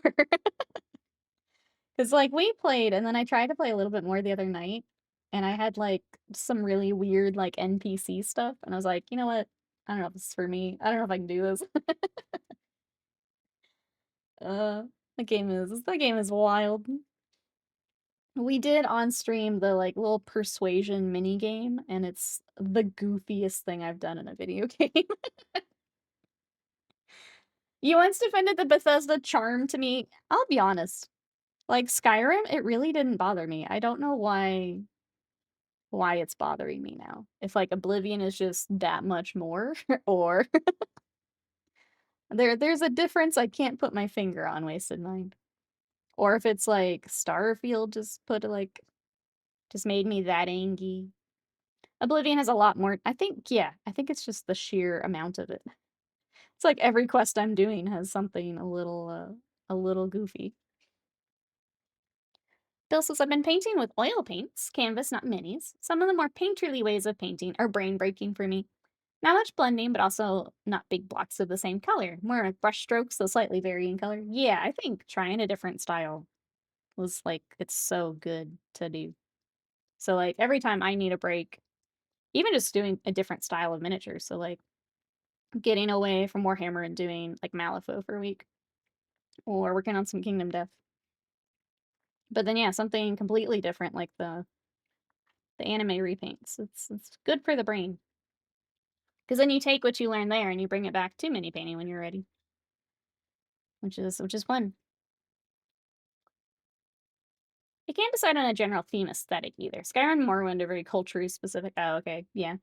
Cause like we played and then I tried to play a little bit more the other night, and I had like some really weird like NPC stuff, and I was like, you know what? I don't know if this is for me. I don't know if I can do this. Uh, the game is wild. We did on stream the like little persuasion mini game, and it's the goofiest thing I've done in a video game. You once defended the Bethesda charm to me. I'll be honest. Like Skyrim, it really didn't bother me. I don't know why it's bothering me now. If like Oblivion is just that much more or there's a difference I can't put my finger on, Wasted Mind. Or if it's like Starfield just made me that angry. Oblivion has a lot more. I think it's just the sheer amount of it. It's like every quest I'm doing has something a little goofy. Bill says, I've been painting with oil paints, canvas, not minis. Some of the more painterly ways of painting are brain breaking for me. Not much blending, but also not big blocks of the same color. More like brush strokes, so slightly varying color. Yeah, I think trying a different style was like, it's so good to do. So, like, every time I need a break, even just doing a different style of miniature. So, like, getting away from Warhammer and doing, like, Malifaux for a week. Or working on some Kingdom Death. But then, yeah, something completely different, like the anime repaints. It's good for the brain. Because then you take what you learn there and you bring it back to mini painting when you're ready. Which is fun. You can't decide on a general theme aesthetic either. Skyrim and Morrowind are very culturally specific. Oh, okay. Yeah.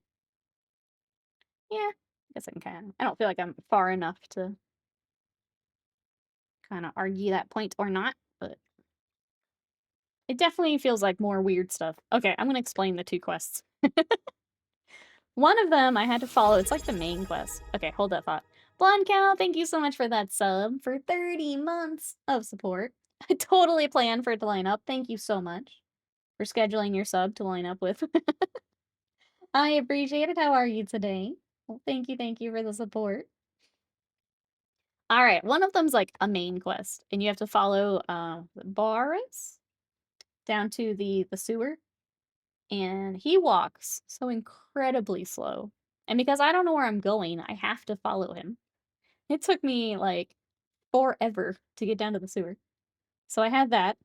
Yeah. I guess I can I don't feel like I'm far enough to kind of argue that point or not, but it definitely feels like more weird stuff. Okay, I'm gonna explain the two quests. One of them I had to follow. It's like the main quest. Okay, hold that thought. Blonde Cow, thank you so much for that sub for 30 months of support. I totally planned for it to line up. Thank you so much for scheduling your sub to line up with. I appreciate it. How are you today? Well, thank you for the support. All right, one of them's like a main quest, and you have to follow Boris down to the sewer, and he walks so incredibly slow. And because I don't know where I'm going, I have to follow him. It took me like forever to get down to the sewer. So I had that,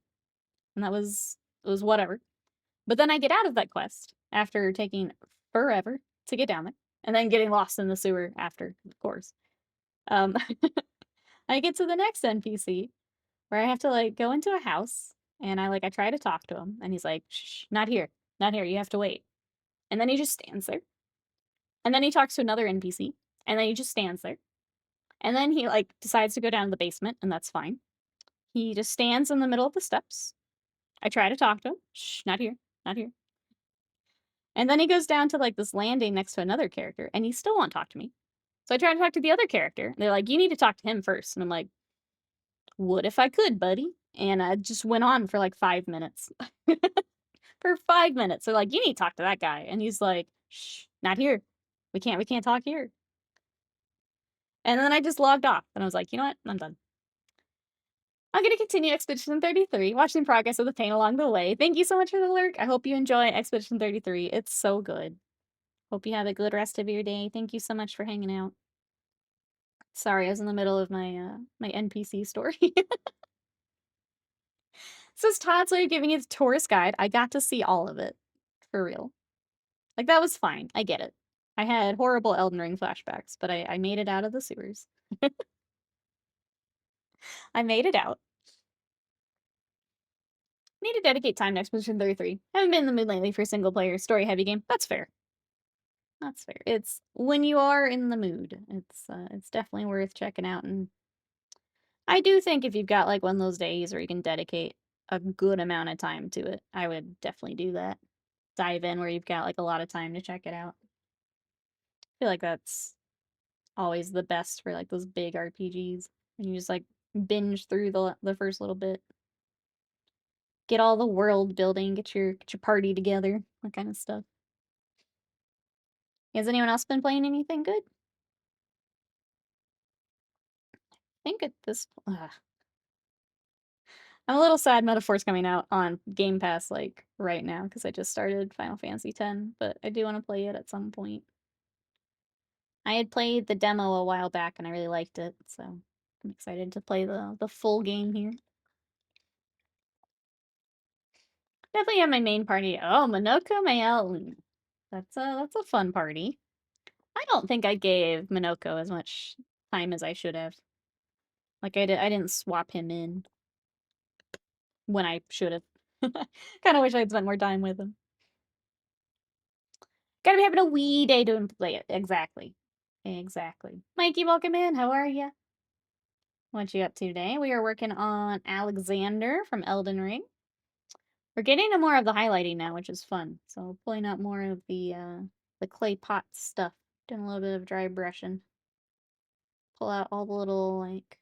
and it was whatever. But then I get out of that quest after taking forever to get down there, and then getting lost in the sewer after, of course. Um, I get to the next NPC where I have to, like, go into a house, and I try to talk to him, and he's like, "Shh, not here, not here, you have to wait." And then he just stands there, and then he talks to another NPC, and then he just stands there, and then he, like, decides to go down to the basement, and that's fine. He just stands in the middle of the steps. I try to talk to him, "Shh, not here, not here." And then he goes down to, like, this landing next to another character, and he still won't talk to me. So I try to talk to the other character. They're like, "You need to talk to him first." And I'm like, "What if I could, buddy?" And I just went on for, like, 5 minutes. For 5 minutes. They're like, "You need to talk to that guy." And he's like, "Shh, not here. We can't talk here." And then I just logged off, and I was like, "You know what? I'm done. I'm gonna continue Expedition 33, watching progress of the pain along the way. Thank you so much for the lurk. I hope you enjoy Expedition 33. It's so good. Hope you have a good rest of your day. Thank you so much for hanging out." Sorry, I was in the middle of my NPC story. Says Todd's way of giving you the tourist guide. I got to see all of it. For real. Like, that was fine. I get it. I had horrible Elden Ring flashbacks, but I made it out of the sewers. I made it out. Need to dedicate time to Expedition 33. Haven't been in the mood lately for a single player story heavy game. That's fair. That's fair. It's when you are in the mood. It's definitely worth checking out, and I do think if you've got like one of those days where you can dedicate a good amount of time to it, I would definitely do that. Dive in where you've got like a lot of time to check it out. I feel like that's always the best for like those big RPGs. And you just like binge through the first little bit. Get all the world building, get your party together, that kind of stuff. Has anyone else been playing anything good? I think at this I'm a little sad Metaphor's coming out on Game Pass, like, right now because I just started Final Fantasy X, but I do wanna play it at some point. I had played the demo a while back, and I really liked it, so I'm excited to play the full game here. Definitely have my main party. Oh, Minoko Mael. That's a fun party. I don't think I gave Minoko as much time as I should have. Like, I didn't swap him in when I should have. Kinda wish I'd spent more time with him. Gotta be having a wee day to play it. Exactly. Exactly. Mikey, welcome in. How are ya? What you up to today? We are working on Alexander from Elden Ring. We're getting to more of the highlighting now, which is fun. So pulling out more of the clay pot stuff. Doing a little bit of dry brushing. Pull out all the little like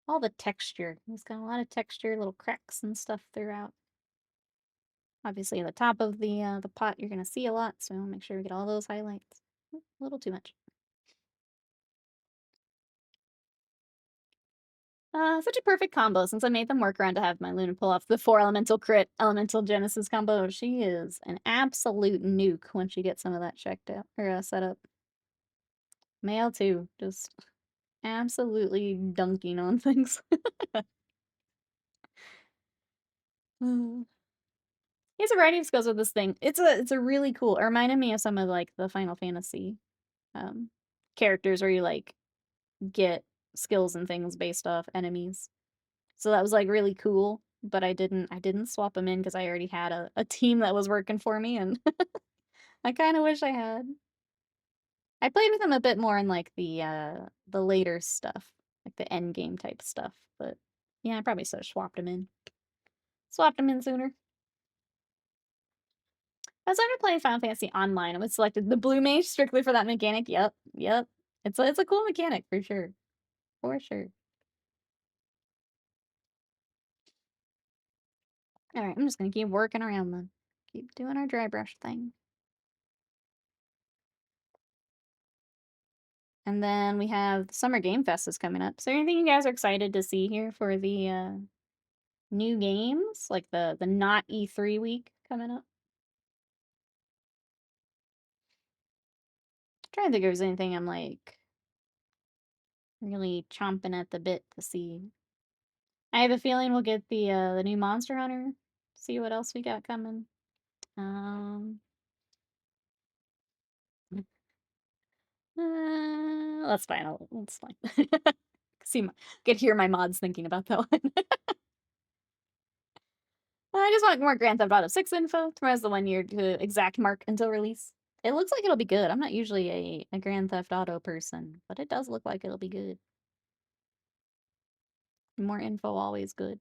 all the texture. It's got a lot of texture, little cracks and stuff throughout. Obviously, at the top of the pot, you're gonna see a lot, so make sure we get all those highlights. A little too much. Such a perfect combo since I made them work around to have my Luna pull off the 4 elemental crit elemental Genesis combo. She is an absolute nuke when she gets some of that checked out or set up. Male too, just absolutely dunking on things. Mm. He has a variety of skills with this thing. It's a really cool. It reminded me of some of like the Final Fantasy um characters where you like get skills and things based off enemies. So that was, like, really cool, but I didn't swap them in because I already had a team that was working for me, and I kinda wish I had. I played with him a bit more in, like, the later stuff, like the end game type stuff, but yeah, I probably should have swapped him in. Swapped him in sooner. I was under playing Final Fantasy Online, and was selected the Blue Mage strictly for that mechanic. Yep, yep. It's a cool mechanic for sure. For sure. Alright, I'm just gonna keep working around then. Keep doing our dry brush thing. And then we have the Summer Game Fest is coming up. So anything you guys are excited to see here for the new games? Like the not E3 week coming up? Trying to think if there's anything I'm like really chomping at the bit to see. I have a feeling we'll get the new Monster Hunter. See what else we got coming. Um, that's fine. That's fine. See, could hear my mods thinking about that one. I just want more Grand Theft Auto 6 info. Tomorrow's the 1 year to exact mark until release. It looks like it'll be good. I'm not usually a Grand Theft Auto person, but it does look like it'll be good. More info, always good.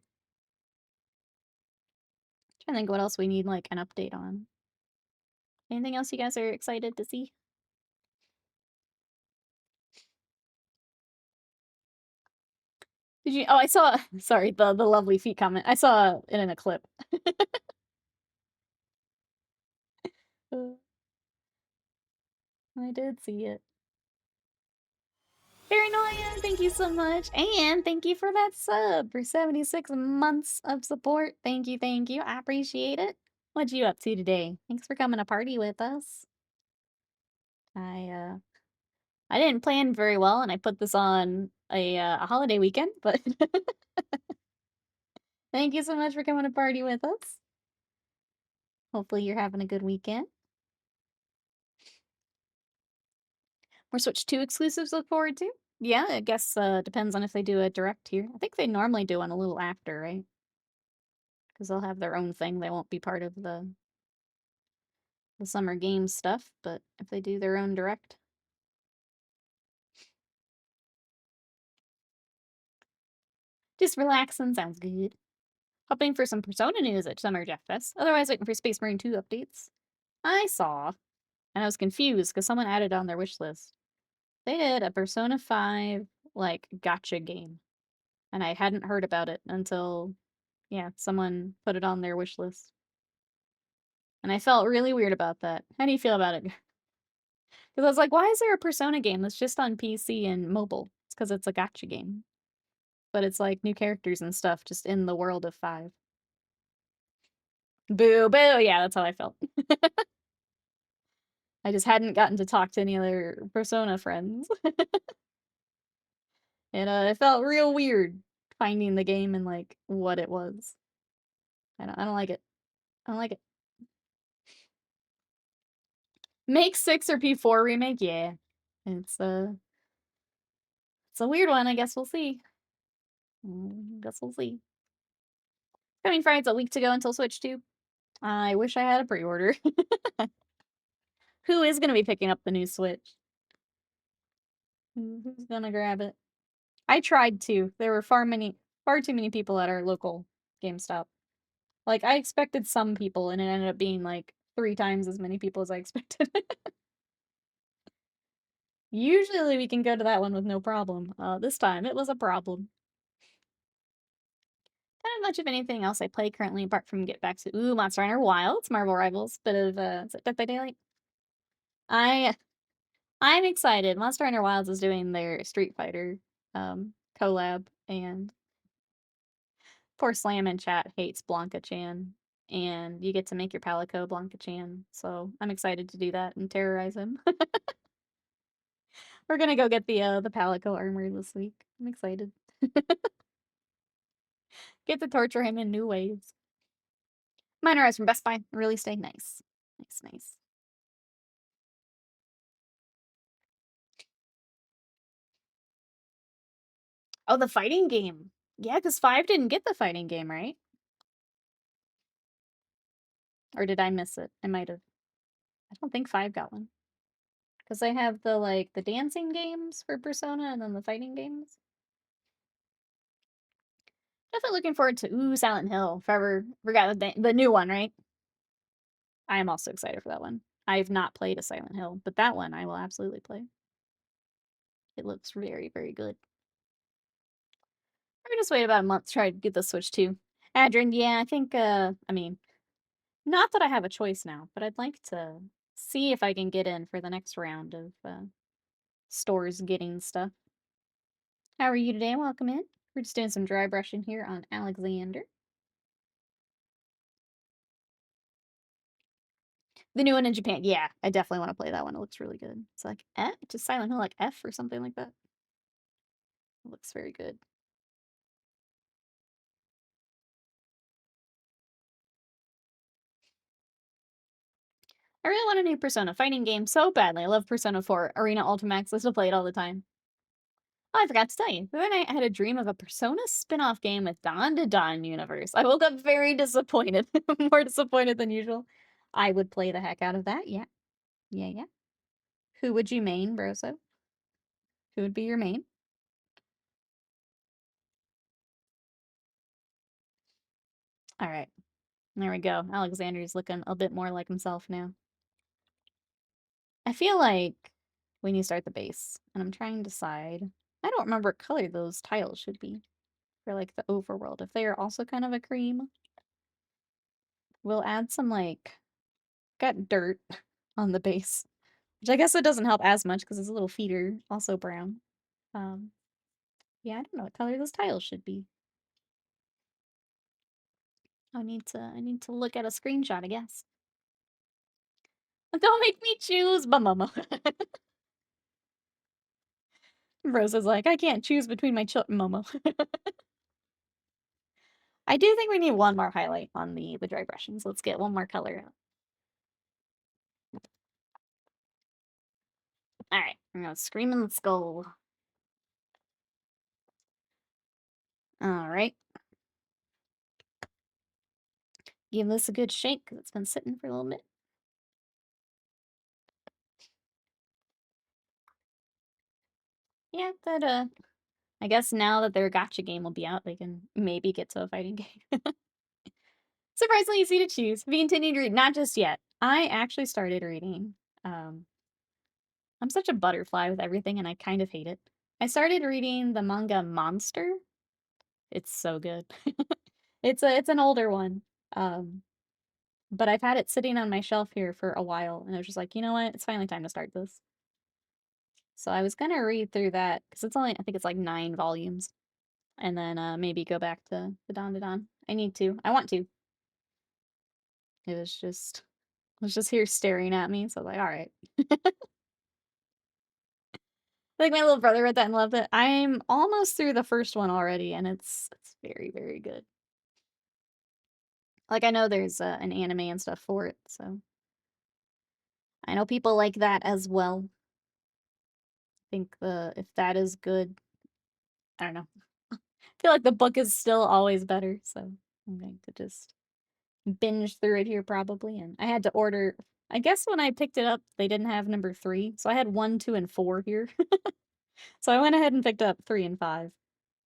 Trying to think what else we need, like, an update on. Anything else you guys are excited to see? Did you? Oh, I saw. Sorry, the lovely feet comment. I saw it in a clip. I did see it. Paranoia, thank you so much. And thank you for that sub for 76 months of support. Thank you, thank you. I appreciate it. What you up to today? Thanks for coming to party with us. I didn't plan very well and I put this on a holiday weekend, but thank you so much for coming to party with us. Hopefully you're having a good weekend. More Switch 2 exclusives to look forward to? Yeah, I guess depends on if they do a direct here. I think they normally do one a little after, right? Because they'll have their own thing. They won't be part of the summer games stuff, but if they do their own direct. Just relaxing, sounds good. Hoping for some Persona news at Summer Jeff Fest. Otherwise, waiting for Space Marine 2 updates. I saw, and I was confused because someone added on their wish list. They did a Persona 5, like, gotcha game. And I hadn't heard about it until, yeah, someone put it on their wish list. And I felt really weird about that. How do you feel about it? Because I was like, why is there a Persona game that's just on PC and mobile? It's because it's a gotcha game. But it's like new characters and stuff just in the world of 5. Boo, boo. Yeah, that's how I felt. I just hadn't gotten to talk to any other Persona friends. And it felt real weird finding the game and like what it was. I don't like it. I don't like it. Make 6 or P4 remake? Yeah. It's a weird one. I guess we'll see. Guess we'll see. Coming Friday's a week to go until Switch 2. I wish I had a pre-order. Who is going to be picking up the new Switch? Who's going to grab it? I tried to. There were far too many people at our local GameStop. Like, I expected some people, and it ended up being, like, 3 times as many people as I expected. Usually we can go to that one with no problem. This time, it was a problem. Not much of anything else I play currently, apart from get back to, Monster Hunter Wilds, Marvel Rivals, bit of, is it Dead by Daylight? I'm excited. Monster Hunter Wilds is doing their Street Fighter, collab, and poor Slam in chat hates Blanca-chan, and you get to make your Palico Blanca-chan, so I'm excited to do that and terrorize him. We're gonna go get the Palico armor this week. I'm excited. Get to torture him in new ways. Minor Rise from Best Buy. Release day. Nice. Nice, nice. Oh, the fighting game. Yeah, because 5 didn't get the fighting game, right? Or did I miss it? I might have. I don't think 5 got one. Because they have the dancing games for Persona and then the fighting games. Definitely looking forward to, Silent Hill. Forever forgot the new one, right? I am also excited for that one. I have not played a Silent Hill, but that one I will absolutely play. It looks very, very good. I'm gonna just wait about a month to try to get the Switch too. Adrian, yeah, I think, I mean, not that I have a choice now, but I'd like to see if I can get in for the next round of stores getting stuff. How are you today? Welcome in. We're just doing some dry brushing here on Alexander. The new one in Japan. Yeah, I definitely want to play that one. It looks really good. It's like F, just Silent Hill like F or something like that. It looks very good. I really want a new Persona fighting game so badly. I love Persona 4 Arena Ultimax. I still play it all the time. Oh, I forgot to tell you. The other night I had a dream of a Persona spin-off game with Dawn to Dawn universe. I woke up very disappointed. More disappointed than usual. I would play the heck out of that. Yeah. Yeah, yeah. Who would you main, Broso? Who would be your main? All right. There we go. Alexander's looking a bit more like himself now. I feel like we need to start the base, and I'm trying to decide. I don't remember what color those tiles should be for like the overworld. If they are also kind of a cream, we'll add some like got dirt on the base, which I guess it doesn't help as much because his little feet are also brown. Um, yeah, I don't know what color those tiles should be. I need to look at a screenshot, I guess. Don't make me choose, Momo. Rose is like, I can't choose between my children, Momo. I do think we need one more highlight on the dry brushing, so let's get one more color out. Alright, we're gonna scream in the skull. Alright. Give this a good shake, because it's been sitting for a little bit. Yeah, that, I guess now that their gacha game will be out, they can maybe get to a fighting game. Surprisingly easy to choose. Have you continued to read? Not just yet. I actually started reading. I'm such a butterfly with everything, and I kind of hate it. I started reading the manga Monster. It's so good. It's an older one. But I've had it sitting on my shelf here for a while, and I was just like, you know what? It's finally time to start this. So I was gonna read through that because it's only I think it's like 9 volumes, and then maybe go back to the Don to Don. I need to. I want to. It was just here staring at me, so I was like, all right. Like my little brother read that and loved it. I'm almost through the first one already, and it's very, very good. Like I know there's an anime and stuff for it, so I know people like that as well. I think if that is good, I don't know. I feel like the book is still always better, so I'm going to just binge through it here probably. And I had to order. I guess when I picked it up, they didn't have number 3, so I had 1, 2, and 4 here. So I went ahead and picked up 3 and 5,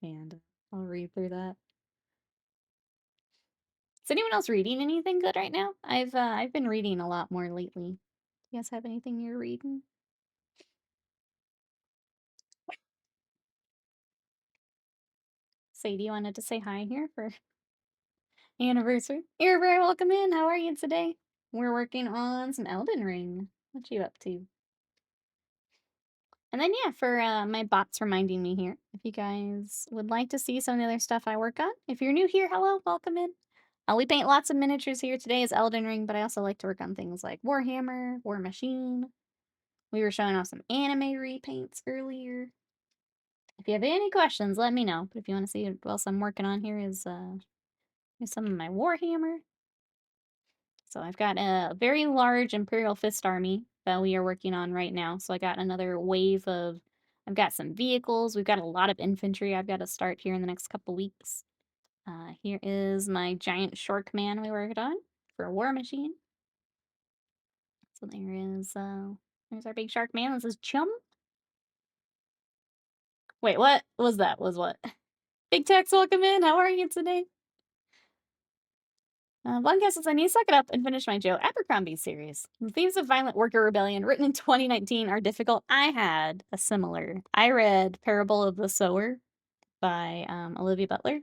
and I'll read through that. Is anyone else reading anything good right now? I've been reading a lot more lately. You guys have anything you're reading? Sadie wanted to say hi here for anniversary. You're very welcome in. How are you today? We're working on some Elden Ring. What you up to? And then yeah, for my bots reminding me here, if you guys would like to see some of the other stuff I work on, if you're new here, hello, welcome in. We paint lots of miniatures here. Today is Elden Ring, but I also like to work on things like Warhammer, War Machine. We were showing off some anime repaints earlier. If you have any questions, let me know. But if you want to see what else I'm working on here is here's some of my Warhammer. So I've got a very large Imperial Fist army that we are working on right now. So I got another wave of, I've got some vehicles. We've got a lot of infantry I've got to start here in the next couple weeks. Here is my giant Shork man we worked on for a War Machine. So there's our big shark man. This is Chum. Wait, what was that? Was what? Big Tex, welcome in. How are you today? Blumcast says, I need to suck it up and finish my Joe Abercrombie series. The themes of violent worker rebellion written in 2019 are difficult. I had a similar. I read Parable of the Sower by Olivia Butler.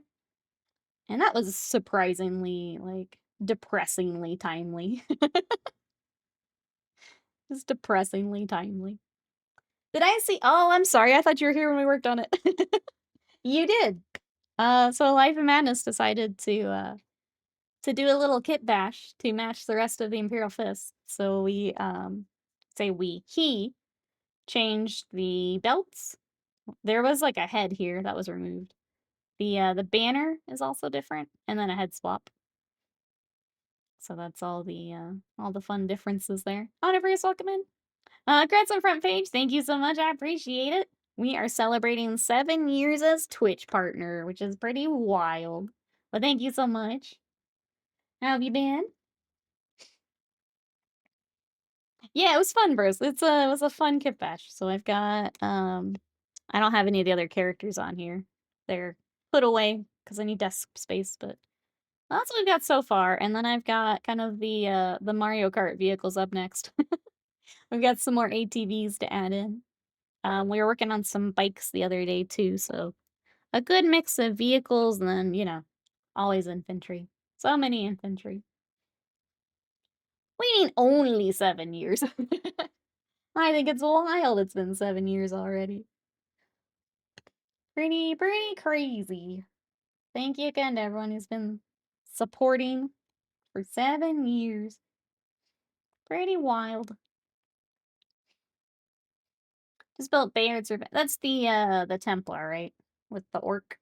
And that was surprisingly, like, depressingly timely. Just depressingly timely. Did I see? Oh, I'm sorry. I thought you were here when we worked on it. You did. So Life of Madness decided to do a little kit bash to match the rest of the Imperial Fist. So he changed the belts. There was like a head here that was removed. The banner is also different, and then a head swap. So that's all the fun differences there. Honoriverse, welcome in. Congrats on front page. Thank you so much. I appreciate it. We are celebrating 7 years as Twitch partner, which is pretty wild. But thank you so much. How have you been? Yeah, it was fun, bros. It was a fun kit bash. So I've got I don't have any of the other characters on here. They're put away because I need desk space, but that's what we've got so far. And then I've got kind of the Mario Kart vehicles up next. We've got some more ATVs to add in. We were working on some bikes the other day too, so a good mix of vehicles and then, always infantry. So many infantry. We mean only 7 years. I think it's wild it's been 7 years already. Pretty crazy. Thank you again to everyone who's been supporting for 7 years. Pretty wild. Just built Bayard's Revenge. That's the Templar, right? With the orc.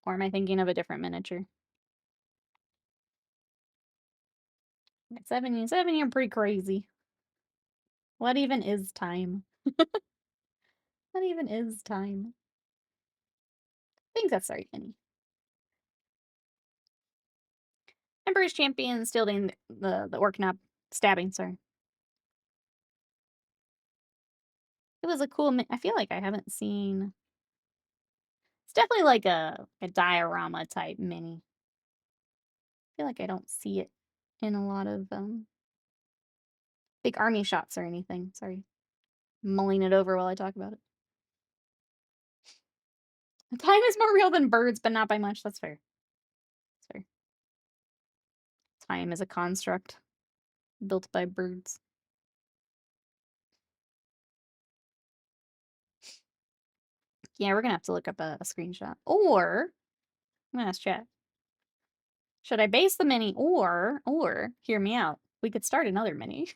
Or am I thinking of a different miniature? 7 year pretty crazy. What even is time? What even is time? I think that's right, Minnie. Emperor's Champion stealing the orc knob stabbing, sorry. It was a cool I feel like I haven't seen. It's definitely like a diorama type mini. I feel like I don't see it in a lot of big army shots or anything. Sorry. Mulling it over while I talk about it. Time is more real than birds, but not by much. That's fair. That's fair. Time is a construct built by birds. Yeah, we're gonna have to look up a screenshot. Or, I'm gonna ask chat. Should I base the mini or, hear me out, we could start another mini.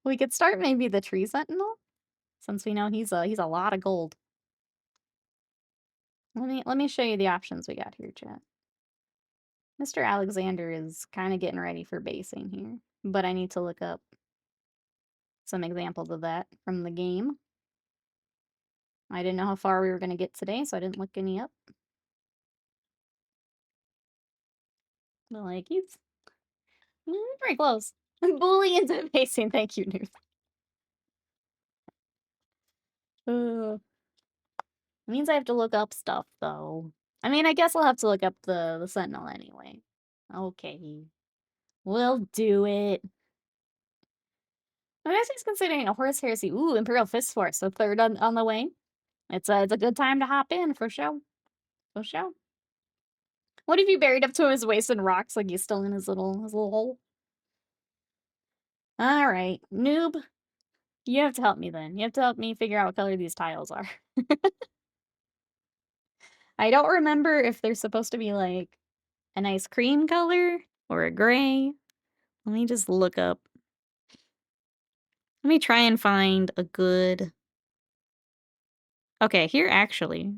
We could start maybe the Tree Sentinel, since we know he's a lot of gold. Let me show you the options we got here, chat. Mr. Alexander is kind of getting ready for basing here, but I need to look up some examples of that from the game. I didn't know how far we were going to get today, so I didn't look any up. But like, he's pretty close. Bully into basing. Thank you, Noob. It means I have to look up stuff, though. I mean, I guess I'll have to look up the Sentinel anyway. Okay. We'll do it. I'm actually considering a horse heresy. Ooh, Imperial Fist Force, so third on the way. It's a good time to hop in, for sure. For sure. What if you buried up to his waist in rocks like he's still in his little hole? Alright, noob. You have to help me then. You have to help me figure out what color these tiles are. I don't remember if they're supposed to be like a nice cream color or a gray. Let me just look up. Let me try and find a good... Okay, here actually.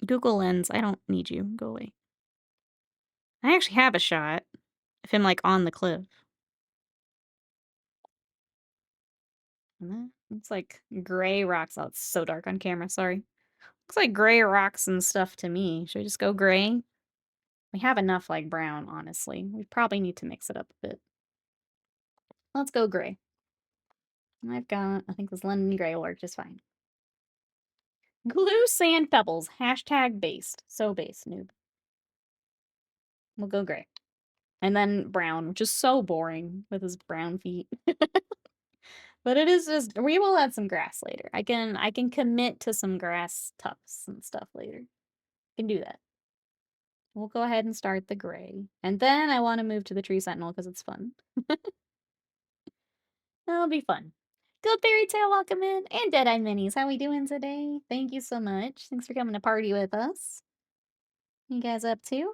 Google Lens, I don't need you. Go away. I actually have a shot of him like on the cliff. It's like gray rocks. Oh, it's so dark on camera, sorry. Looks like gray rocks and stuff to me. Should we just go gray? We have enough like brown, honestly. We probably need to mix it up a bit. Let's go gray. I've got, I think this London gray will work just fine. Glue sand pebbles. Hashtag based. So based, noob. We'll go gray. And then brown, which is so boring with his brown feet. But it is just, we will add some grass later. I can commit to some grass tufts and stuff later. Can do that. We'll go ahead and start the gray. And then I want to move to the Tree Sentinel because it's fun. That'll be fun. Good Fairy Tale, welcome in. And Deadeye Minis, how we doing today? Thank you so much. Thanks for coming to party with us. You guys up to?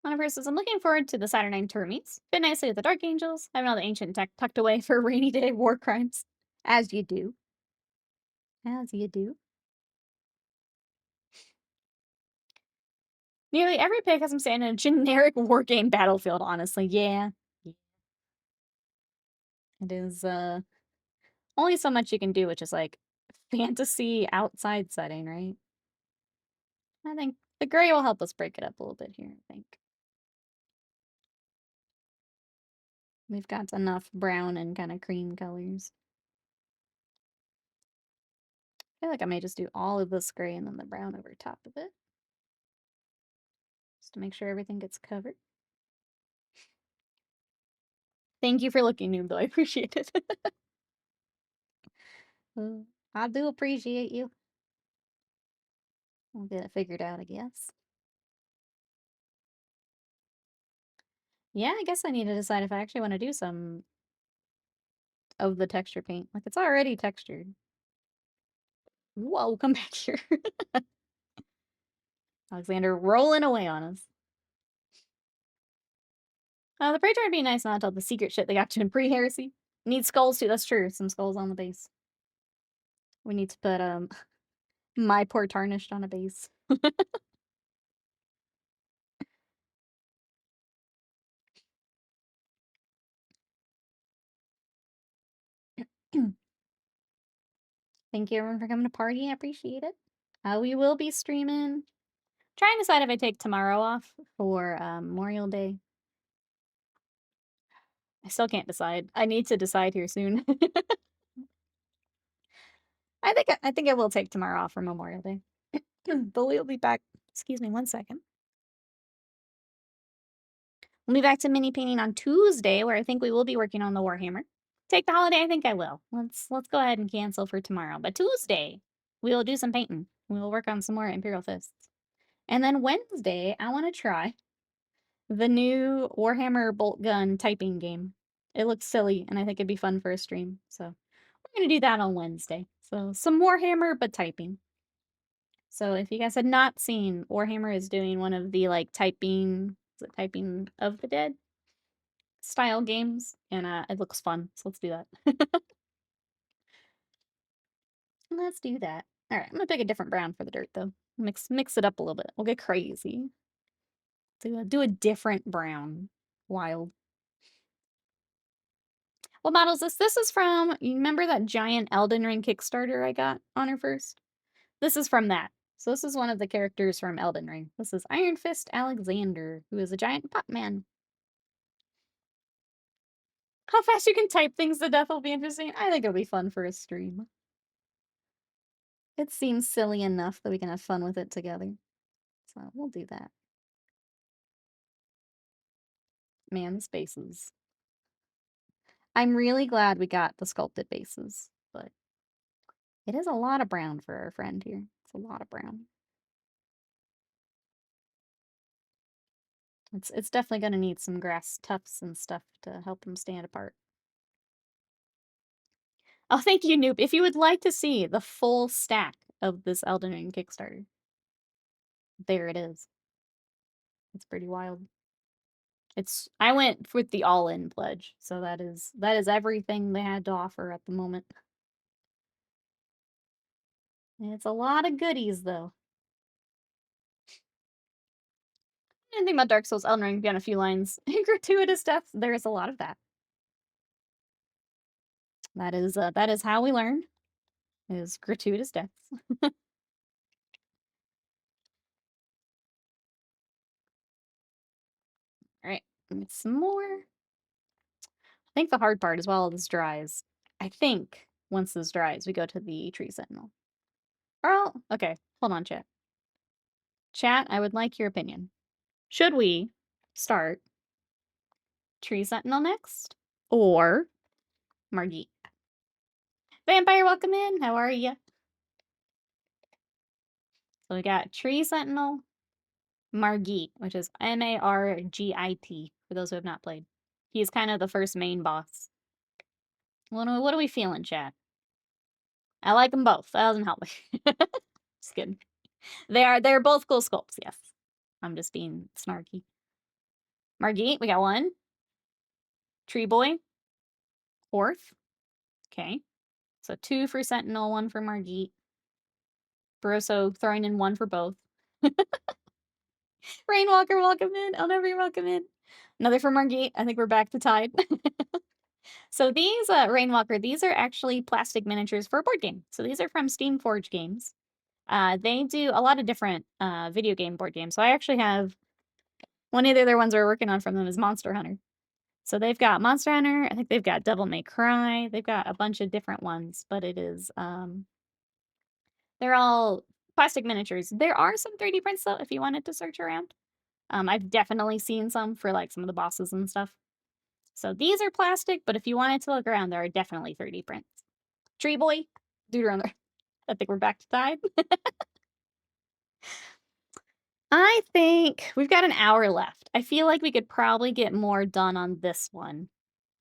One of her says, I'm looking forward to the Saturnine tour meets. Fit nicely with the Dark Angels. Having all the ancient tech tucked away for a rainy day war crimes. As you do. As you do. Nearly every pick has him stand in a generic war game battlefield, honestly. Yeah. It is, only so much you can do, which is, like, fantasy outside setting, right? I think the gray will help us break it up a little bit here, I think. We've got enough brown and kinda cream colors. I feel like I may just do all of this gray and then the brown over top of it. Just to make sure everything gets covered. Thank you for looking, Noob, though. I appreciate it. Uh, I do appreciate you. We'll get it figured out, I guess. Yeah, I guess I need to decide if I actually want to do some of the texture paint. Like, it's already textured. Whoa, come back here. Alexander rolling away on us. The Praetor would be nice not to all the secret shit they got to in pre-heresy. Need skulls too, that's true. Some skulls on the base. We need to put, my poor tarnished on a base. Thank you everyone for coming to party. I appreciate it. We will be streaming. Trying to decide if I take tomorrow off for Memorial Day. I still can't decide. I need to decide here soon. I think I will take tomorrow off for Memorial Day. But we'll be back. Excuse me, one second. We'll be back to mini painting on Tuesday, where I think we will be working on the Warhammer. Take the holiday, I think I will. Let's go ahead and cancel for tomorrow. But Tuesday, we will do some painting. We will work on some more Imperial Fists. And then Wednesday, I want to try the new Warhammer bolt gun typing game. It looks silly, and I think it'd be fun for a stream. So we're going to do that on Wednesday. So some Warhammer, but typing. So if you guys had not seen, Warhammer is doing one of the, like, typing of the dead style games, and it looks fun. So let's do that. Let's do that. All right, I'm gonna pick a different brown for the dirt though. Mix it up a little bit. We'll get crazy. Do a different brown. Wild. What model is this? This is from, you remember that giant Elden Ring Kickstarter I got on her first? This is from that. So this is one of the characters from Elden Ring. This is Iron Fist Alexander, who is a giant pop man. How fast you can type things to death will be interesting. I think it'll be fun for a stream. It seems silly enough that we can have fun with it together. So we'll do that. Man, the spaces. I'm really glad we got the sculpted bases, but it is a lot of brown for our friend here. It's a lot of brown. It's definitely going to need some grass tufts and stuff to help them stand apart. Oh, thank you, Noob. If you would like to see the full stack of this Elden Ring Kickstarter, there it is. It's pretty wild. I went with the all-in pledge, so that is everything they had to offer at the moment. It's a lot of goodies, though. I didn't think about Dark Souls Elden Ring beyond a few lines. Gratuitous deaths, there is a lot of that. That is how we learn, is gratuitous deaths. Alright, get some more. I think the hard part is while this dries. I think once this dries, we go to the Tree Sentinel. Oh, okay. Hold on, chat. Chat, I would like your opinion. Should we start Tree Sentinel next? Or Margit? Vampire, welcome in. How are you? So we got Tree Sentinel, Margit, which is Margit, for those who have not played. He's kind of the first main boss. What are we feeling, chat? I like them both. That doesn't help me. Just kidding. They're both cool sculpts, yes. I'm just being snarky. Margit, we got one. Tree Boy. Fourth. Okay. So 2 for Sentinel, 1 for Margit. Barroso throwing in 1 for both. Rainwalker, welcome in. Elden welcome in. Another from our gate. I think we're back to tied. So these, Rainwalker, these are actually plastic miniatures for a board game. So these are from Steamforged Games. They do a lot of different video game board games. So I actually have one of the other ones we're working on from them is Monster Hunter. So they've got Monster Hunter. I think they've got Devil May Cry. They've got a bunch of different ones, but it is they're all plastic miniatures. There are some 3D prints though, if you wanted to search around. I've definitely seen some for like some of the bosses and stuff. So these are plastic, but if you wanted to look around, there are definitely 3D prints. Tree Boy, dude around there. I think we're back to tied. I think we've got an hour left. I feel like we could probably get more done on this one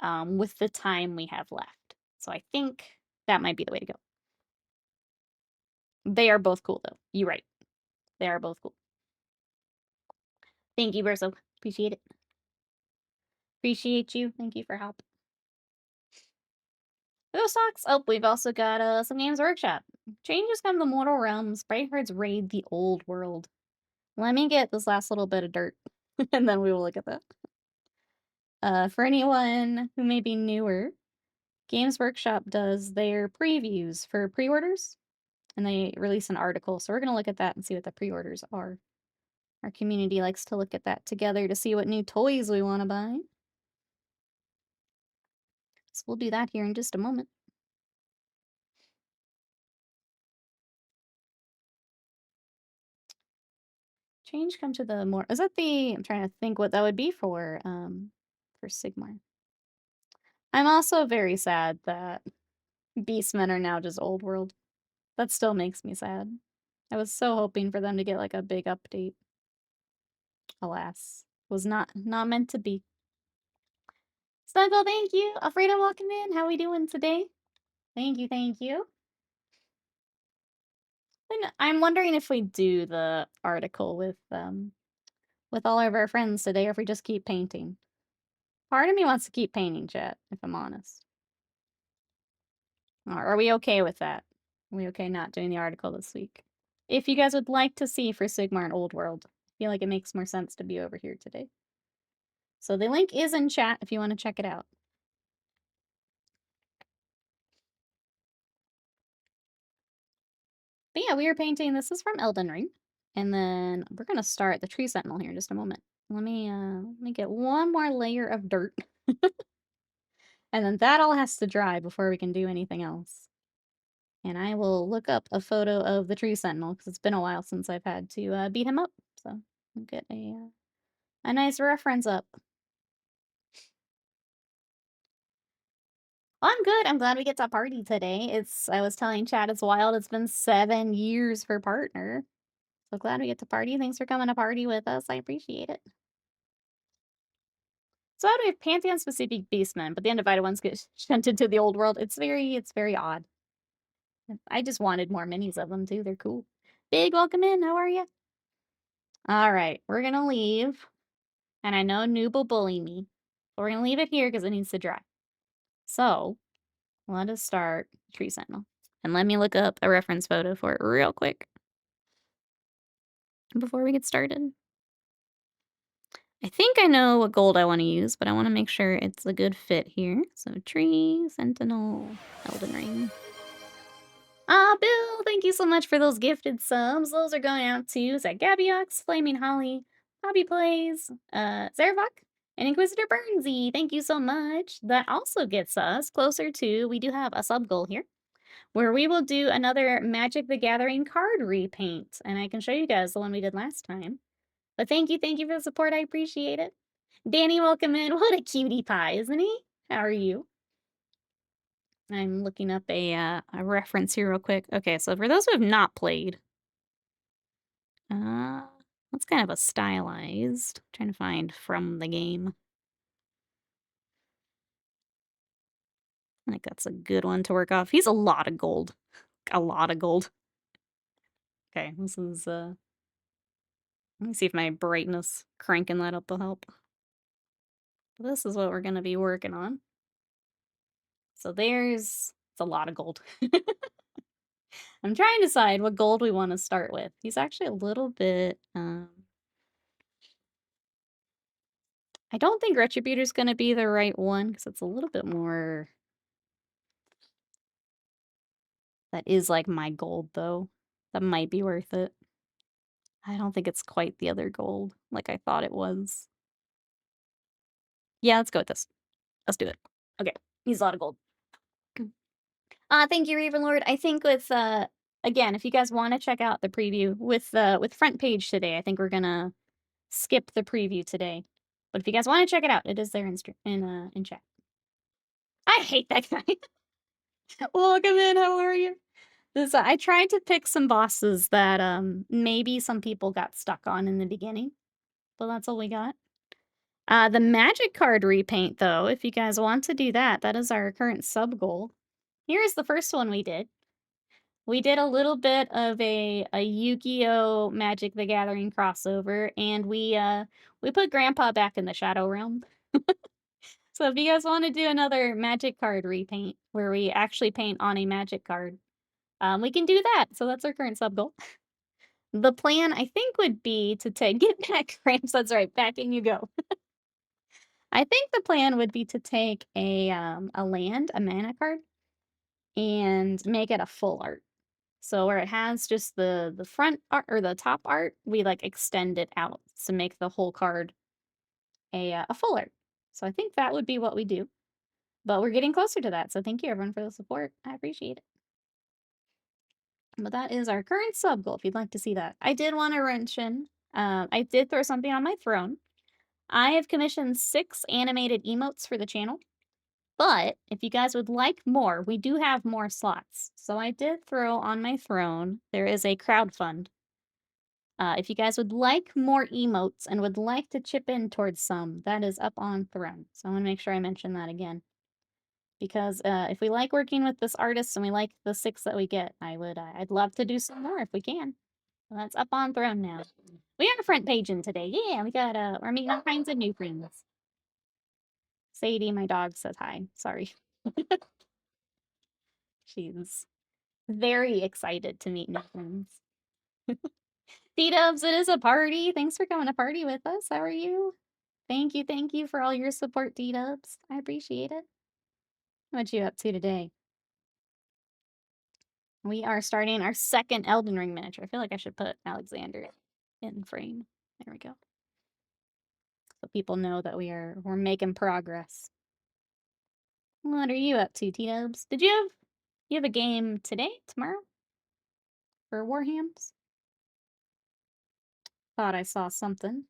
with the time we have left. So I think that might be the way to go. They are both cool, though. You're right. They are both cool. Thank you, Verso. Appreciate it. Appreciate you. Thank you for help. Those socks. Oh, we've also got some Games Workshop. Changes come to Mortal Realms. Brighthearts raid the old world. Let me get this last little bit of dirt, and then we will look at that. For anyone who may be newer, Games Workshop does their previews for pre-orders, and they release an article. So we're going to look at that and see what the pre-orders are. Our community likes to look at that together to see what new toys we want to buy. So we'll do that here in just a moment. Change come to the more... Is that the... I'm trying to think what that would be for Sigmar. I'm also very sad that Beastmen are now just old world. That still makes me sad. I was so hoping for them to get like a big update. Alas, was not meant to be. Snuggle, thank you. Alfredo, welcome in. How are we doing today? Thank you, thank you. And I'm wondering if we do the article with all of our friends today, or if we just keep painting. Part of me wants to keep painting, chat, if I'm honest. Or are we okay with that? Are we okay not doing the article this week? If you guys would like to see for Sigmar and Old World, I feel like it makes more sense to be over here today. So the link is in chat if you want to check it out. But yeah, we are painting. This is from Elden Ring. And then we're going to start the Tree Sentinel here in just a moment. Let me get one more layer of dirt. And then that all has to dry before we can do anything else. And I will look up a photo of the Tree Sentinel because it's been a while since I've had to beat him up. So I'll get a nice reference up. Well, I'm good. I'm glad we get to party today. I was telling Chad it's wild. It's been 7 years for partner. So glad we get to party. Thanks for coming to party with us. I appreciate it. So how do we have Pantheon-specific beastmen, but the undivided ones get shunted to the old world? It's very odd. I just wanted more minis of them, too. They're cool. Big, welcome in. How are you? All right. We're going to leave. And I know Noob will bully me. But we're going to leave it here because it needs to dry. So let us start Tree Sentinel. And let me look up a reference photo for it real quick before we get started. I think I know what gold I want to use, but I want to make sure it's a good fit here. So Tree, Sentinel, Elden Ring. Ah, Bill, thank you so much for those gifted subs. Those are going out to Zach Gabiox, Flaming Holly, Hobby Plays, Zervok, and Inquisitor Burnsy. Thank you so much. That also gets us closer to, we do have a sub goal here, where we will do another Magic the Gathering card repaint. And I can show you guys the one we did last time. But thank you for the support. I appreciate it. Danny, welcome in. What a cutie pie, isn't he? How are you? I'm looking up a reference here real quick. Okay, so for those who have not played, that's kind of a stylized. Trying to find from the game. I think that's a good one to work off. He's a lot of gold. A lot of gold. Okay, this is let me see if my brightness cranking that up will help. This is what we're gonna be working on. So it's a lot of gold. I'm trying to decide what gold we want to start with. He's actually a little bit I don't think Retributor's gonna be the right one because it's a little bit more. That is like my gold though. That might be worth it. I don't think it's quite the other gold like I thought it was. Yeah, let's go with this. Let's do it. Okay, he's a lot of gold. Thank you, Ravenlord. I think with again, if you guys want to check out the preview with front page today, I think we're gonna skip the preview today. But if you guys want to check it out, it is there in chat. I hate that guy. Welcome in. How are you? This I tried to pick some bosses that maybe some people got stuck on in the beginning, but that's all we got. The magic card repaint, though, if you guys want to do that, that is our current sub goal. Here's the first one we did. We did a little bit of a Yu-Gi-Oh! Magic the Gathering crossover, and we put Grandpa back in the Shadow Realm. So if you guys want to do another magic card repaint, where we actually paint on a magic card, we can do that. So that's our current sub goal. The plan, I think, would be to get back Gramps. That's right, back in you go. I think the plan would be to take a land, a mana card, and make it a full art. So where it has just the front art or the top art, we like extend it out to make the whole card a full art. So I think that would be what we do. But we're getting closer to that. So thank you everyone for the support. I appreciate it. But that is our current sub goal if you'd like to see that. I did want to mention, I did throw something on my throne. I have commissioned 6 animated emotes for the channel. But if you guys would like more, we do have more slots. So I did throw on my throne, there is a crowdfund. If you guys would like more emotes and would like to chip in towards some, that is up on throne. So I want to make sure I mention that again. Because if we like working with this artist and we like the 6 that we get, I'd love to do some more if we can. So that's up on throne now. We are front paging today. Yeah, we're meeting all kinds of new friends. Sadie, my dog, says hi. Sorry. She's very excited to meet new friends. D-Dubs, it is a party. Thanks for coming to party with us. How are you? Thank you for all your support, D-Dubs. I appreciate it. What you up to today? We are starting our second Elden Ring miniature. I feel like I should put Alexander in frame. There we go. So people know that we're making progress. What are you up to, T-Dubs? Did you have a game today, tomorrow? For Warhams? Thought I saw something.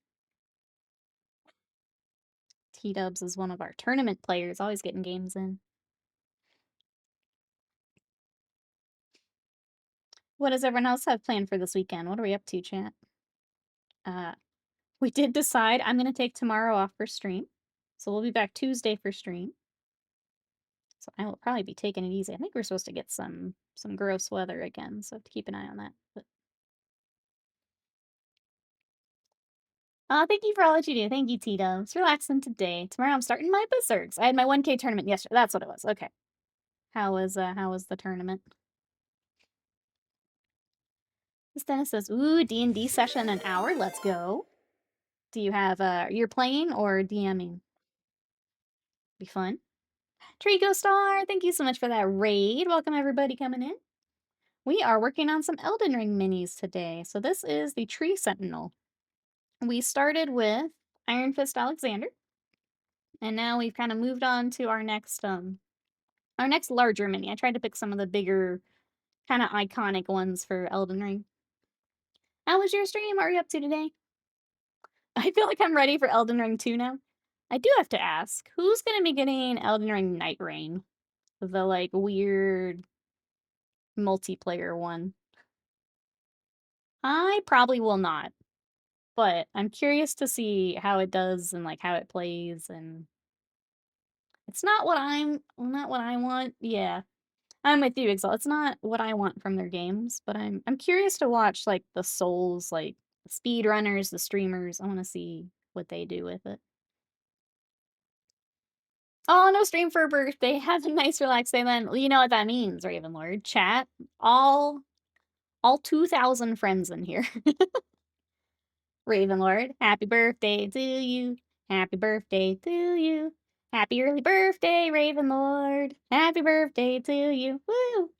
T-Dubs is one of our tournament players, always getting games in. What does everyone else have planned for this weekend? What are we up to, chat? We did decide I'm going to take tomorrow off for stream. So we'll be back Tuesday for stream. So I will probably be taking it easy. I think we're supposed to get some gross weather again, so I have to keep an eye on that. But thank you for all that you do. Thank you, Tito. It's relaxing today. Tomorrow I'm starting my Berserks. I had my 1K tournament yesterday. That's what it was. Okay. How was the tournament? This Dennis says, ooh, D&D session an hour. Let's go. Do you have you're playing or DMing? Be fun. Trico Star, thank you so much for that raid. Welcome everybody coming in. We are working on some Elden Ring minis today. So this is the Tree Sentinel. We started with Iron Fist Alexander, and now we've kind of moved on to our next larger mini. I tried to pick some of the bigger, kind of iconic ones for Elden Ring. How was your stream? What are you up to today? I feel like I'm ready for Elden Ring 2 now. I do have to ask, who's going to be getting Elden Ring Night Rain? The, like, weird multiplayer one. I probably will not, but I'm curious to see how it does and, like, how it plays, and it's not what I want. Yeah. I'm with you, Exalt. It's not what I want from their games, but I'm curious to watch, like, the Souls, like, the speedrunners, the streamers. I wanna see what they do with it. Oh, no stream for a birthday. Have a nice relaxing then. Well, you know what that means, Ravenlord. Chat, all 2,000 friends in here. Ravenlord, happy birthday to you. Happy birthday to you. Happy early birthday, Ravenlord. Happy birthday to you. Woo!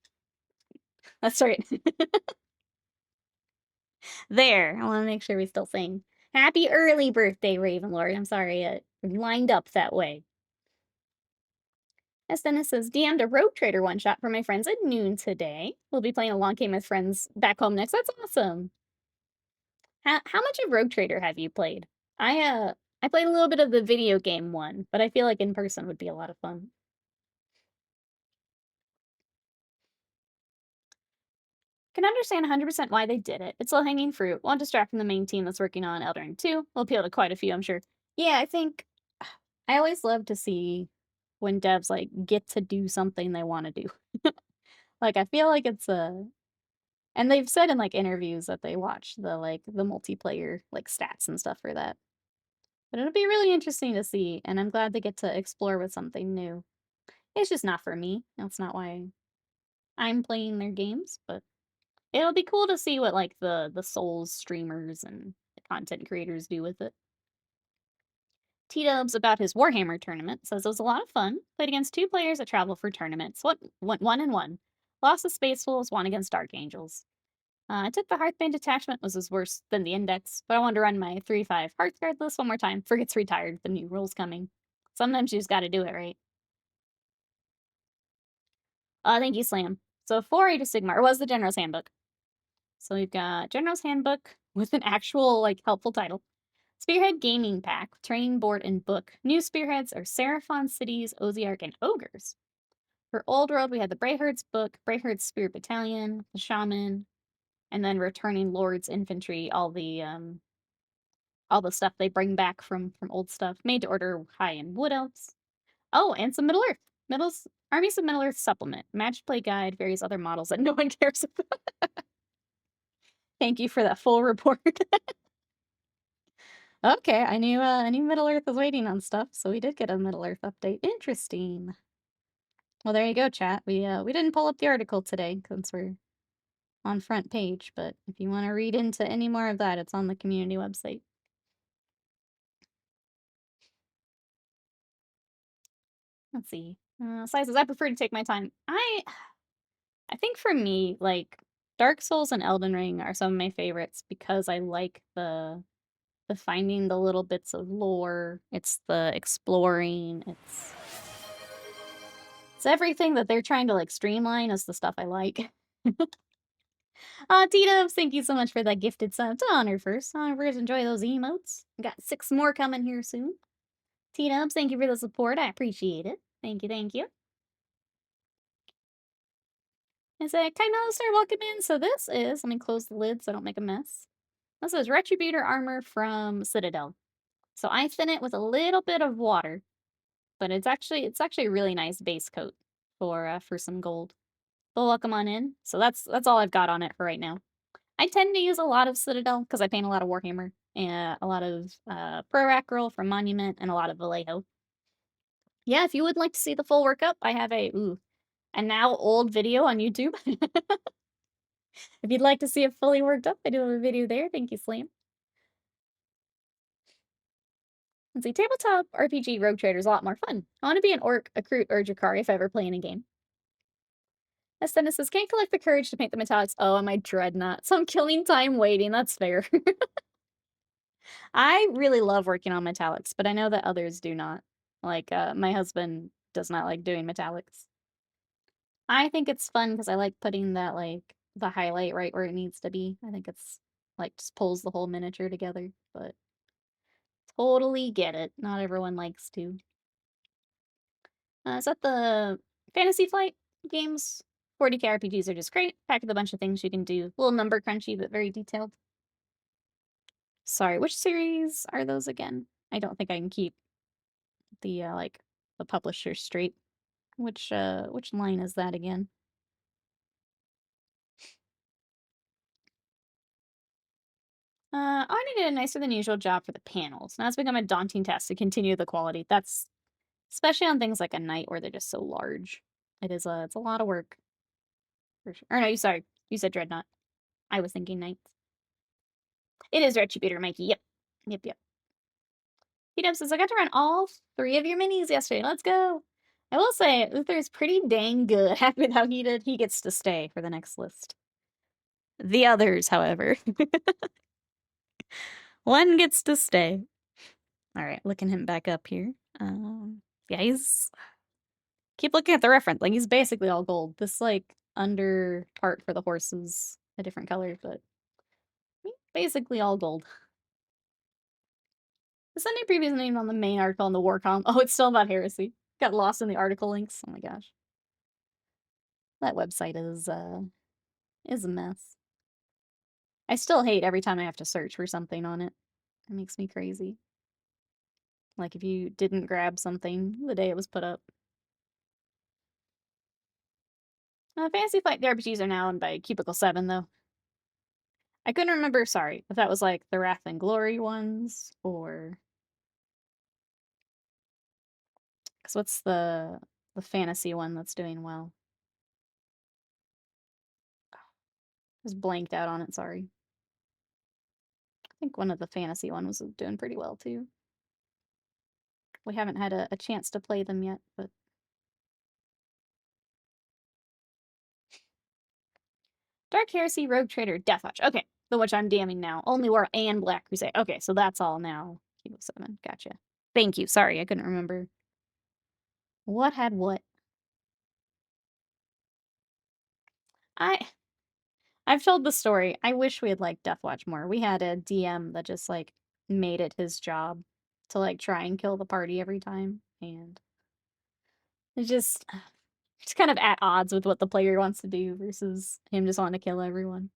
That's right. There. I want to make sure we still sing. Happy early birthday, Ravenlord. I'm sorry it lined up that way. As Dennis says, DM'd a Rogue Trader one shot for my friends at noon today. We'll be playing a long game with friends back home next. That's awesome. How much of Rogue Trader have you played? I played a little bit of the video game one, but I feel like in person would be a lot of fun. Can understand 100% why they did it. It's low-hanging fruit. Won't distract from the main team that's working on Elden Ring 2. Will appeal to quite a few, I'm sure. Yeah, I think I always love to see when devs like get to do something they want to do. Like I feel like it's a and they've said in like interviews that they watch the multiplayer like stats and stuff for that. But it'll be really interesting to see, and I'm glad they get to explore with something new. It's just not for me. That's not why I'm playing their games, but it'll be cool to see what like the Souls streamers and the content creators do with it. T-Dubs about his Warhammer tournament says it was a lot of fun. Played against 2 players that travel for tournaments. Went 1-1. Lost to Space Wolves, won against Dark Angels. I took the Hearthbane detachment, was worse than the Index, but I wanted to run my 3-5 Hearthguard list one more time. Forgets retired, the new rules coming. Sometimes you just gotta do it, right? Thank you, Slam. So 4 Age of Sigmar was the General's Handbook. So we've got General's Handbook with an actual, like, helpful title. Spearhead Gaming Pack, Training Board and Book. New Spearheads are Seraphon, Cities, Oziark, and Ogres. For Old World, we had the Brayherd's Book, Brayherd's Spirit Battalion, the Shaman, and then Returning Lord's Infantry, all the stuff they bring back from old stuff. Made to order high in Wood Elves. Oh, and some Middle Earth. Armies of Middle Earth supplement. Match play guide, various other models that no one cares about. Thank you for that full report. Okay, I knew Middle Earth was waiting on stuff, so we did get a Middle Earth update. Interesting. Well, there you go, chat. We didn't pull up the article today since we're on front page, but if you want to read into any more of that, it's on the community website. Let's see. Sizes. I prefer to take my time. I think for me, like Dark Souls and Elden Ring are some of my favorites because I like the finding the little bits of lore. It's the exploring. It's everything that they're trying to like streamline is the stuff I like. T-Dubs, thank you so much for that gifted sub to Honor first. Honor first, enjoy those emotes. Got 6 more coming here soon. T-Dubs, thank you for the support. I appreciate it. Thank you, thank you. It's a Kite Star, welcome in. So this is, let me close the lid so I don't make a mess. This is Retributor armor from Citadel. So I thin it with a little bit of water, but it's actually a really nice base coat for some gold. But welcome on in. So that's all I've got on it for right now. I tend to use a lot of Citadel because I paint a lot of Warhammer and a lot of Pro from Monument and a lot of Vallejo. Yeah, if you would like to see the full workup, I have a now old video on YouTube. If you'd like to see it fully worked up, I do have a video there. Thank you, Slam. Let's see, tabletop RPG Rogue Trader is a lot more fun. I want to be an Orc, a Kroot, or a Jakari if I ever play in a game. Dennis says, can't collect the courage to paint the metallics. Oh, am I Dreadnought? So I'm killing time waiting. That's fair. I really love working on metallics, but I know that others do not. Like, my husband does not like doing metallics. I think it's fun because I like putting that, like, the highlight right where it needs to be. I think it's, like, just pulls the whole miniature together, but totally get it. Not everyone likes to. Is that the Fantasy Flight games? 40k RPGs are just great. Packed with a bunch of things you can do. A little number crunchy, but very detailed. Sorry, which series are those again? I don't think I can keep the, like, the publisher straight. Which line is that again? Arnie did a nicer than usual job for the panels. Now it's become a daunting task to continue the quality. That's especially on things like a knight where they're just so large. It's a lot of work. For sure. Or no, sorry, you said dreadnought. I was thinking knights. It is Retributor, Mikey. Yep. Yep, yep. He says, I got to run all 3 of your minis yesterday. Let's go. I will say, Uther's pretty dang good. Happy with how he did. He gets to stay for the next list. The others, however. One gets to stay. All right, looking him back up here. Yeah, he's... Keep looking at the reference. Like, he's basically all gold. This, like, under part for the horse is a different color, but basically all gold. Is any previous name on the main article on the Warcom? Oh, it's still about heresy. Got lost in the article links. Oh my gosh. That website is a mess. I still hate every time I have to search for something on it. It makes me crazy. Like if you didn't grab something the day it was put up. Fantasy Flight RPGs are now owned by Cubicle 7, though. I couldn't remember, sorry, if that was like the Wrath and Glory ones, or... Because what's the fantasy one that's doing well? Just blanked out on it, sorry. I think one of the fantasy one was doing pretty well, too. We haven't had a chance to play them yet, but... Dark Heresy, Rogue Trader, Deathwatch. Okay, the which I'm damning now. Only War and Black Crusade. Okay, so that's all now. Kilo 7. Gotcha. Thank you. Sorry, I couldn't remember. What had what? I've told the story. I wish we had liked Deathwatch more. We had a DM that just like made it his job to like try and kill the party every time, and it's just kind of at odds with what the player wants to do versus him just wanting to kill everyone.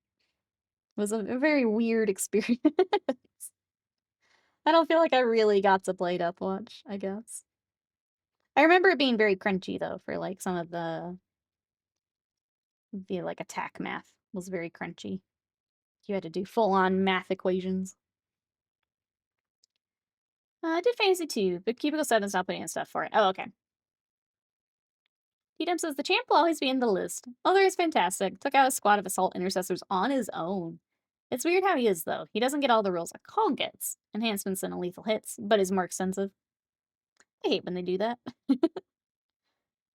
It was a very weird experience. I don't feel like I really got to play Deathwatch, I guess. I remember it being very crunchy though for like some of the like attack math was very crunchy. You had to do full-on math equations. I did Fantasy 2, but Cubicle 7's not putting in stuff for it. Oh, okay. T-Dub says, the champ will always be in the list. Mother is fantastic. Took out a squad of assault intercessors on his own. It's weird how he is, though. He doesn't get all the rules a call gets. Enhancements and lethal hits, but is more extensive. I hate when they do that.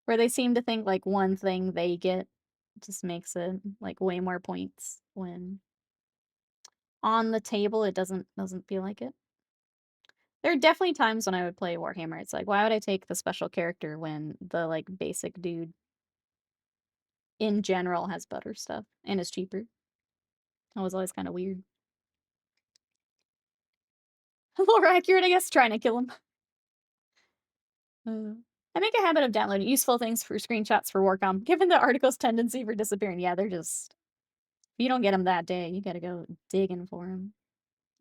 Where they seem to think, like, one thing they get just makes it, like, way more points when on the table it doesn't feel like it. There are definitely times when I would play Warhammer. It's like, why would I take the special character when the, like, basic dude in general has better stuff and is cheaper? That was always kind of weird. More accurate, I guess, trying to kill him. I make a habit of downloading useful things for screenshots for Warcom, given the article's tendency for disappearing. Yeah, they're just... If you don't get them that day, you gotta go digging for them.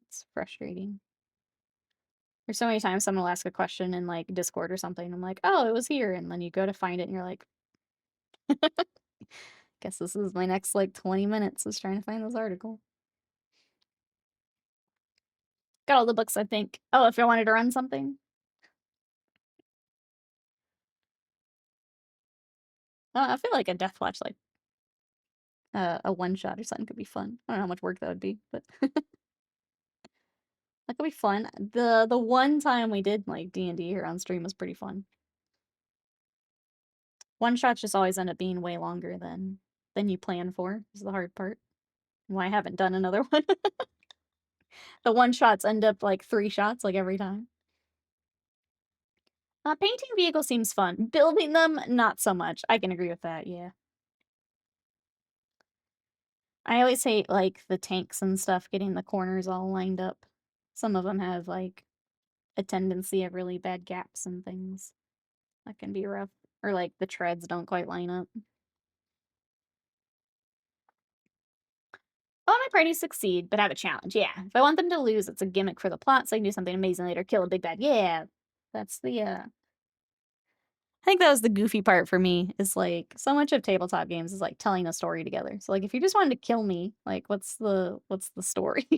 It's frustrating. There's so many times someone will ask a question in, like, Discord or something. I'm like, oh, it was here. And then you go to find it and you're like... Guess this is my next, like, 20 minutes is trying to find this article. Got all the books, I think. Oh, if I wanted to run something? I feel like a Deathwatch, like, a one-shot or something could be fun. I don't know how much work that would be, but... That could be fun. The one time we did, like, D&D here on stream was pretty fun. One-shots just always end up being way longer than you plan for, is the hard part. Why I haven't done another one. The one-shots end up, like, 3 shots, like, every time. Painting vehicles seems fun. Building them, not so much. I can agree with that, yeah. I always hate, like, the tanks and stuff getting the corners all lined up. Some of them have, like, a tendency of really bad gaps and things. That can be rough. Or, like, the treads don't quite line up. I want my party to succeed, but have a challenge. Yeah. If I want them to lose, it's a gimmick for the plot, so I can do something amazing later, kill a big bad. Yeah. That's the, I think that was the goofy part for me, is, like, so much of tabletop games is, like, telling a story together. So, like, if you just wanted to kill me, like, what's the story?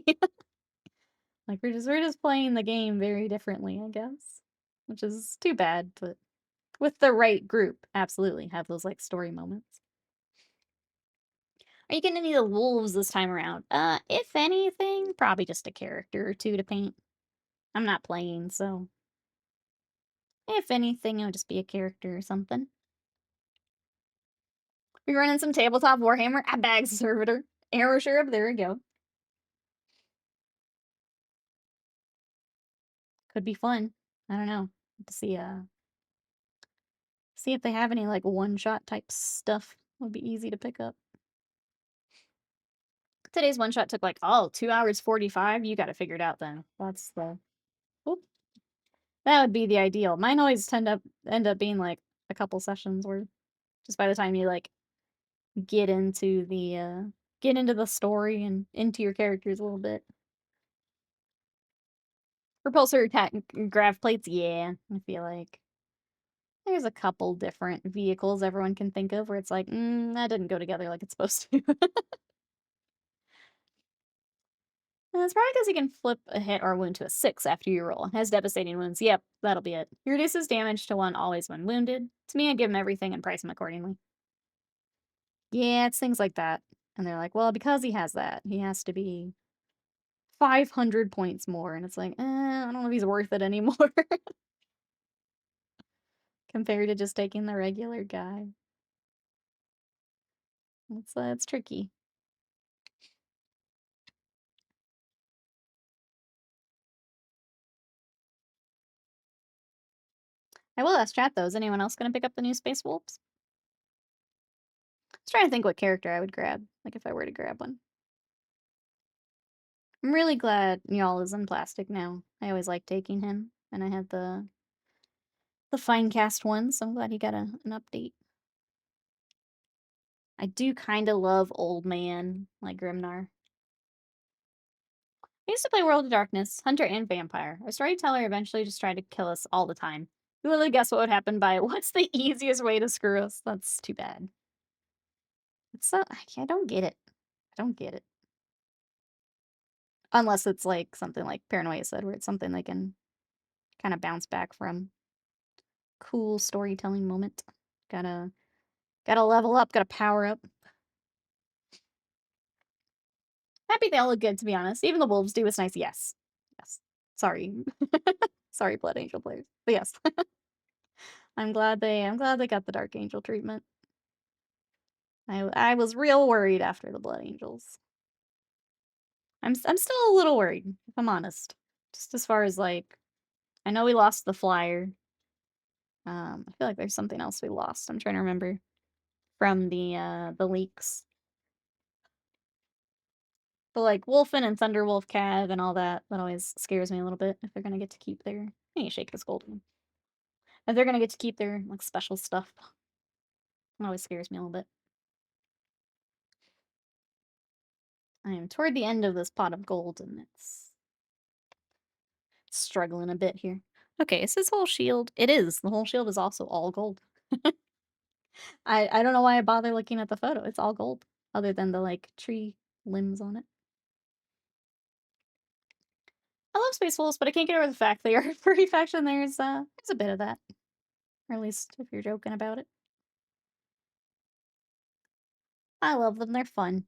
Like, we're just playing the game very differently, I guess. Which is too bad, but with the right group, absolutely, have those, like, story moments. Are you getting any of the wolves this time around? If anything, probably just a character or two to paint. I'm not playing, so if anything, it would just be a character or something. We're running some tabletop Warhammer at Bag Servitor. Arrow Sheriff, there we go. Could be fun. I don't know. To see if they have any like one-shot type stuff. Would be easy to pick up. Today's one-shot took like, 2 hours 45. You got to figure it out then. That's the whoop. That would be the ideal. Mine always end up being like a couple sessions where just by the time you like get into the story and into your characters a little bit. Repulsor attack grav plates, yeah. I feel like there's a couple different vehicles everyone can think of where it's like, that didn't go together like it's supposed to. It's probably because you can flip a hit or wound to a 6 after you roll. Has devastating wounds. Yep, that'll be it. He reduces damage to 1 always when wounded. To me, I give him everything and price him accordingly. Yeah, it's things like that. And they're like, well, because he has that, he has to be 500 points more. And it's like, I don't know if he's worth it anymore. Compared to just taking the regular guy. It's tricky. I will ask chat, though. Is anyone else going to pick up the new Space Wolves? I was trying to think what character I would grab, like if I were to grab one. I'm really glad Y'all is in plastic now. I always liked taking him, and I had the fine cast one, so I'm glad he got an update. I do kind of love old man, like Grimnar. I used to play World of Darkness, Hunter and Vampire. Our storyteller eventually just tried to kill us all the time. You literally guess what would happen by what's the easiest way to screw us? That's too bad. It's so I don't get it. I don't get it. Unless it's like something like Paranoia said, where it's something they can kind of bounce back from. Cool storytelling moment. Gotta level up, gotta power up. Happy they all look good, to be honest. Even the wolves do. It's nice. Yes. Yes. Sorry. Sorry, Blood Angel players. But yes. I'm glad they got the Dark Angel treatment. I was real worried after the Blood Angels. I'm still a little worried, if I'm honest. Just as far as like, I know we lost the flyer. I feel like there's something else we lost. I'm trying to remember from the leaks. But like Wolfen and Thunderwolf Cav and all that always scares me a little bit if they're gonna get to keep their. I need to shake this gold one. If they're gonna get to keep their like special stuff, it always scares me a little bit. I am toward the end of this pot of gold and it's struggling a bit here. Okay, is his whole shield? It is. The whole shield is also all gold. I don't know why I bother looking at the photo. It's all gold, other than the like tree limbs on it. I love Space Wolves, but I can't get over the fact they are a furry faction. There's a bit of that, or at least if you're joking about it. I love them. They're fun.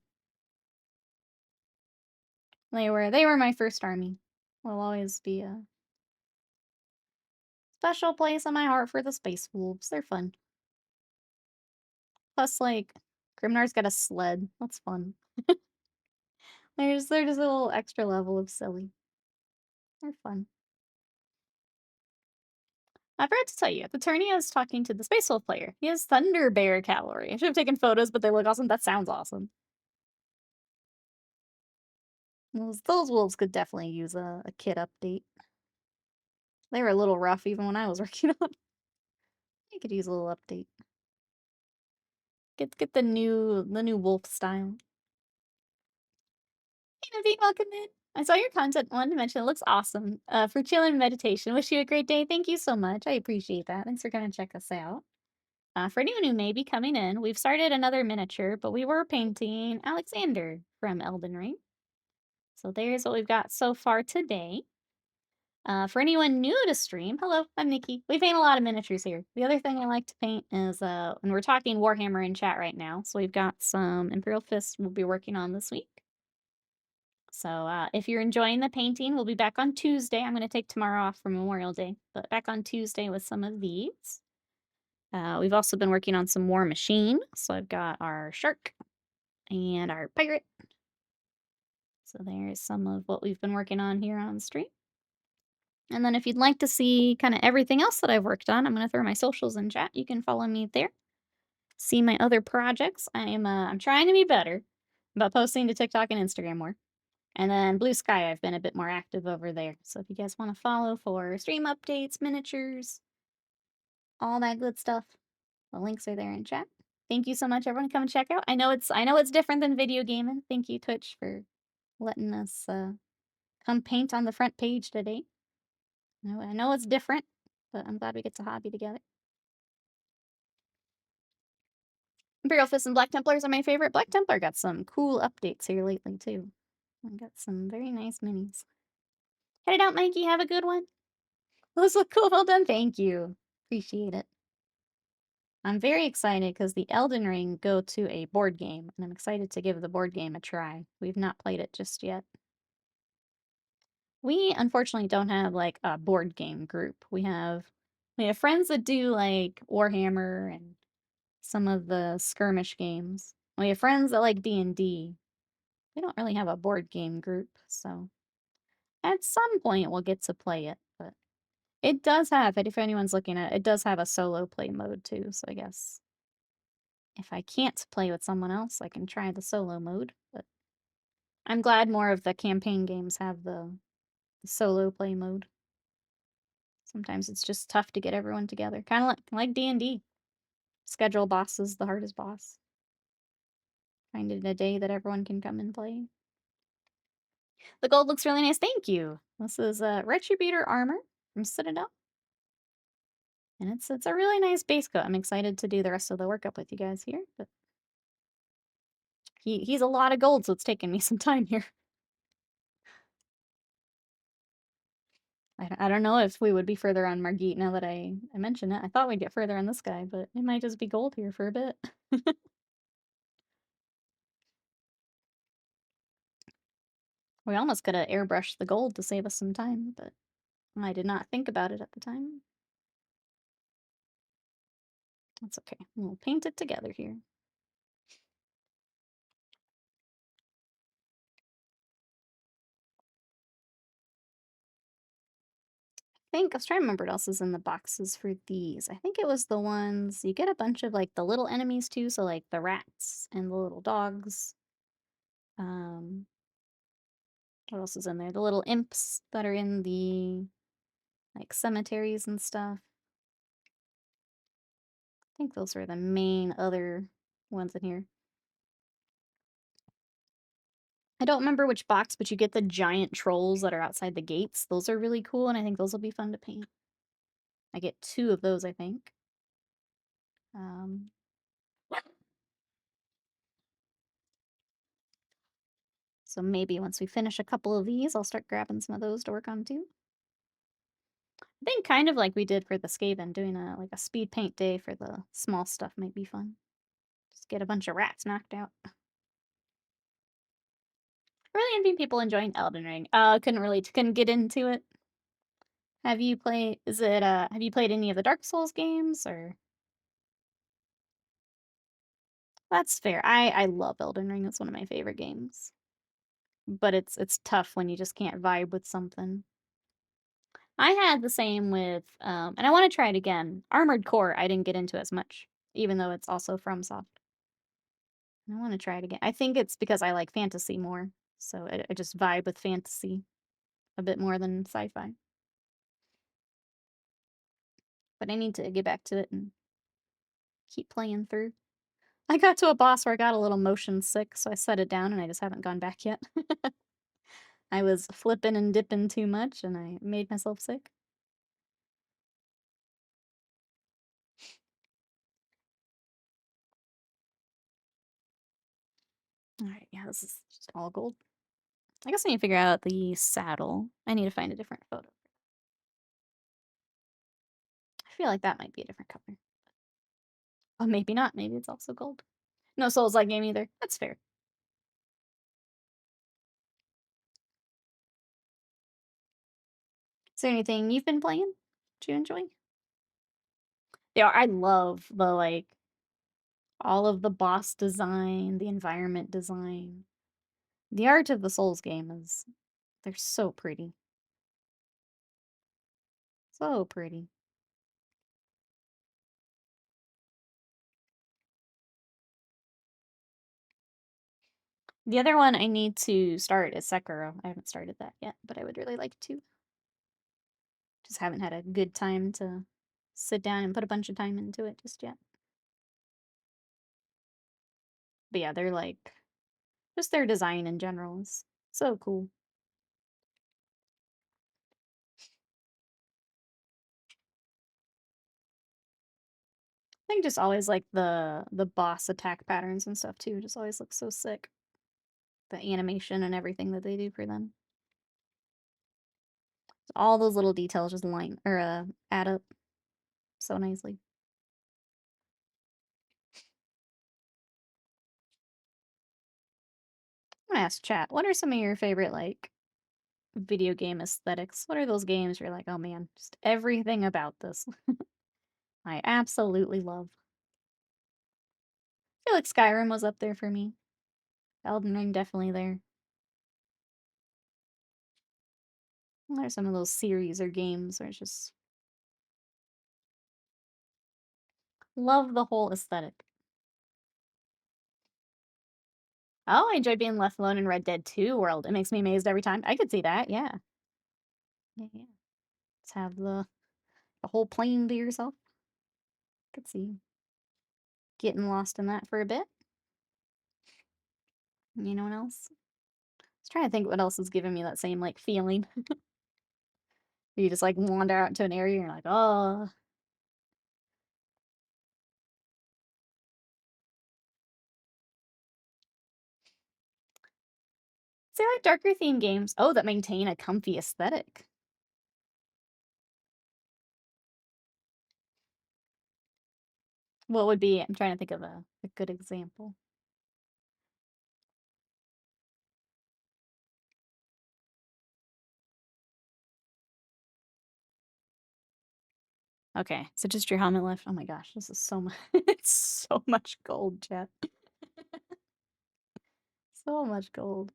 They were my first army. Will always be a special place in my heart for the Space Wolves. They're fun. Plus, like, Grimnar's got a sled. That's fun. They're just a little extra level of silly. They're fun. I forgot to tell you, the tourney I was talking to the Space Wolf player. He has Thunder Bear Cavalry. I should have taken photos, but they look awesome. That sounds awesome. Those wolves could definitely use a kit update. They were a little rough even when I was working on. They could use a little update. Get the new wolf style. Hey Naveen, welcome in. I saw your content. Wanted to mention it looks awesome. For chill and meditation. Wish you a great day. Thank you so much. I appreciate that. Thanks for coming to check us out. For anyone who may be coming in, we've started another miniature, but we were painting Alexander from Elden Ring. So there's what we've got so far today. For anyone new to stream, hello, I'm Nikki. We paint a lot of miniatures here. The other thing I like to paint is, and we're talking Warhammer in chat right now, so we've got some Imperial Fists we'll be working on this week. So if you're enjoying the painting, we'll be back on Tuesday. I'm going to take tomorrow off for Memorial Day, but back on Tuesday with some of these. We've also been working on some War Machine. So I've got our shark and our pirate. So there's some of what we've been working on here on stream. And then if you'd like to see kind of everything else that I've worked on, I'm going to throw my socials in chat. You can follow me there. See my other projects. I'm trying to be better about posting to TikTok and Instagram more. And then Blue Sky, I've been a bit more active over there. So if you guys want to follow for stream updates, miniatures, all that good stuff, the links are there in chat. Thank you so much, everyone. Come and check out. I know it's different than video gaming. Thank you, Twitch, for letting us come paint on the front page today. I know it's different, but I'm glad we get to hobby together. Imperial Fists and Black Templars are my favorite. Black Templar got some cool updates here lately, too. I got some very nice minis. Head it out, Mikey. Have a good one. Those look cool. Well done. Thank you. Appreciate it. I'm very excited because the Elden Ring go to a board game, and I'm excited to give the board game a try. We've not played it just yet. We unfortunately don't have like a board game group. We have friends that do like Warhammer and some of the skirmish games. We have friends that like D&D. We don't really have a board game group, so at some point we'll get to play it, but it does have it, if anyone's looking at it, it does have a solo play mode too, so I guess if I can't play with someone else, I can try the solo mode, but I'm glad more of the campaign games have the solo play mode. Sometimes it's just tough to get everyone together, kind of like D&D. Schedule boss is the hardest boss. Find it a day that everyone can come and play. The gold looks really nice. Thank you. This is Retributor armor from Citadel. And it's a really nice base coat. I'm excited to do the rest of the workup with you guys here. But he's a lot of gold, so it's taking me some time here. I don't know if we would be further on Margit now that I mention it. I thought we'd get further on this guy, but it might just be gold here for a bit. We almost could have airbrushed the gold to save us some time, but I did not think about it at the time. That's okay. We'll paint it together here. I was trying to remember what else is in the boxes for these. I think it was the ones, you get a bunch of like the little enemies too, so like the rats and the little dogs. Um, what else is in there? The little imps that are in the like cemeteries and stuff. I think those were the main other ones in here. I don't remember which box, but you get the giant trolls that are outside the gates. Those are really cool, and I think those will be fun to paint. I get 2 of those, I think. So maybe once we finish a couple of these, I'll start grabbing some of those to work on too. I think kind of like we did for the Skaven, doing like a speed paint day for the small stuff might be fun. Just get a bunch of rats knocked out. Really envy people enjoying Elden Ring. Couldn't get into it. Have you played any of the Dark Souls games or? That's fair. I love Elden Ring. It's one of my favorite games. But it's tough when you just can't vibe with something. I had the same with and I want to try it again. Armored Core, I didn't get into as much, even though it's also FromSoft. I want to try it again. I think it's because I like fantasy more. So I just vibe with fantasy a bit more than sci-fi. But I need to get back to it and keep playing through. I got to a boss where I got a little motion sick, so I set it down and I just haven't gone back yet. I was flipping and dipping too much and I made myself sick. Alright, yeah, this is just all gold. I guess I need to figure out the saddle. I need to find a different photo. I feel like that might be a different color. Oh, maybe not. Maybe it's also gold. No Souls-like game either. That's fair. Is there anything you've been playing that you enjoy? Yeah, I love the, like, all of the boss design, the environment design. The art of the Souls game is they're so pretty. So pretty. The other one I need to start is Sekiro. I haven't started that yet, but I would really like to. Just haven't had a good time to sit down and put a bunch of time into it just yet. But yeah, they're like just their design in general is so cool. I think just always like the boss attack patterns and stuff too. Just always looks so sick. The animation and everything that they do for them. All those little details just line or add up so nicely. I'm gonna ask chat, what are some of your favorite like video game aesthetics? What are those games where you're like, oh man, just everything about this I absolutely love. I feel like Skyrim was up there for me. Elden Ring definitely there. What are some of those series or games where it's just love the whole aesthetic? Oh, I enjoy being left alone in Red Dead 2 world. It makes me amazed every time. I could see that, yeah. Yeah, yeah. Just have the whole plane to yourself. Could see getting lost in that for a bit. Anyone else? I was trying to think what else is giving me that same like feeling. You just like wander out into an area and you're like, oh. See, I like darker theme games. Oh, that maintain a comfy aesthetic. What would be? I'm trying to think of a good example. Okay, so just your helmet left. Oh my gosh, this is so much. It's so much gold, chat. So much gold.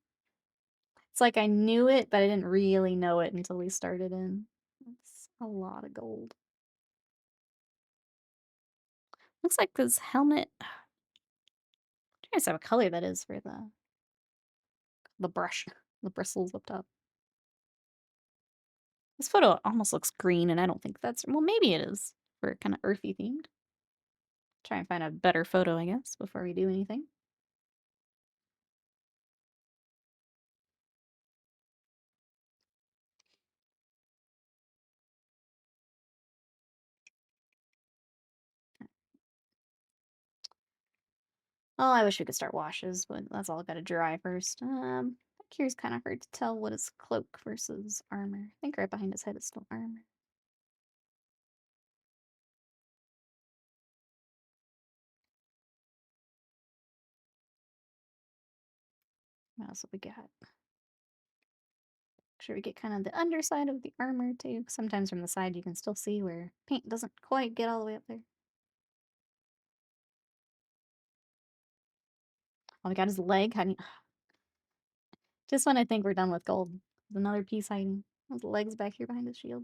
It's like I knew it, but I didn't really know it until we started in. It's a lot of gold. Looks like this helmet. I'm trying to decide what color that is for the brush, the bristles up top. This photo almost looks green, and I don't think that's well. Maybe it is for kind of earthy themed. Try and find a better photo, I guess, before we do anything. Oh, I wish we could start washes, but that's all got to dry first. Back here's kind of hard to tell what is cloak versus armor. I think right behind his head is still armor. What else have we got? Make sure we get kind of the underside of the armor too. Sometimes from the side you can still see where paint doesn't quite get all the way up there. Oh, we got his leg hiding. Just when I think we're done with gold, there's another piece hiding. His legs back here behind his shield.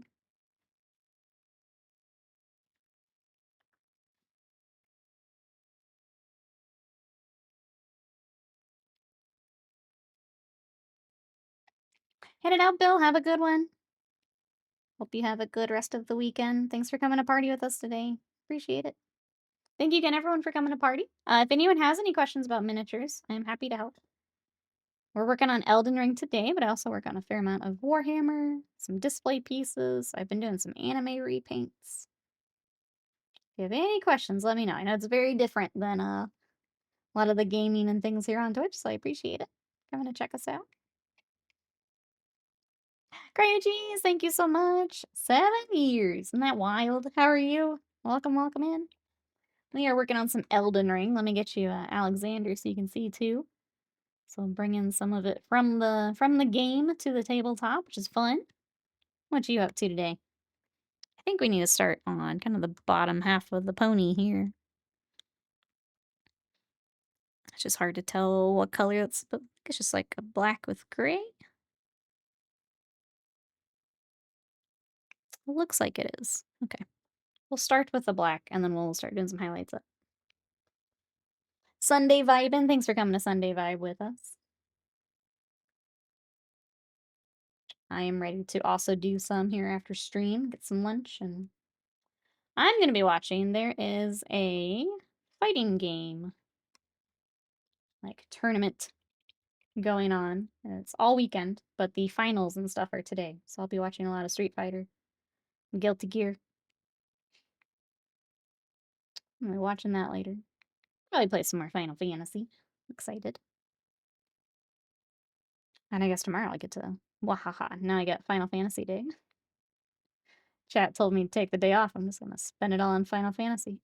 Headed out, Bill. Have a good one. Hope you have a good rest of the weekend. Thanks for coming to party with us today. Appreciate it. Thank you again, everyone, for coming to party. If anyone has any questions about miniatures, I'm happy to help. We're working on Elden Ring today, but I also work on a fair amount of Warhammer, some display pieces. I've been doing some anime repaints. If you have any questions, let me know. I know it's very different than a lot of the gaming and things here on Twitch, so I appreciate it. Coming to check us out. Great, geez, thank you so much. 7 years. Isn't that wild? How are you? Welcome, welcome in. We are working on some Elden Ring. Let me get you Alexander so you can see too. So I'm bringing some of it from the game to the tabletop, which is fun. What you up to today? I think we need to start on kind of the bottom half of the pony here. It's just hard to tell what color it's, but it's just like a black with gray. It looks like it is. Okay. We'll start with the black and then we'll start doing some highlights up. Sunday vibing. Thanks for coming to Sunday Vibe with us. I am ready to also do some here after stream, get some lunch, and I'm going to be watching. There is a fighting game, like tournament going on. It's all weekend, but the finals and stuff are today. So I'll be watching a lot of Street Fighter and Guilty Gear. I'll be watching that later. Probably play some more Final Fantasy. Excited. And I guess tomorrow I get to wahaha. Now I get Final Fantasy Day. Chat told me to take the day off. I'm just gonna spend it all on Final Fantasy.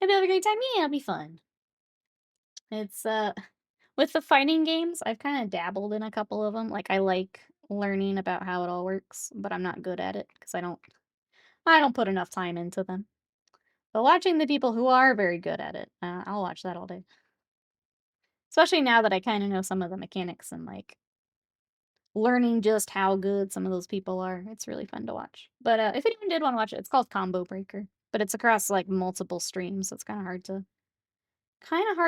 Maybe I'll have a great time. Yeah, it'll be fun. It's with the fighting games, I've kind of dabbled in a couple of them. Like I like learning about how it all works, but I'm not good at it because I don't put enough time into them. But watching the people who are very good at it, I'll watch that all day. Especially now that I kind of know some of the mechanics and like learning just how good some of those people are. It's really fun to watch. But if anyone did want to watch it, it's called Combo Breaker. But it's across like multiple streams, so it's kind of hard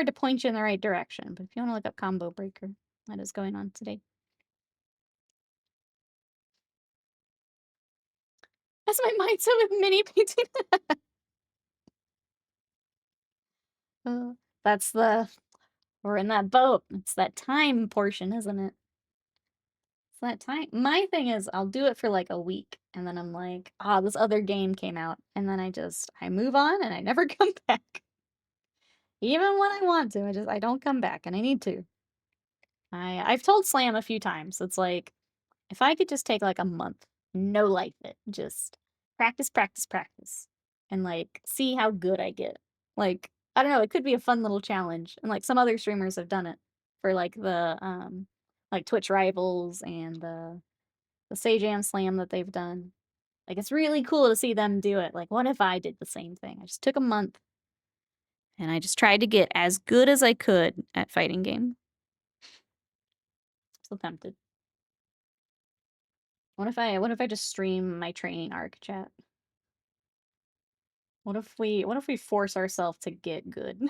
to point you in the right direction. But if you want to look up Combo Breaker, that is going on today. That's my mindset with mini painting. That's we're in that boat. It's that time portion, isn't it? It's that time. My thing is, I'll do it for like a week, and then I'm like, this other game came out, and then I move on, and I never come back. Even when I want to, I don't come back, and I need to. I've told Slam a few times. It's like, if I could just take like a month, no life it, just practice, practice, practice, and like see how good I get. Like, I don't know, it could be a fun little challenge. And like some other streamers have done it for like the like Twitch Rivals and the Sajam Slam that they've done. Like it's really cool to see them do it. Like, what if I did the same thing? I just took a month and I just tried to get as good as I could at fighting game. So tempted. What if I just stream my training arc, chat? What if we force ourselves to get good?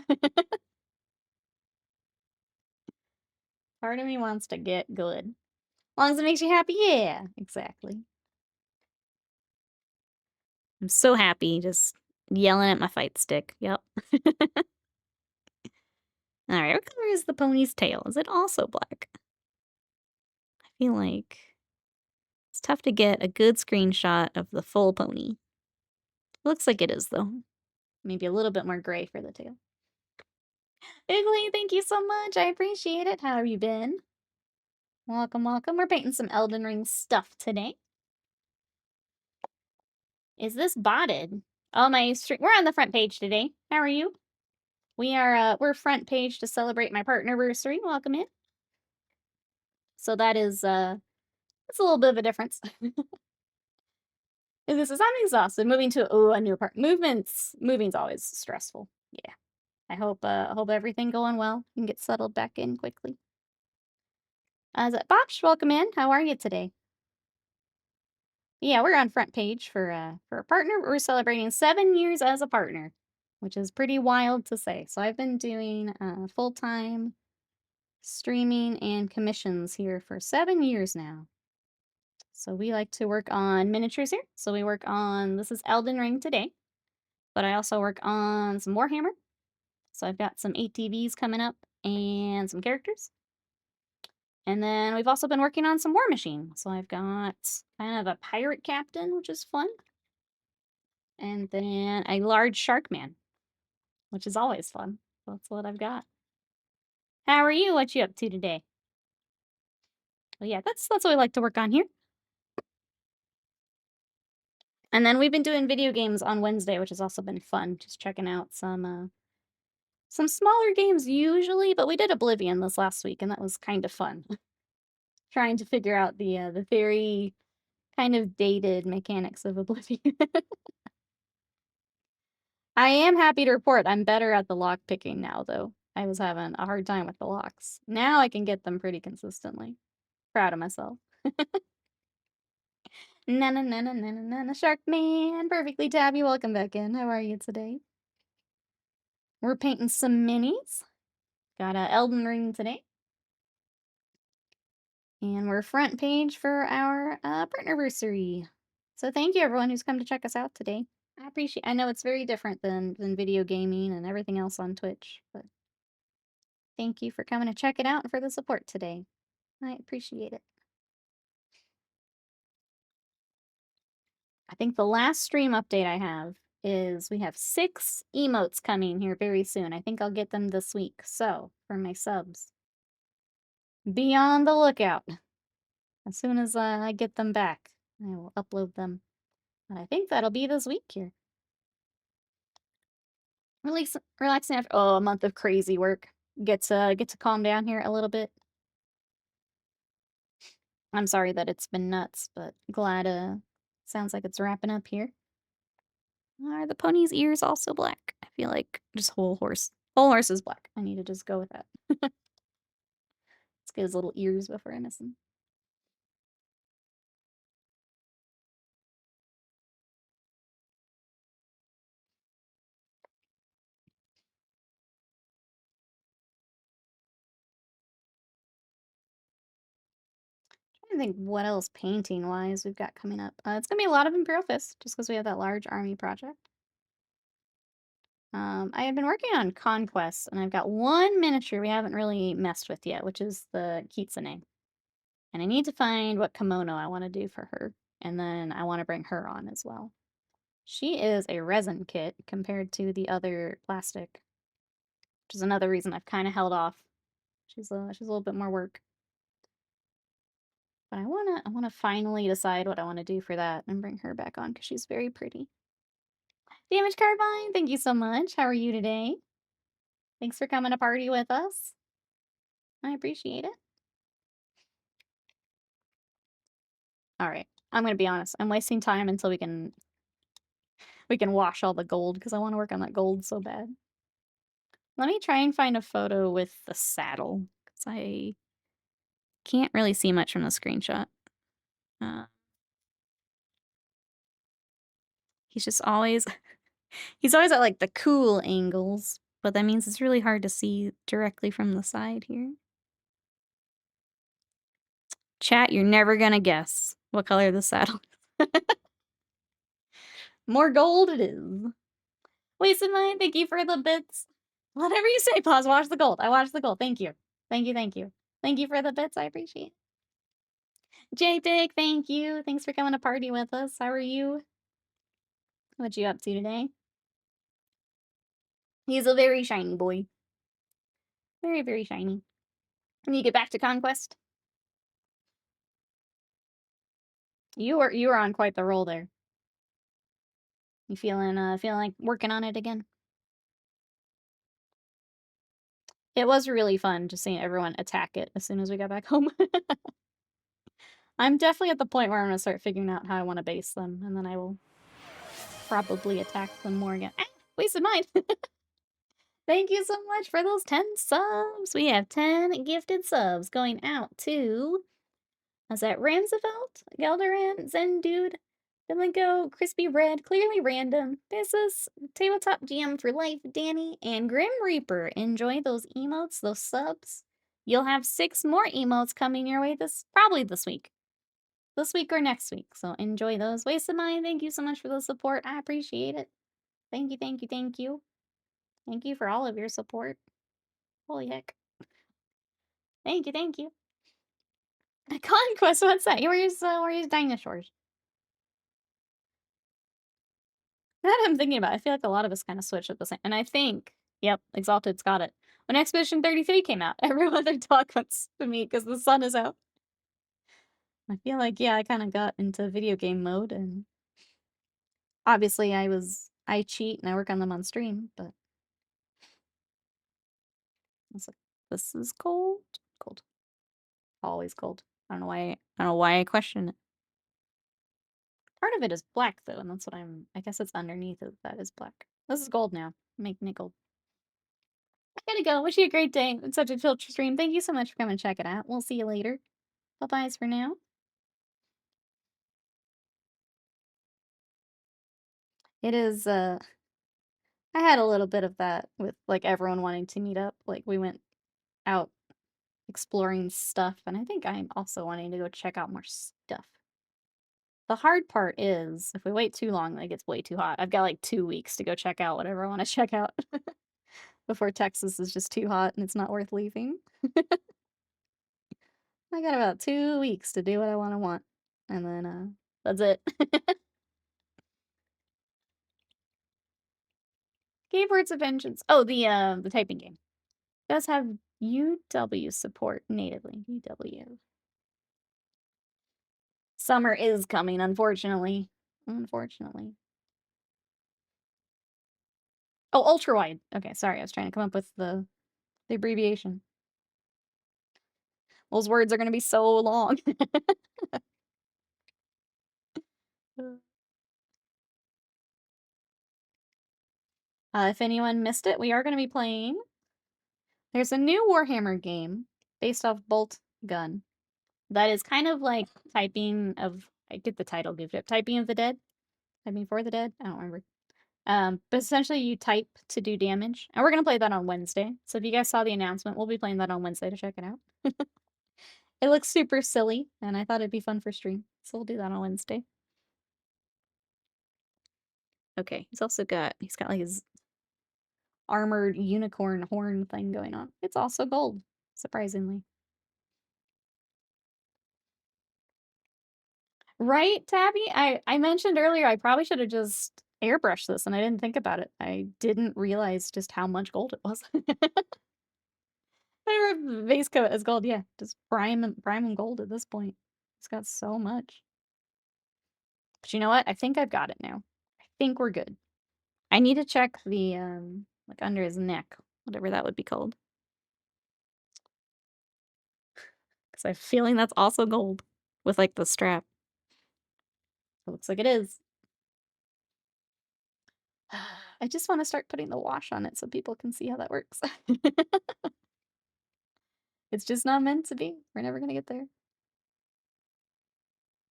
Part of me wants to get good. As long as it makes you happy, yeah, exactly. I'm so happy just yelling at my fight stick. Yep. Alright, what color is the pony's tail? Is it also black? I feel like it's tough to get a good screenshot of the full pony. Looks like it is, though. Maybe a little bit more gray for the tail. Iggly, thank you so much. I appreciate it. How have you been? Welcome, welcome. We're painting some Elden Ring stuff today. Is this botted? Oh, we're on the front page today. How are you? We're front page to celebrate my partnerversary. Welcome in. So that is, it's a little bit of a difference. This is, I'm exhausted. Moving to, a new part. Moving's always stressful. Yeah. I hope everything going well. You can get settled back in quickly. Bobsh, welcome in. How are you today? Yeah, we're on front page for a partner. We're celebrating 7 years as a partner, which is pretty wild to say. So I've been doing full-time streaming and commissions here for 7 years now. So we like to work on miniatures here. So we work on, this is Elden Ring today, but I also work on some Warhammer. So I've got some ATVs coming up and some characters. And then we've also been working on some War Machine. So I've got kind of a pirate captain, which is fun. And then a large shark man, which is always fun. That's what I've got. How are you? What you up to today? Well, yeah, that's what we like to work on here. And then we've been doing video games on Wednesday, which has also been fun. Just checking out some Some smaller games usually, but we did Oblivion this last week, and that was kind of fun. Trying to figure out the very kind of dated mechanics of Oblivion. I am happy to report I'm better at the lock picking now, though. I was having a hard time with the locks. Now I can get them pretty consistently. Proud of myself. Na na na na na na na Shark Man, perfectly Tabby. Welcome back in. How are you today? We're painting some minis. Got a Elden Ring today. And we're front page for our partnerversary. So thank you everyone who's come to check us out today. I know it's very different than video gaming and everything else on Twitch, but thank you for coming to check it out and for the support today. I appreciate it. I think the last stream update I have is we have 6 emotes coming here very soon. I think I'll get them this week. So, for my subs, be on the lookout. As soon as I get them back, I will upload them. And I think that'll be this week here. Relaxing after a month of crazy work. Get to calm down here a little bit. I'm sorry that it's been nuts, but glad sounds like it's wrapping up here. Are the pony's ears also black? I feel like just whole horse. Whole horse is black. I need to just go with that. Let's get his little ears before I miss him. I think what else painting wise we've got coming up. It's gonna be a lot of Imperial Fist, just because we have that large army project. I have been working on Conquest, and I've got one miniature we haven't really messed with yet, which is the Kitsune. And I need to find what kimono I want to do for her, and then I want to bring her on as well. She is a resin kit compared to the other plastic, which is another reason I've kind of held off. She's a little bit more work. But I wanna finally decide what I want to do for that and bring her back on because she's very pretty. Damage Carbine, thank you so much. How are you today? Thanks for coming to party with us. I appreciate it. All right, I'm gonna be honest. I'm wasting time until we can wash all the gold because I want to work on that gold so bad. Let me try and find a photo with the saddle because I can't really see much from the screenshot. He's just always he's always at like the cool angles, but that means it's really hard to see directly from the side here. Chat, you're never gonna guess what color the saddle is. More gold it is. Wasted mine, thank you for the bits. Whatever you say, pause, watch the gold. I watched the gold. Thank you. Thank you, thank you. Thank you for the bits, I appreciate it. JPig, thank you. Thanks for coming to party with us. How are you? What you up to today? He's a very shiny boy. Very, very shiny. When you get back to Conquest? You were on quite the roll there. You feeling like working on it again? It was really fun just seeing everyone attack it as soon as we got back home. I'm definitely at the point where I'm gonna start figuring out how I want to base them, and then I will probably attack them more again. Ah, wasted mine. Thank you so much for those 10 subs. We have 10 gifted subs going out to, is that Ramsevelt, Gelderan, Zen Dude, Bilingo, Crispy Red, Clearly Random, This is Tabletop GM for Life, Danny, and Grim Reaper. Enjoy those emotes, those subs. You'll have 6 more emotes coming your way probably this week. This week or next week. So enjoy those. Wasted Mine, thank you so much for the support. I appreciate it. Thank you, thank you, thank you. Thank you for all of your support. Holy heck. Thank you, thank you. Conquest, what's that? Where's dinosaurs? That I'm thinking about. I feel like a lot of us kind of switched at the same. And I think, yep, Exalted's got it. When Expedition 33 came out, every other dog wants to meet because the sun is out. I feel like, yeah, I kind of got into video game mode, and obviously I cheat and I work on them on stream, but It's like, this is cold. Cold. Always cold. I don't know why I question it. Part of it is black though, and that's what I guess it's underneath it that is black. This is gold now. Making it gold. I gotta go. Wish you a great day. It's such a chill stream. Thank you so much for coming to check it out. We'll see you later. Bye-byes for now. It is, I had a little bit of that with, like, everyone wanting to meet up. Like, we went out exploring stuff, and I think I'm also wanting to go check out more stuff. The hard part is, if we wait too long, it gets way too hot. I've got, like, 2 weeks to go check out whatever I wanna check out before Texas is just too hot and it's not worth leaving. I got about 2 weeks to do what I want, and then, that's it. Keyboards of Vengeance. Oh, the typing game. It does have UW support natively. UW. Summer is coming, unfortunately. Unfortunately. Oh, ultra wide. Okay, sorry, I was trying to come up with the abbreviation. Those words are gonna be so long. If anyone missed it, we are gonna be playing. There's a new Warhammer game based off Bolt Gun that is kind of like typing of. I get the title goofed up. Typing of the Dead. Typing for the Dead. I don't remember. But essentially you type to do damage. And we're gonna play that on Wednesday. So if you guys saw the announcement, we'll be playing that on Wednesday to check it out. It looks super silly, and I thought it'd be fun for stream. So we'll do that on Wednesday. Okay, he's got like his armored unicorn horn thing going on. It's also gold, surprisingly. Right, Tabby? I mentioned earlier I probably should have just airbrushed this and I didn't think about it. I didn't realize just how much gold it was. My base coat is gold, yeah. Just prime and gold at this point. It's got so much. But you know what? I think I've got it now. I think we're good. I need to check the like under his neck, whatever that would be called. Because I have a feeling that's also gold with like the strap. It looks like it is. I just want to start putting the wash on it so people can see how that works. It's just not meant to be. We're never gonna get there.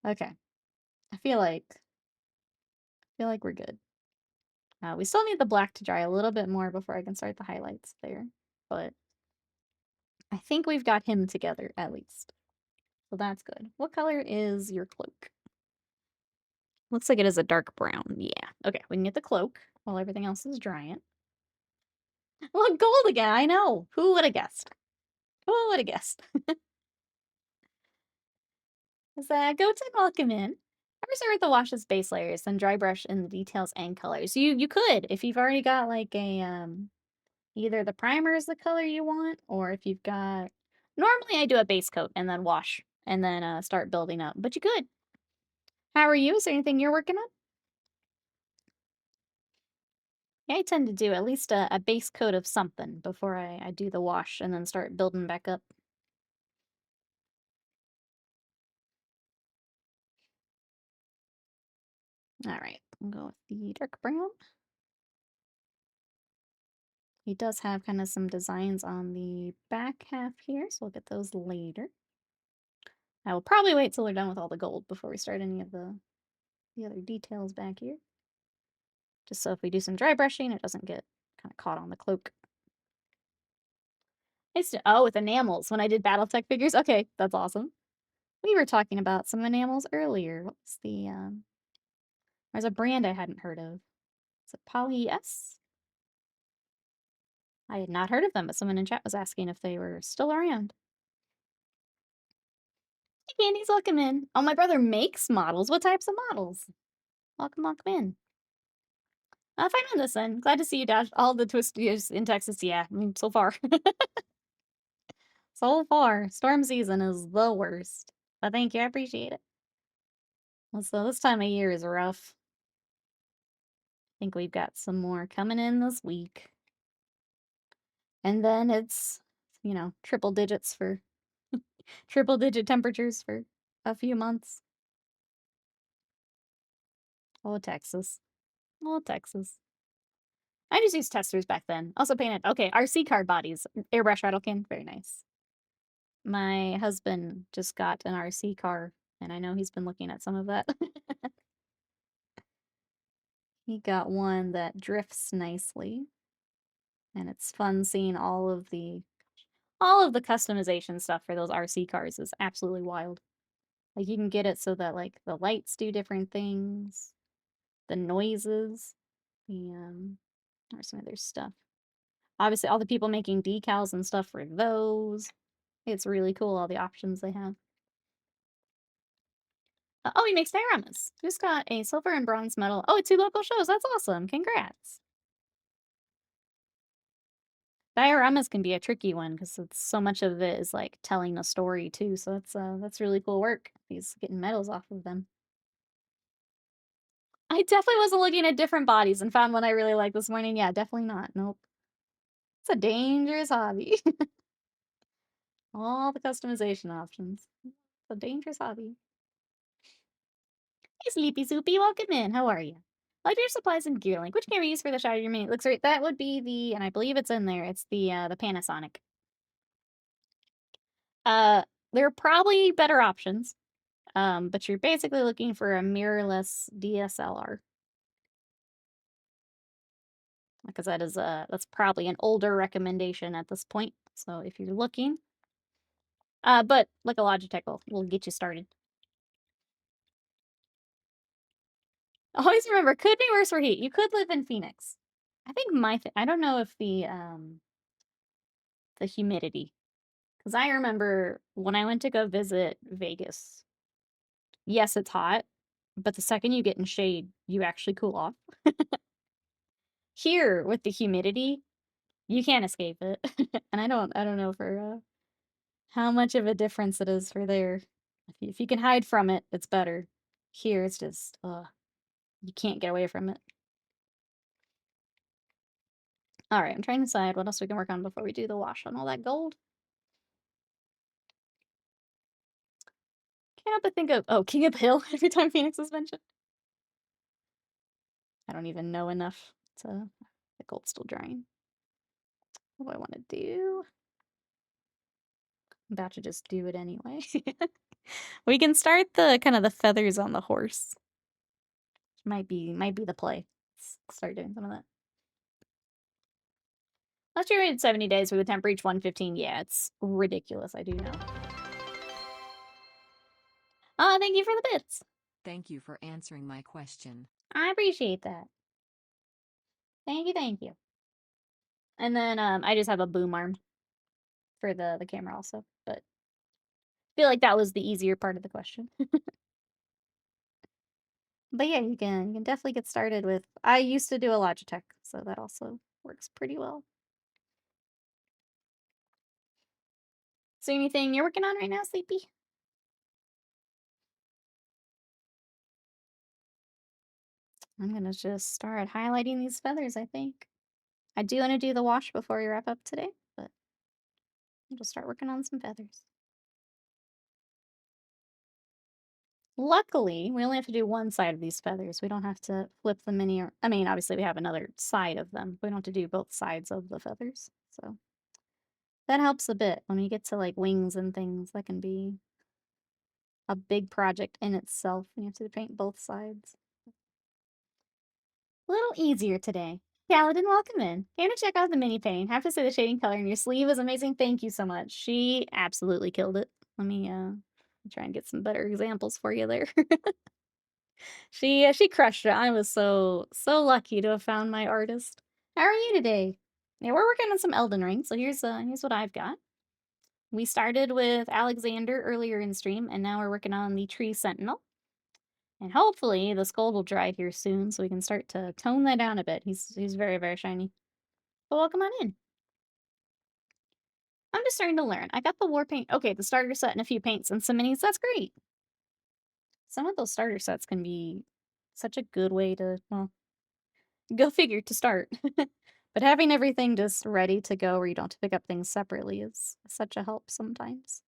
Okay. I feel like we're good. We still need the black to dry a little bit more before I can start the highlights there. But I think we've got him together at least. So that's good. What color is your cloak? Looks like it is a dark brown. Yeah. Okay, we can get the cloak while everything else is drying. Look, gold again. I know. Who would have guessed? Who would have guessed? Is that go to welcome in? Ever start with the wash's base layers, then dry brush in the details and colors. You could if you've already got like a either the primer is the color you want, or if you've got. Normally, I do a base coat and then wash and then start building up. But you could. How are you? Is there anything you're working on? Yeah, I tend to do at least a base coat of something before I do the wash and then start building back up. All right, I'll go with the dark brown. He does have kind of some designs on the back half here, so we'll get those later. I will probably wait till we're done with all the gold before we start any of the other details back here. Just so if we do some dry brushing, it doesn't get kind of caught on the cloak. Oh, with enamels. When I did Battletech figures? Okay, that's awesome. We were talking about some enamels earlier. What was there's a brand I hadn't heard of. Is it Poly S? I had not heard of them, but someone in chat was asking if they were still around. Hey, Candy's welcome in. Oh, my brother makes models. What types of models? Welcome in. Fine on this end. Glad to see you, Dash. All the twists in Texas, yeah. I mean, so far. So far. Storm season is the worst. But thank you, I appreciate it. So this time of year is rough. I think we've got some more coming in this week. And then it's you know, triple digit temperatures for a few months. Oh, Texas. Oh, Texas. I just used testers back then. Also painted. Okay, RC car bodies. Airbrush rattle can. Very nice. My husband just got an RC car, and I know he's been looking at some of that. He got one that drifts nicely, and it's fun seeing all of the customization stuff for those RC cars is absolutely wild. Like you can get it so that like the lights do different things, the noises, there's some other stuff. Obviously, all the people making decals and stuff for those. It's really cool, all the options they have. Oh, he makes dioramas. Just got a silver and bronze medal. Oh, 2 local shows. That's awesome. Congrats. Dioramas can be a tricky one because so much of it is like telling a story too. So that's really cool work. He's getting medals off of them. I definitely wasn't looking at different bodies and found one I really like this morning. Yeah, definitely not. Nope. It's a dangerous hobby. All the customization options. It's a dangerous hobby. Hey, Sleepy Soupy, welcome in. How are you? Like your supplies and gear link. Which camera you use for the shot of your mini? Looks right. That would be and I believe it's in there. It's the Panasonic. There are probably better options. But you're basically looking for a mirrorless DSLR. Because that's probably an older recommendation at this point. So if you're looking, but like a Logitech will get you started. Always remember, could be worse for heat. You could live in Phoenix. I think I don't know if the humidity, because I remember when I went to go visit Vegas. Yes, it's hot, but the second you get in shade, you actually cool off. Here with the humidity, you can't escape it. And I don't know for how much of a difference it is for there. If you can hide from it, it's better. Here it's just you can't get away from it. All right, I'm trying to decide what else we can work on before we do the wash on all that gold. Can't help but think of King of the Hill every time Phoenix is mentioned. I don't even know enough to the gold's still drying. What do I want to do? I'm about to just do it anyway. We can start the kind of the feathers on the horse. Might be the play. Let's start doing some of that. Last year we had 70 days where the temp reached 115. Yeah, it's ridiculous. I do know. Thank you for the bits. Thank you for answering my question. I appreciate that. Thank you, thank you. And then I just have a boom arm for the camera also, but I feel like that was the easier part of the question. But yeah, you can definitely get started with. I used to do a Logitech, so that also works pretty well. Is there anything you're working on right now, Sleepy? I'm gonna just start highlighting these feathers, I think. I do want to do the wash before we wrap up today, but I'll just start working on some feathers. Luckily, we only have to do one side of these feathers. We don't have to flip them any. I mean, obviously we have another side of them. We don't have to do both sides of the feathers. So that helps a bit when we get to like wings and things. That can be a big project in itself. You have to paint both sides. A little easier today. Kaladin, welcome in. Came to check out the mini paint. Have to say the shading color in your sleeve is amazing. Thank you so much. She absolutely killed it. Let me try and get some better examples for you there. She crushed it. I was so lucky to have found my artist. How are you today? Yeah, we're working on some Elden Ring, so here's what I've got. We started with Alexander earlier in stream, and now we're working on the Tree Sentinel. And hopefully the skull will dry here soon, so we can start to tone that down a bit. He's very, very shiny. But welcome on in. I'm just starting to learn. I got the war paint. Okay, the starter set and a few paints and some minis. That's great. Some of those starter sets can be such a good way to, well, go figure, to start. But having everything just ready to go where you don't have to pick up things separately is such a help sometimes.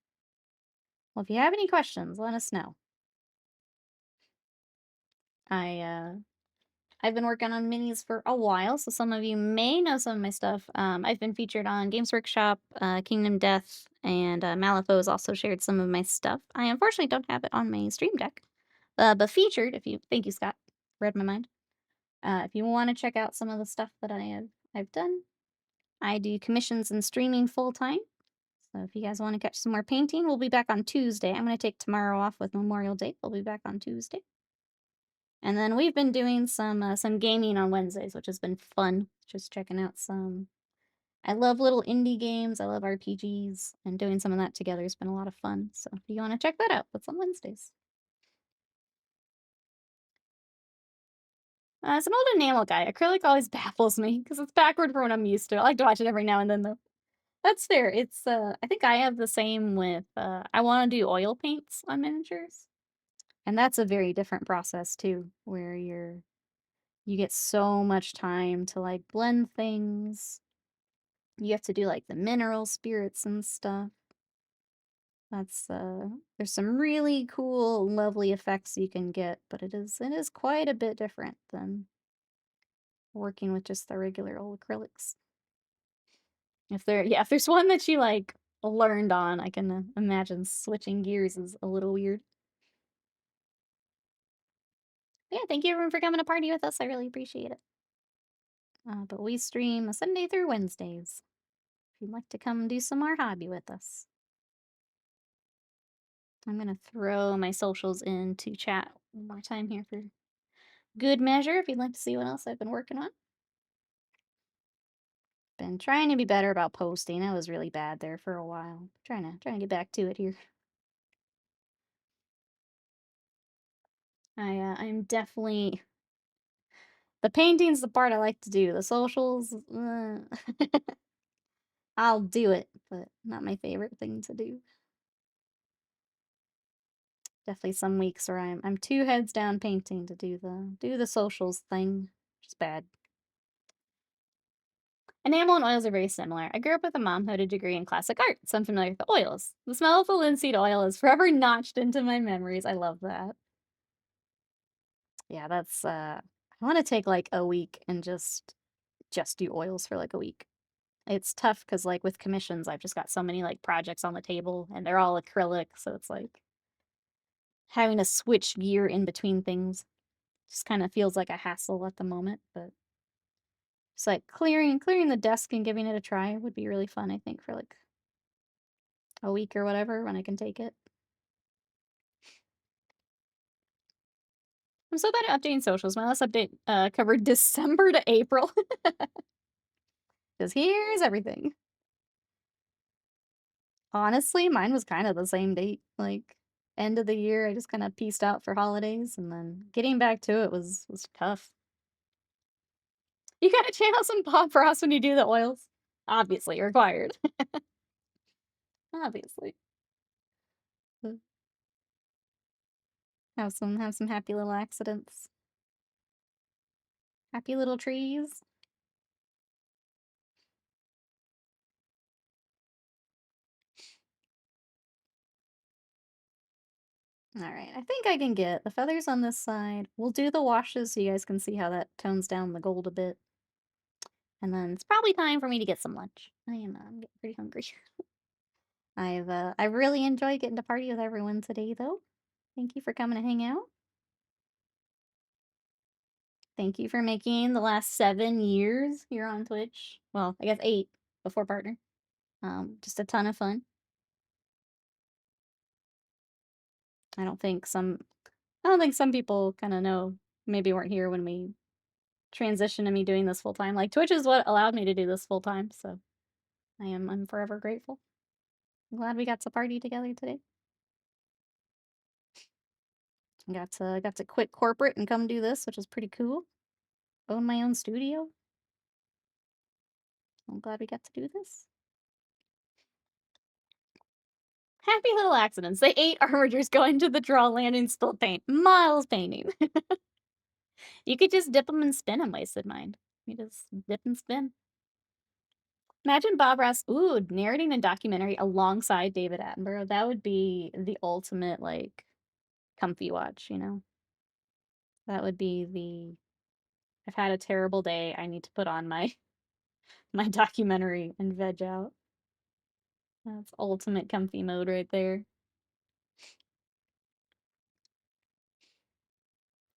Well, if you have any questions, let us know. I, uh I've been working on minis for a while, so some of you may know some of my stuff. I've been featured on Games Workshop, Kingdom Death, and Malifaux has also shared some of my stuff. I unfortunately don't have it on my stream deck, but featured. If you thank you, Scott, read my mind. If you want to check out some of the stuff that I've done, I do commissions and streaming full time. So if you guys want to catch some more painting, we'll be back on Tuesday. I'm going to take tomorrow off with Memorial Day. We'll be back on Tuesday. And then we've been doing some gaming on Wednesdays, which has been fun. Just checking out some. I love little indie games. I love RPGs, and doing some of that together has been a lot of fun. So if you want to check that out, that's on Wednesdays. As an old enamel guy, acrylic always baffles me because it's backward from what I'm used to. I like to watch it every now and then, though. That's fair. It's I think I have the same with I want to do oil paints on miniatures, and that's a very different process too, where you get so much time to like blend things. You have to do like the mineral spirits and stuff. That's there's some really cool, lovely effects you can get, but it is quite a bit different than working with just the regular old acrylics. If there's one that you like learned on, I can imagine switching gears is a little weird. Yeah, thank you everyone for coming to party with us. I really appreciate it. But we stream Sunday through Wednesdays. If you'd like to come do some more hobby with us. I'm gonna throw my socials into chat one more time here for good measure if you'd like to see what else I've been working on. Been trying to be better about posting. I was really bad there for a while. Trying to get back to it here. I'm definitely the painting's the part I like to do. The socials, I'll do it, but not my favorite thing to do. Definitely some weeks where I'm two heads down painting to do the socials thing. Which is bad. Enamel and oils are very similar. I grew up with a mom who had a degree in classic art, so I'm familiar with the oils. The smell of the linseed oil is forever notched into my memories. I love that. Yeah, that's I want to take like a week and just do oils for like a week. It's tough because like with commissions, I've just got so many like projects on the table and they're all acrylic, so it's like having to switch gear in between things just kind of feels like a hassle at the moment, but it's like clearing the desk and giving it a try would be really fun, I think, for like a week or whatever when I can take it. I'm so bad at updating socials. My last update covered December to April. Because here's everything. Honestly, mine was kind of the same date. Like end of the year, I just kind of pieced out for holidays, and then getting back to it was tough. You gotta channel some Bob Frost when you do the oils. Obviously required. Obviously. But have some happy little accidents. Happy little trees. Alright, I think I can get the feathers on this side. We'll do the washes so you guys can see how that tones down the gold a bit. And then it's probably time for me to get some lunch. I'm getting pretty hungry. I've really enjoyed getting to party with everyone today though. Thank you for coming to hang out. Thank you for making the last 7 years here on Twitch. Well, I guess 8 before partner. Just a ton of fun. I don't think some I don't think some people kind of know, maybe weren't here when we transitioned to me doing this full time. Like Twitch is what allowed me to do this full time, so I'm forever grateful. I'm glad we got to party together today. Got to quit corporate and come do this, which is pretty cool. Own my own studio. I'm glad we got to do this. Happy little accidents. They ate armigers going to the draw landing spill paint. Miles painting. You could just dip them and spin them, wasted mind. You just dip and spin. Imagine Bob Ross, ooh, narrating a documentary alongside David Attenborough. That would be the ultimate, like, comfy watch, you know? That would be the I've had a terrible day. I need to put on my my documentary and veg out. That's ultimate comfy mode right there.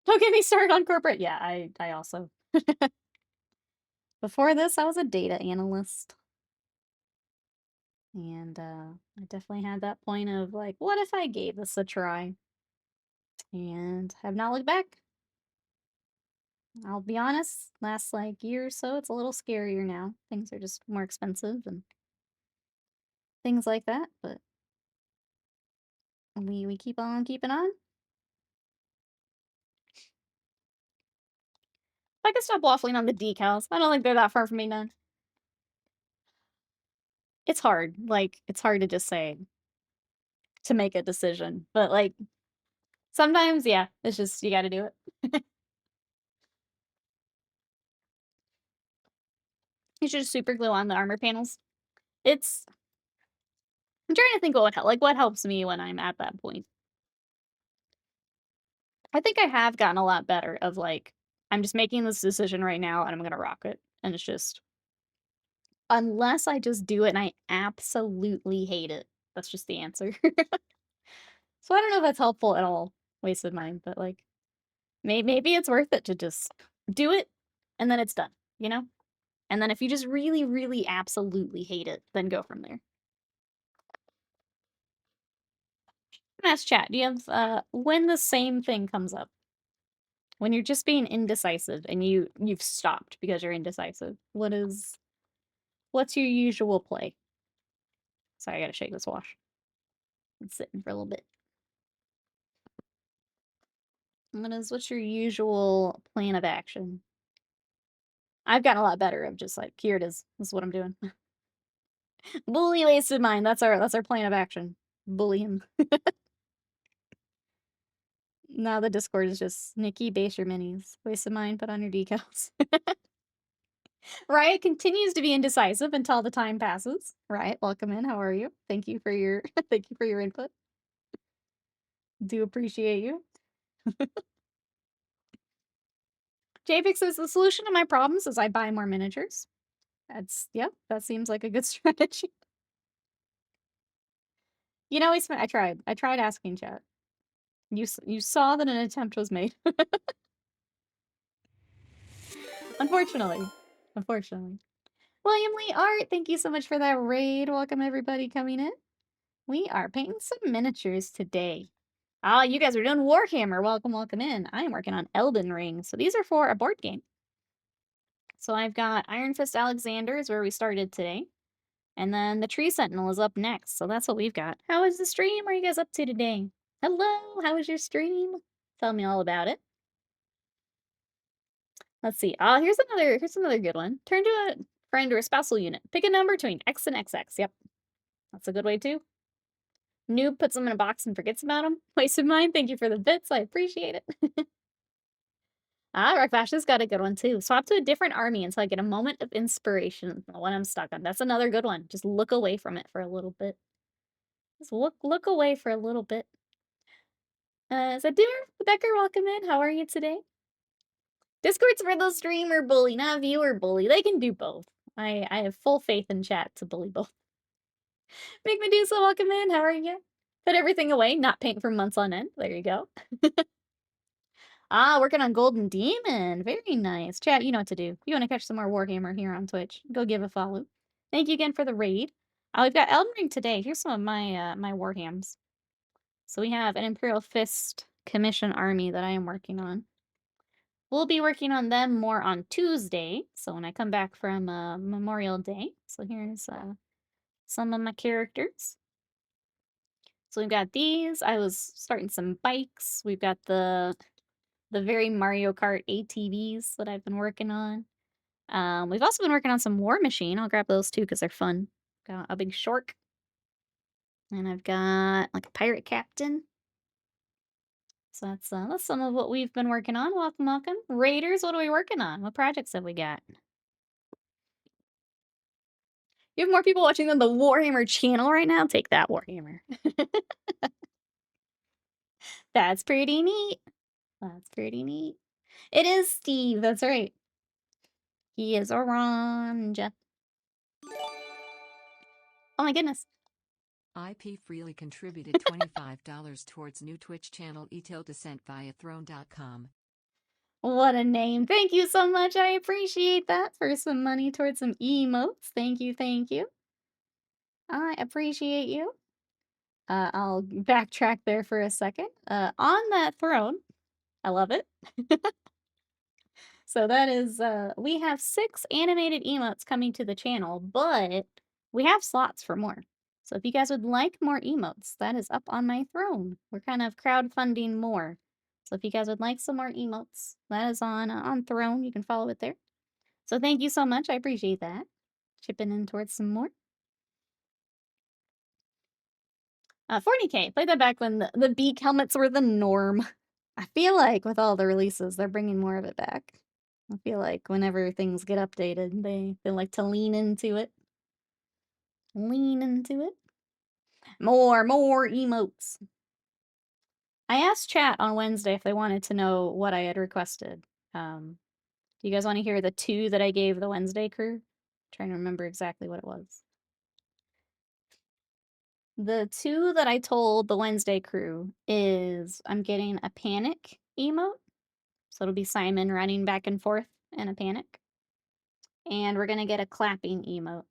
Don't get me started on corporate. Yeah, I also before this, I was a data analyst. And I definitely had that point of like, what if I gave this a try? And have not looked back. I'll be honest, last like year or so, it's a little scarier now. Things are just more expensive and things like that. But we keep on keeping on. I can stop waffling on the decals. I don't think they're that far from me none. It's hard. Like, it's hard to just say to make a decision. But like sometimes, yeah, it's just you gotta do it. You should just super glue on the armor panels. It's I'm trying to think what would help like what helps me when I'm at that point. I think I have gotten a lot better of like, I'm just making this decision right now and I'm gonna rock it. And it's just unless I just do it and I absolutely hate it. That's just the answer. So I don't know if that's helpful at all. Wasted mine, but like maybe it's worth it to just do it and then it's done, you know? And then if you just really, really absolutely hate it, then go from there. Ask chat. Do you have when the same thing comes up? When you're just being indecisive and you've stopped because you're indecisive. What's your usual play? Sorry, I gotta shake this wash. It's sitting for a little bit. What's your usual plan of action? I've gotten a lot better of just like, here it is. This is what I'm doing. Bully wasted mine. That's our plan of action. Bully him. Now the Discord is just Nikki, base your minis. Wasted mine, put on your decals. Riot continues to be indecisive until the time passes. Riot, welcome in. How are you? Thank you for your thank you for your input. Do appreciate you. JPix says the solution to my problems is I buy more miniatures. Yep, that seems like a good strategy. You know, I tried asking chat. You saw that an attempt was made. Unfortunately. Unfortunately. William Lee Art, thank you so much for that raid. Welcome everybody coming in. We are painting some miniatures today. Ah, you guys are doing Warhammer. Welcome, welcome in. I am working on Elden Ring. So these are for a board game. So I've got Iron Fist Alexander is where we started today. And then the Tree Sentinel is up next. So that's what we've got. How is the stream? What are you guys up to today? Hello, how was your stream? Tell me all about it. Let's see. Here's another good one. Turn to a friend or a spousal unit. Pick a number between X and XX. Yep. That's a good way too. Noob puts them in a box and forgets about them. Waste of mine. Thank you for the bits. I appreciate it. Ah, Rockfash's got a good one too. Swap to a different army until I get a moment of inspiration. The one I'm stuck on. That's another good one. Just look away from it for a little bit. Just look away for a little bit. Is that Dimmer? Becker, welcome in. How are you today? Discord's for the streamer bully, not viewer bully. They can do both. I have full faith in chat to bully both. Big Medusa, welcome in. How are you? Put everything away, not paint for months on end. There you go. Ah, working on Golden Demon. Very nice. Chat, you know what to do. You want to catch some more Warhammer here on Twitch, go give a follow. Thank you again for the raid. We've got Elden Ring today. Here's some of my my Warhams. So we have an Imperial Fist commission army that I am working on. We'll be working on them more on Tuesday. So when I come back from Memorial Day. So here's some of my characters. So we've got these. I was starting some bikes. We've got the very Mario Kart ATVs that I've been working on. We've also been working on some War Machine. I'll grab those too because they're fun. Got a big Shork. And I've got like a pirate captain. So that's some of what we've been working on. Welcome, welcome. Raiders, what are we working on? What projects have we got? You have more people watching than the Warhammer channel right now? Take that, Warhammer. That's pretty neat. That's pretty neat. It is Steve, that's right. He is orange. Oh my goodness. IP freely contributed $25 towards new Twitch channel eTildescent via throne.com. What a name. Thank you so much. I appreciate that for some money towards some emotes. Thank you, thank you. I appreciate you. I'll backtrack there for a second. On that throne, I love it. So that is, we have 6 animated emotes coming to the channel, but we have slots for more. So if you guys would like more emotes, that is up on my throne. We're kind of crowdfunding more. So if you guys would like some more emotes, that is on throne. You can follow it there. So thank you so much. I appreciate that. Chipping in towards some more. 40K. Played that back when the beak helmets were the norm. I feel like with all the releases, they're bringing more of it back. I feel like whenever things get updated, they like to lean into it. Lean into it. More emotes. I asked chat on Wednesday if they wanted to know what I had requested. Do you guys want to hear the 2 that I gave the Wednesday crew? I'm trying to remember exactly what it was. The 2 that I told the Wednesday crew is I'm getting a panic emote. So it'll be Simon running back and forth in a panic. And we're going to get a clapping emote.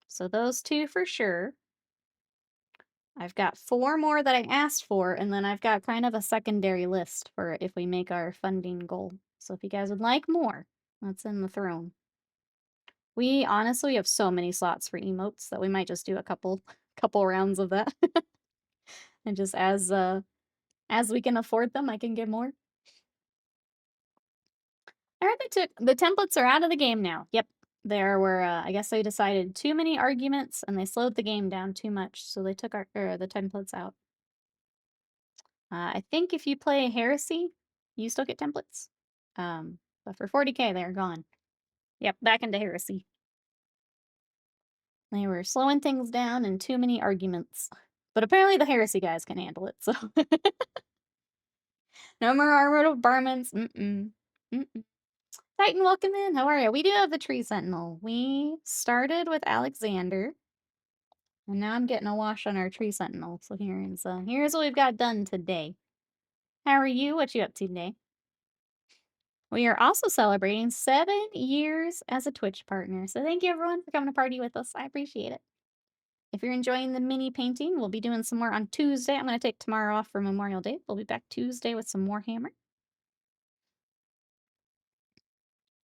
So those 2 for sure. I've got 4 more that I asked for, and then I've got kind of a secondary list for if we make our funding goal. So if you guys would like more, that's in the throne. We honestly have so many slots for emotes that we might just do a couple rounds of that. And just as we can afford them, I can get more. I heard they took the templates are out of the game now. Yep. There were I guess they decided too many arguments and they slowed the game down too much, so they took the templates out. I think if you play Heresy, you still get templates. But for 40K, they're gone. Yep, back into Heresy. They were slowing things down and too many arguments. But apparently the Heresy guys can handle it, so. No more armored varmints. Titan, welcome in. How are you? We do have the Tree Sentinel. We started with Alexander. And now I'm getting a wash on our Tree Sentinel. So here's what we've got done today. How are you? What you up to today? We are also celebrating 7 years as a Twitch partner. So thank you everyone for coming to party with us. I appreciate it. If you're enjoying the mini painting, we'll be doing some more on Tuesday. I'm going to take tomorrow off for Memorial Day. We'll be back Tuesday with some more Hammer.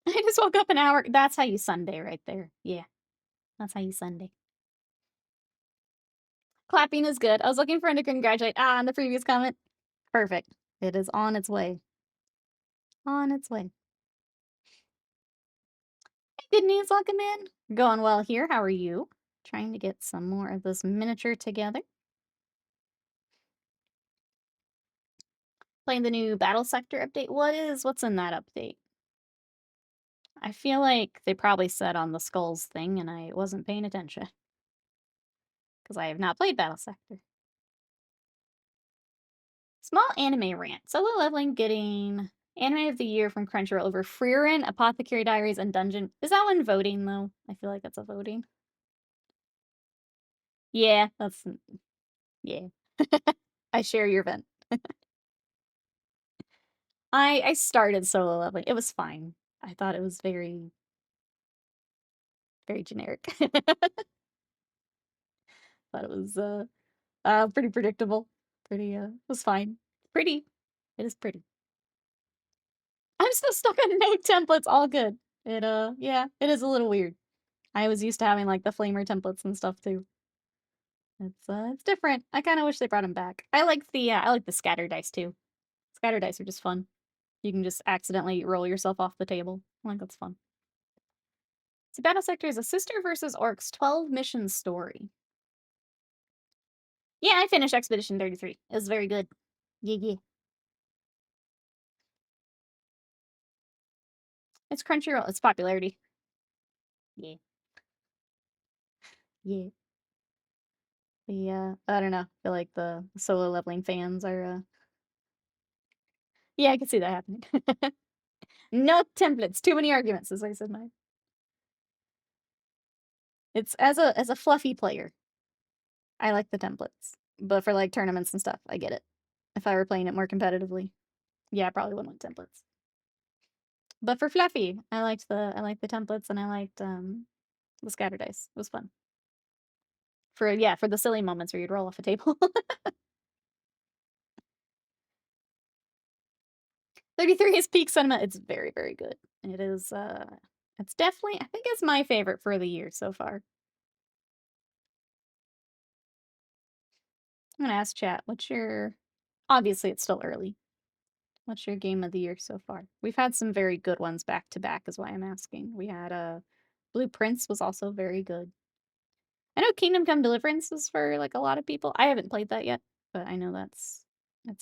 I just woke up an hour. That's how you Sunday right there. Yeah, that's how you Sunday. Clapping is good. I was looking for him to congratulate. On the previous comment. Perfect. It is on its way. On its way. Hey, good news, welcome in. Going well here. How are you? Trying to get some more of this miniature together. Playing the new Battle Sector update. What's in that update? I feel like they probably said on the skulls thing and I wasn't paying attention. Because I have not played Battle Sector. Small anime rant. Solo leveling getting anime of the year from Crunchyroll over Frieren, Apothecary Diaries, and Dungeon. Is that one voting though? I feel like that's a voting. Yeah, that's yeah. I share your vent. I started solo leveling. It was fine. I thought it was very, very generic. Thought it was pretty predictable. Pretty it was fine. Pretty. It is pretty. I'm still stuck on no templates, all good. It yeah, it is a little weird. I was used to having like the flamer templates and stuff too. It's different. I kind of wish they brought them back. I like the scatter dice too. Scatter dice are just fun. You can just accidentally roll yourself off the table. I think that's fun. So Battle Sector is a Sister versus Orcs 12 mission story. Yeah, I finished Expedition 33. It was very good. Yeah. It's Crunchyroll. It's popularity. Yeah. Yeah. I don't know. I feel like the solo leveling fans are, yeah, I can see that happening. No templates, too many arguments, as I said mine. It's as a fluffy player, I like the templates, but for, like, tournaments and stuff, I get it. If I were playing it more competitively, yeah, I probably wouldn't want templates. But for fluffy, I liked the templates and I liked, the scatter dice. It was fun. For yeah, for the silly moments where you'd roll off a table. 33 is peak cinema. It's very, very good. It is, it's definitely I think it's my favorite for the year so far. I'm gonna ask chat, what's your obviously, it's still early. What's your game of the year so far? We've had some very good ones back to back is why I'm asking. We had, Blue Prince was also very good. I know Kingdom Come Deliverance is for, like, a lot of people. I haven't played that yet, but I know that's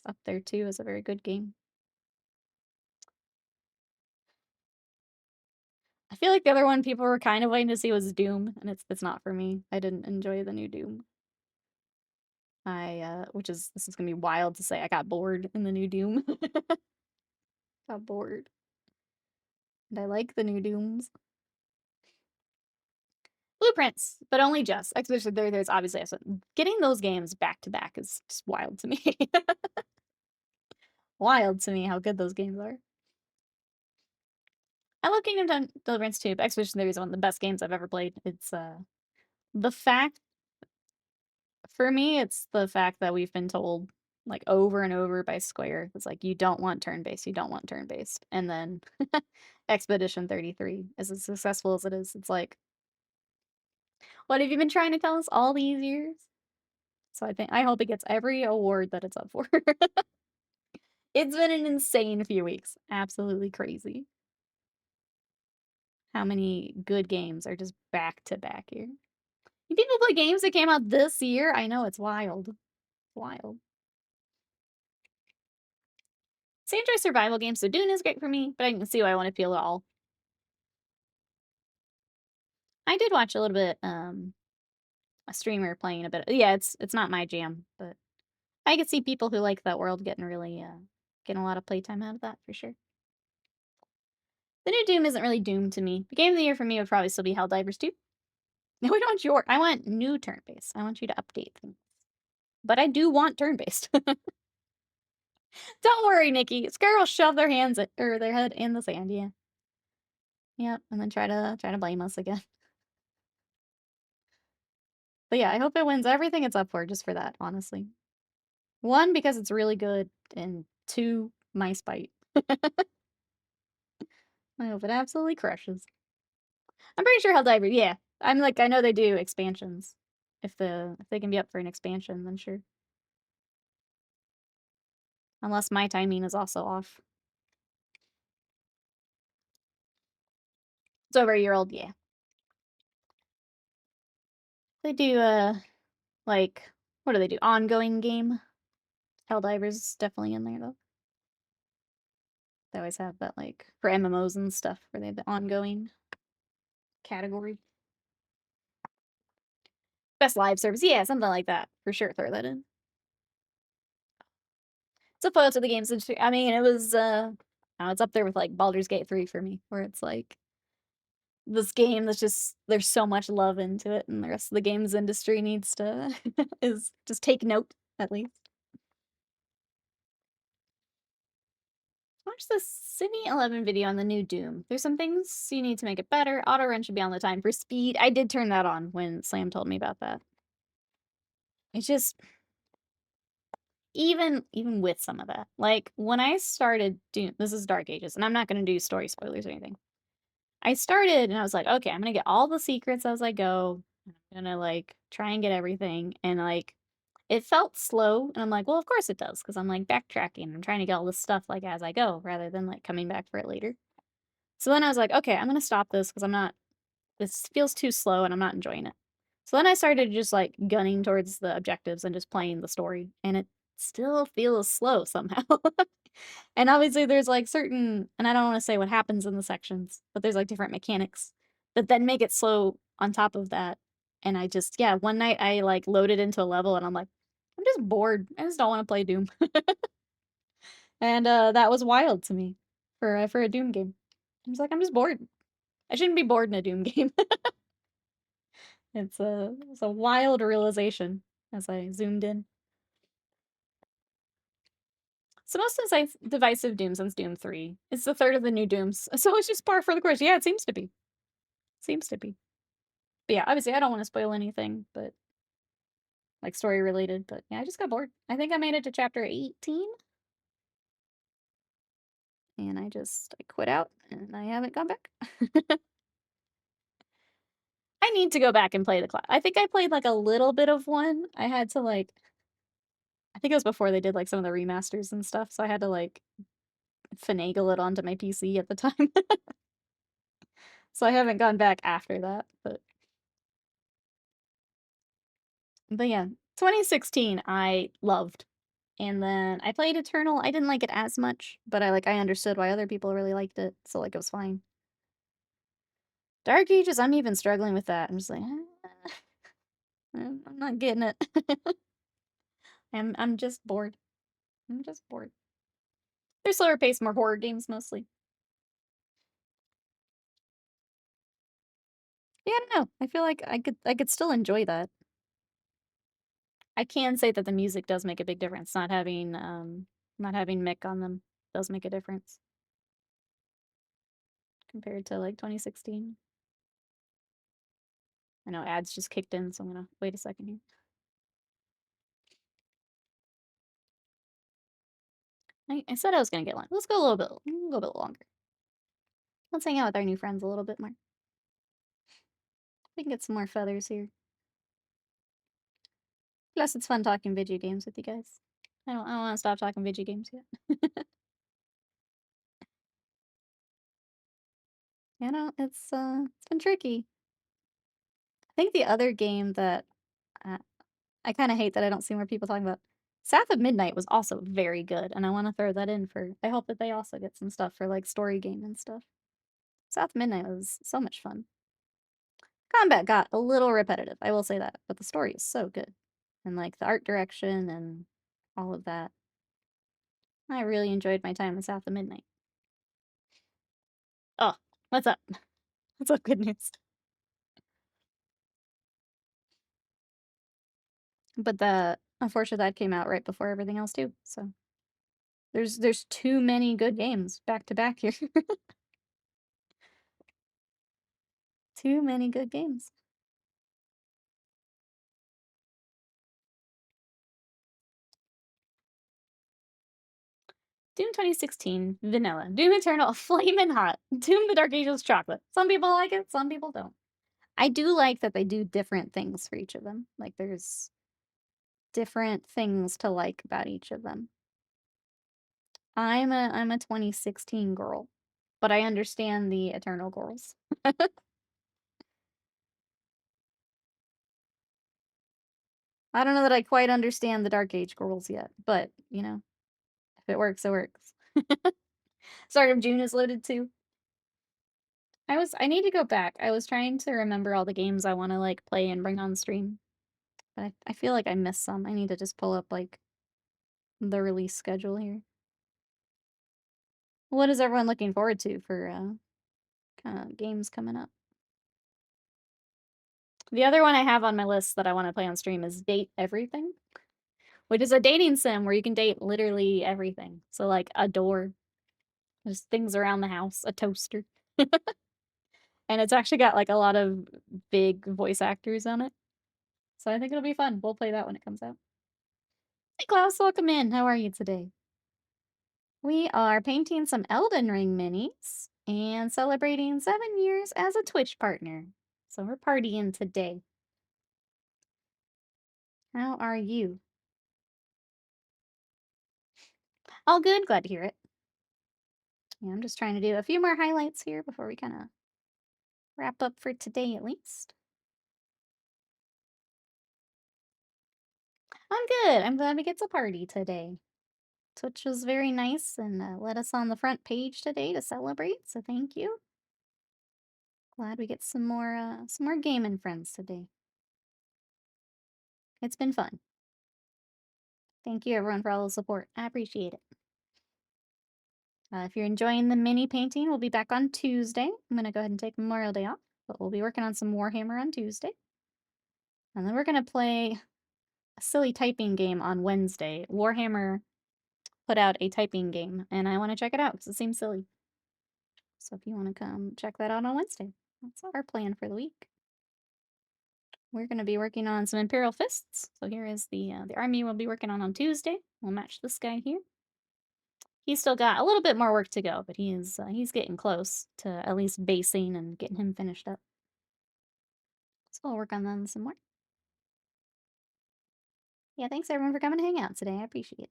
up there too as a very good game. I feel like the other one people were kind of waiting to see was Doom, and it's not for me. I didn't enjoy the new Doom. Which is this is gonna be wild to say, I got bored in the new Doom. Got bored. And I like the new Dooms. Blueprints, but only just. Expedition there's obviously getting those games back to back is just wild to me. Wild to me how good those games are. I love Kingdom Come Deliverance too, but Expedition Theory is one of the best games I've ever played. It's the fact for me, it's the fact that we've been told like over and over by Square, it's like you don't want turn-based, you don't want turn-based. And then Expedition 33, as successful as it is, it's like, what have you been trying to tell us all these years? So I hope it gets every award that it's up for. It's been an insane few weeks. Absolutely crazy. How many good games are just back to back here? People play games that came out this year. I know it's wild. Wild. So I enjoy survival games, so Dune is great for me, but I can see why I want to peel it all. I did watch a little bit, a streamer playing a bit. Yeah, it's not my jam, but I could see people who like that world getting really, getting a lot of playtime out of that for sure. The new Doom isn't really Doom to me. The game of the year for me would probably still be Helldivers 2. No, I don't want your I want new turn-based. I want you to update things. But I do want turn-based. Don't worry, Nikki. Scar will shove their hands or their head in the sand, yeah. Yep, and then try to blame us again. But yeah, I hope it wins everything it's up for just for that, honestly. 1, because it's really good, and 2, my spite. I hope it absolutely crushes. I'm pretty sure Helldiver, yeah. I'm like, I know they do expansions. If they can be up for an expansion, then sure. Unless my timing is also off. It's over a year old, yeah. They do, like, what do they do? Ongoing game? Helldivers is definitely in there, though. They always have that, like, for MMOs and stuff, where they have the ongoing category. Best live service, yeah, something like that. For sure, throw that in. It's a photo to the games industry. I mean, it was, it's up there with, like, Baldur's Gate 3 for me, where it's like, this game that's just there's so much love into it, and the rest of the games industry needs to is just take note, at least. Watch the Cine 11 video on the new Doom. There's some things you need to make it better. Auto run should be on the time for speed. I did turn that on when Slam told me about that. It's just even with some of that, like when I started Doom, this is Dark Ages, and I'm not gonna do story spoilers or anything. I started and I was like, okay, I'm gonna get all the secrets as I go. And I'm gonna like try and get everything. And like it felt slow. And I'm like, well, of course it does, because I'm like backtracking. I'm trying to get all this stuff like as I go rather than like coming back for it later. So then I was like, okay, I'm gonna stop this because I'm not this feels too slow and I'm not enjoying it. So then I started just like gunning towards the objectives and just playing the story. And it still feels slow somehow. And obviously there's like certain and I don't want to say what happens in the sections, but there's like different mechanics that then make it slow on top of that. And I just yeah, one night I, like, loaded into a level and I'm like, "I'm just bored. I just don't wanna play Doom." And, that was wild to me for a Doom game. I was like, "I'm just bored. I shouldn't be bored in a Doom game." It's a wild realization as I zoomed in. So most divisive Doom since Doom 3. It's the 3rd of the new Dooms, so it's just par for the course. Yeah, it seems to be. Seems to be. But yeah, obviously I don't wanna spoil anything, but like, story related, but yeah, I just got bored. I think I made it to chapter 18, and I quit out, and I haven't gone back. I need to go back and play the class. I think I played, like, a little bit of 1. I had to, like I think it was before they did, like, some of the remasters and stuff, so I had to, like, finagle it onto my PC at the time. So I haven't gone back after that, but yeah, 2016 I loved, and then I played Eternal. I didn't like it as much, but I understood why other people really liked it, so, like, it was fine. Dark Ages, I'm even struggling with that. I'm just like, I'm not getting it." I'm just bored. I'm just bored. They're slower paced, more horror games mostly. Yeah, I don't know. I feel like I could still enjoy that. I can say that the music does make a big difference. Not having Mick on them does make a difference compared to, like, 2016. I know ads just kicked in, so I'm gonna wait a second here. I said I was gonna get one. Let's go a little bit longer. Let's hang out with our new friends a little bit more. We can get some more feathers here. Plus, it's fun talking video games with you guys. I don't wanna stop talking video games yet. You know, it's been tricky. I think the other game that, uh, I kinda hate that I don't see more people talking about South of Midnight was also very good, and I wanna throw that in for I hope that they also get some stuff for, like, story game and stuff. South of Midnight was so much fun. Combat got a little repetitive, I will say that, but the story is so good, and, like, the art direction and all of that. I really enjoyed my time in South of Midnight. Oh, what's up? What's up, good news? But unfortunately, that came out right before everything else too, so there's too many good games back to back here. Too many good games. Doom 2016, vanilla. Doom Eternal, flamin' hot. Doom the Dark Ages, chocolate. Some people like it, some people don't. I do like that they do different things for each of them. Like, there's different things to like about each of them. I'm a 2016 girl, but I understand the Eternal girls. I don't know that I quite understand the Dark Age girls yet, but, if it works, it works. Start of June is loaded too. I need to go back. I was trying to remember all the games I wanna, like, play and bring on stream, but I feel like I missed some. I need to just pull up, like, the release schedule here. What is everyone looking forward to for, kinda games coming up? The other one I have on my list that I wanna play on stream is Date Everything, which is a dating sim where you can date literally everything. So, like, a door, just things around the house, a toaster. And it's actually got, like, a lot of big voice actors on it, so I think it'll be fun. We'll play that when it comes out. Hey, Klaus, welcome in. How are you today? We are painting some Elden Ring minis and celebrating 7 years as a Twitch partner. So we're partying today. How are you? All good, glad to hear it. Yeah, I'm just trying to do a few more highlights here before we kind of wrap up for today at least. I'm good. I'm glad we get to party today. Twitch was very nice and let us on the front page today to celebrate, so thank you. Glad we get some more gaming friends today. It's been fun. Thank you everyone for all the support. I appreciate it. If you're enjoying the mini painting, we'll be back on Tuesday. I'm going to go ahead and take Memorial Day off, but we'll be working on some Warhammer on Tuesday. And then we're going to play a silly typing game on Wednesday. Warhammer put out a typing game, and I want to check it out because it seems silly. So if you want to come check that out on Wednesday, that's our plan for the week. We're going to be working on some Imperial Fists. So here is the army we'll be working on Tuesday. We'll match this guy here. He's still got a little bit more work to go, but he's getting close to at least basing and getting him finished up. So I'll work on them some more. Yeah, thanks everyone for coming to hang out today. I appreciate it.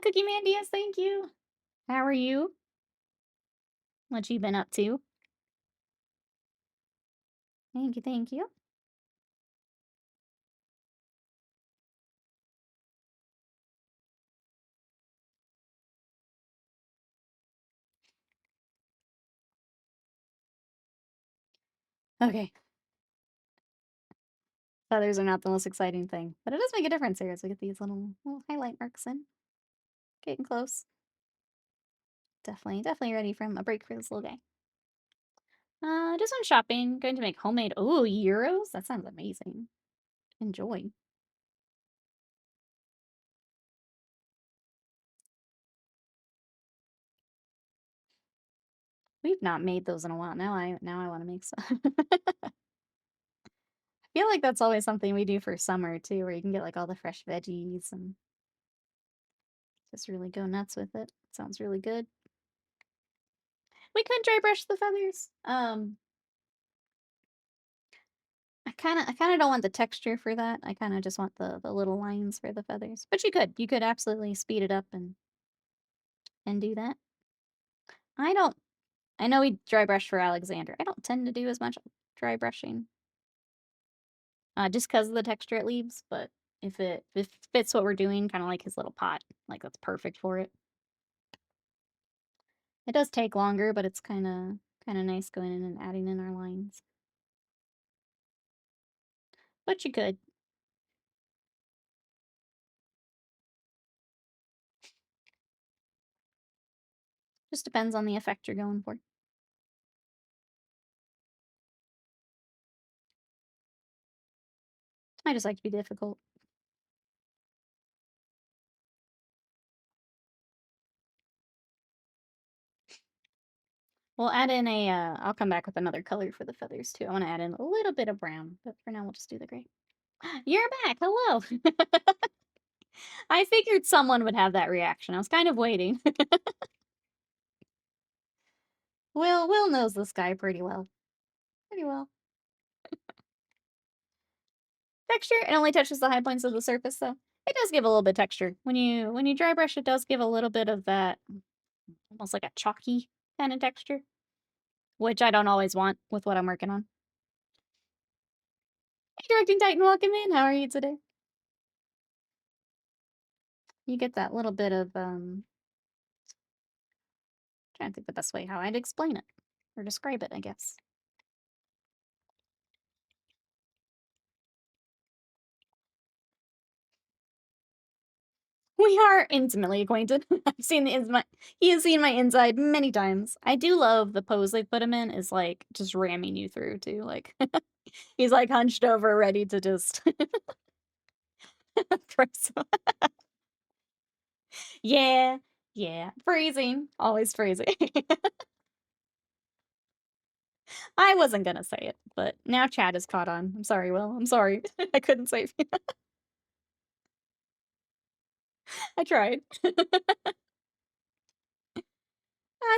Cookie Mandy, yes, thank you. How are you? What you been up to? Thank you, thank you. Okay. Feathers are not the most exciting thing, but it does make a difference here as we get these little highlight marks in. Getting close. Definitely ready for a break for this little guy. Just went shopping. Going to make homemade, gyros? That sounds amazing. Enjoy. We've not made those in a while. Now I want to make some. I feel like that's always something we do for summer too, where you can get like all the fresh veggies and just really go nuts with it. Sounds really good. We could dry brush the feathers. I kinda don't want the texture for that. I kinda just want the little lines for the feathers. But you could. You could absolutely speed it up and do that. I don't I know we dry brush for Alexander. I don't tend to do as much dry brushing. Just 'cause of the texture it leaves, but if it fits what we're doing, kinda like his little pot, like that's perfect for it. It does take longer, but it's kinda nice going in and adding in our lines. But you could. Just depends on the effect you're going for. I just like to be difficult. We'll add in I'll come back with another color for the feathers too. I wanna add in a little bit of brown, but for now we'll just do the gray. You're back, hello! I figured someone would have that reaction. I was kind of waiting. Will knows this guy pretty well. Pretty well. Texture, it only touches the high points of the surface, though. It does give a little bit of texture. When you dry brush, it does give a little bit of that almost like a chalky kind of texture, which I don't always want with what I'm working on. Hey, Directing Titan, welcome in. How are you today? You get that little bit of trying to think the best way how I'd explain it or describe it, I guess. We are intimately acquainted. I've seen he has seen my inside many times. I do love the pose they put him in is like just ramming you through too. Like he's like hunched over, ready to just throw some. Yeah, yeah. Freezing. Always freezing. I wasn't gonna say it, but now Chad is caught on. I'm sorry, Will. I'm sorry. I couldn't save you. I tried. I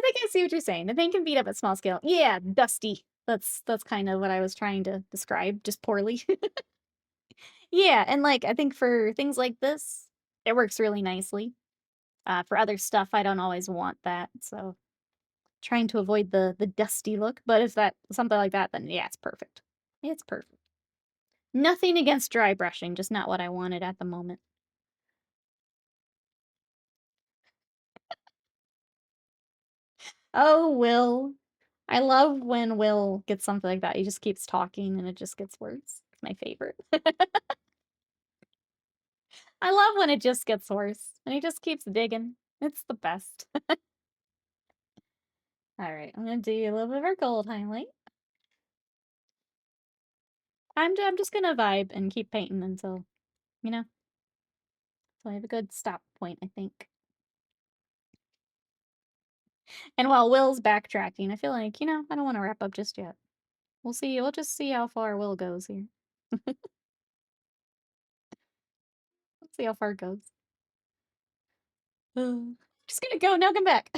think I see what you're saying. The thing can beat up at small scale. Yeah, dusty. That's kind of what I was trying to describe, just poorly. Yeah, and like I think for things like this, it works really nicely. For other stuff, I don't always want that, so trying to avoid the dusty look. But if that something like that, then yeah, it's perfect. It's perfect. Nothing against dry brushing, just not what I wanted at the moment. Oh, Will. I love when Will gets something like that. He just keeps talking and it just gets worse. It's my favorite. I love when it just gets worse and he just keeps digging. It's the best. All right, I'm gonna do a little bit of our gold highlight. I'm just gonna vibe and keep painting until, you know, until I have a good stop point, I think. And while Will's backtracking, I feel like, I don't want to wrap up just yet. We'll see. We'll just see how far Will goes here. Let's see how far it goes. Just gonna go now. Come back.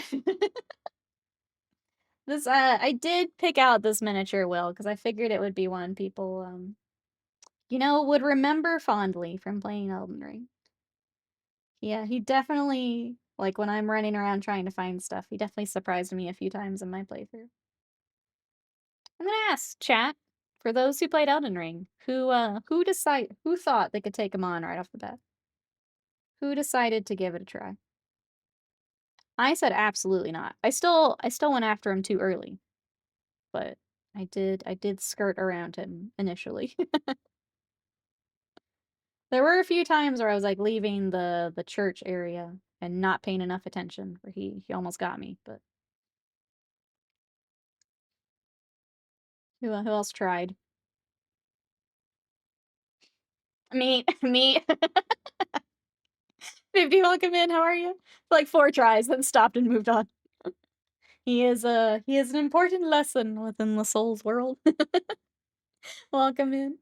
This I did pick out this miniature Will because I figured it would be one people would remember fondly from playing Elden Ring. Yeah, he definitely, like, when I'm running around trying to find stuff, he definitely surprised me a few times in my playthrough. I'm gonna ask chat, for those who played Elden Ring, who thought they could take him on right off the bat? Who decided to give it a try? I said absolutely not. I still went after him too early, but I did skirt around him initially. There were a few times where I was like leaving the church area and not paying enough attention where he almost got me, but who else tried? Me, me. 50, welcome in. How are you? Like 4 tries, then stopped and moved on. He is an important lesson within the Souls world. Welcome in.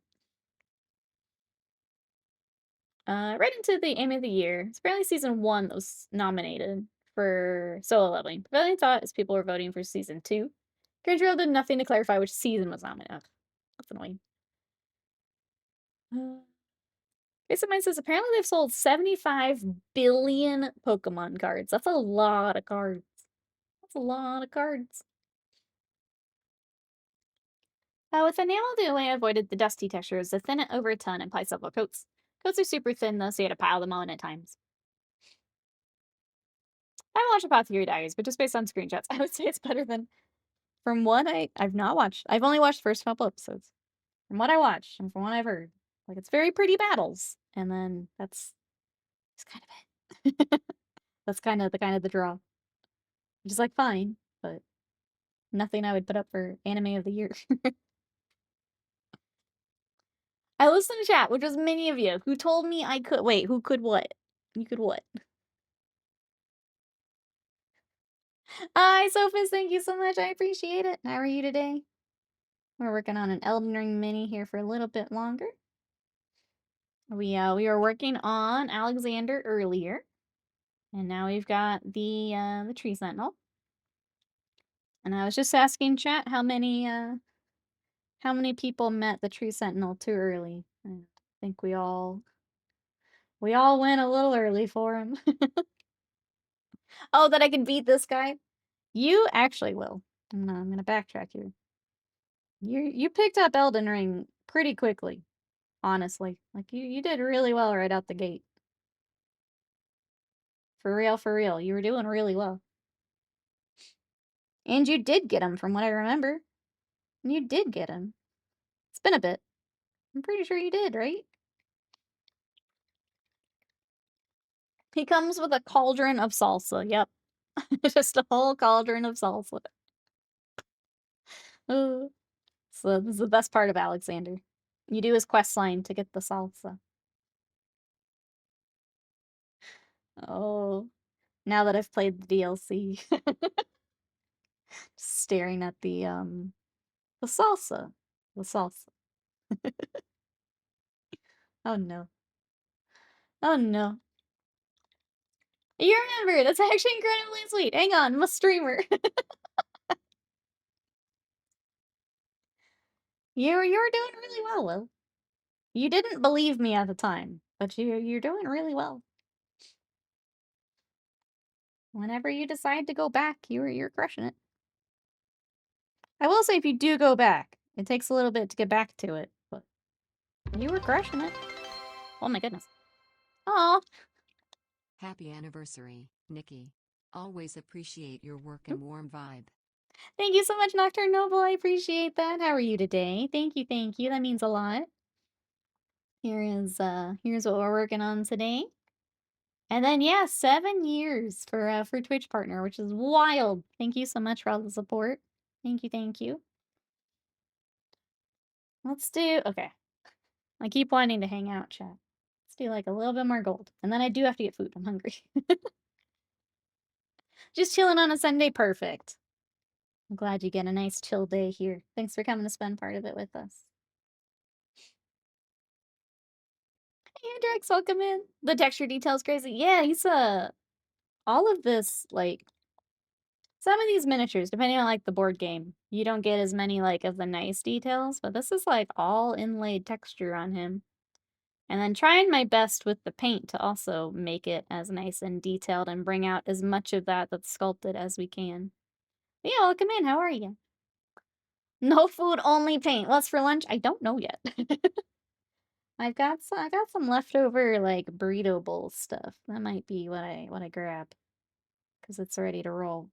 Right into the aim of the year. It's apparently season 1 that was nominated for solo leveling. Prevailing thought is people were voting for season 2. Crunchyroll did nothing to clarify which season was nominated. Ugh, that's annoying. Base of Mind says apparently they've sold 75 billion Pokemon cards. That's a lot of cards. That's a lot of cards. With enamel, the way I avoided the dusty texture is to thin it over a ton and apply several coats. Coats are super thin though, so you had to pile them on at times. I haven't watched Apothecary Diaries, but just based on screenshots, I would say it's better than from what I've not watched. I've only watched the first couple episodes. From what I watched and from what I've heard, like it's very pretty battles, and then that's kind of it. That's kind of the draw. Which is like fine, but nothing I would put up for anime of the year. I listened to chat, which was many of you, who told me I could wait, who could what? You could what? Hi, Sophus, thank you so much. I appreciate it. How are you today? We're working on an Elden Ring mini here for a little bit longer. We were working on Alexander earlier, and now we've got the Tree Sentinel. And I was just asking chat how many people met the Tree Sentinel too early. I think we all went a little early for him. Oh, that I can beat this guy? You actually will. I'm gonna backtrack here. You picked up Elden Ring pretty quickly, honestly. Like you did really well right out the gate. For real, for real. You were doing really well. And you did get him from what I remember. You did get him. It's been a bit. I'm pretty sure you did, right? He comes with a cauldron of salsa. Yep. Just a whole cauldron of salsa. So this is the best part of Alexander. You do his quest line to get the salsa. Oh, now that I've played the DLC, staring at the salsa, the salsa. Oh no, oh no. You remember? That's actually incredibly sweet. Hang on, I'm a streamer. You were doing really well, Will. You didn't believe me at the time, but you're doing really well. Whenever you decide to go back, you're crushing it. I will say if you do go back, it takes a little bit to get back to it, but you were crushing it. Oh my goodness. Aw. Happy anniversary, Nikki. Always appreciate your work and warm vibe. Thank you so much, Nocturne Noble. I appreciate that. How are you today? Thank you, thank you. That means a lot. Here's what we're working on today. And then yeah, 7 years for Twitch partner, which is wild. Thank you so much for all the support. Thank you, thank you. Let's do okay. I keep wanting to hang out, chat. Let's do like a little bit more gold. And then I do have to get food. I'm hungry. Just chilling on a Sunday, perfect. I'm glad you get a nice chill day here. Thanks for coming to spend part of it with us. Hey, Drex, welcome in. The texture detail's crazy. Yeah, he's all of this, like, some of these miniatures, depending on like the board game, you don't get as many like of the nice details, but this is like all inlaid texture on him. And then trying my best with the paint to also make it as nice and detailed and bring out as much of that's sculpted as we can. But yeah, welcome in. How are you? No food, only paint. What's for lunch? I don't know yet. I got some leftover like burrito bowl stuff. That might be what I grab because it's ready to roll.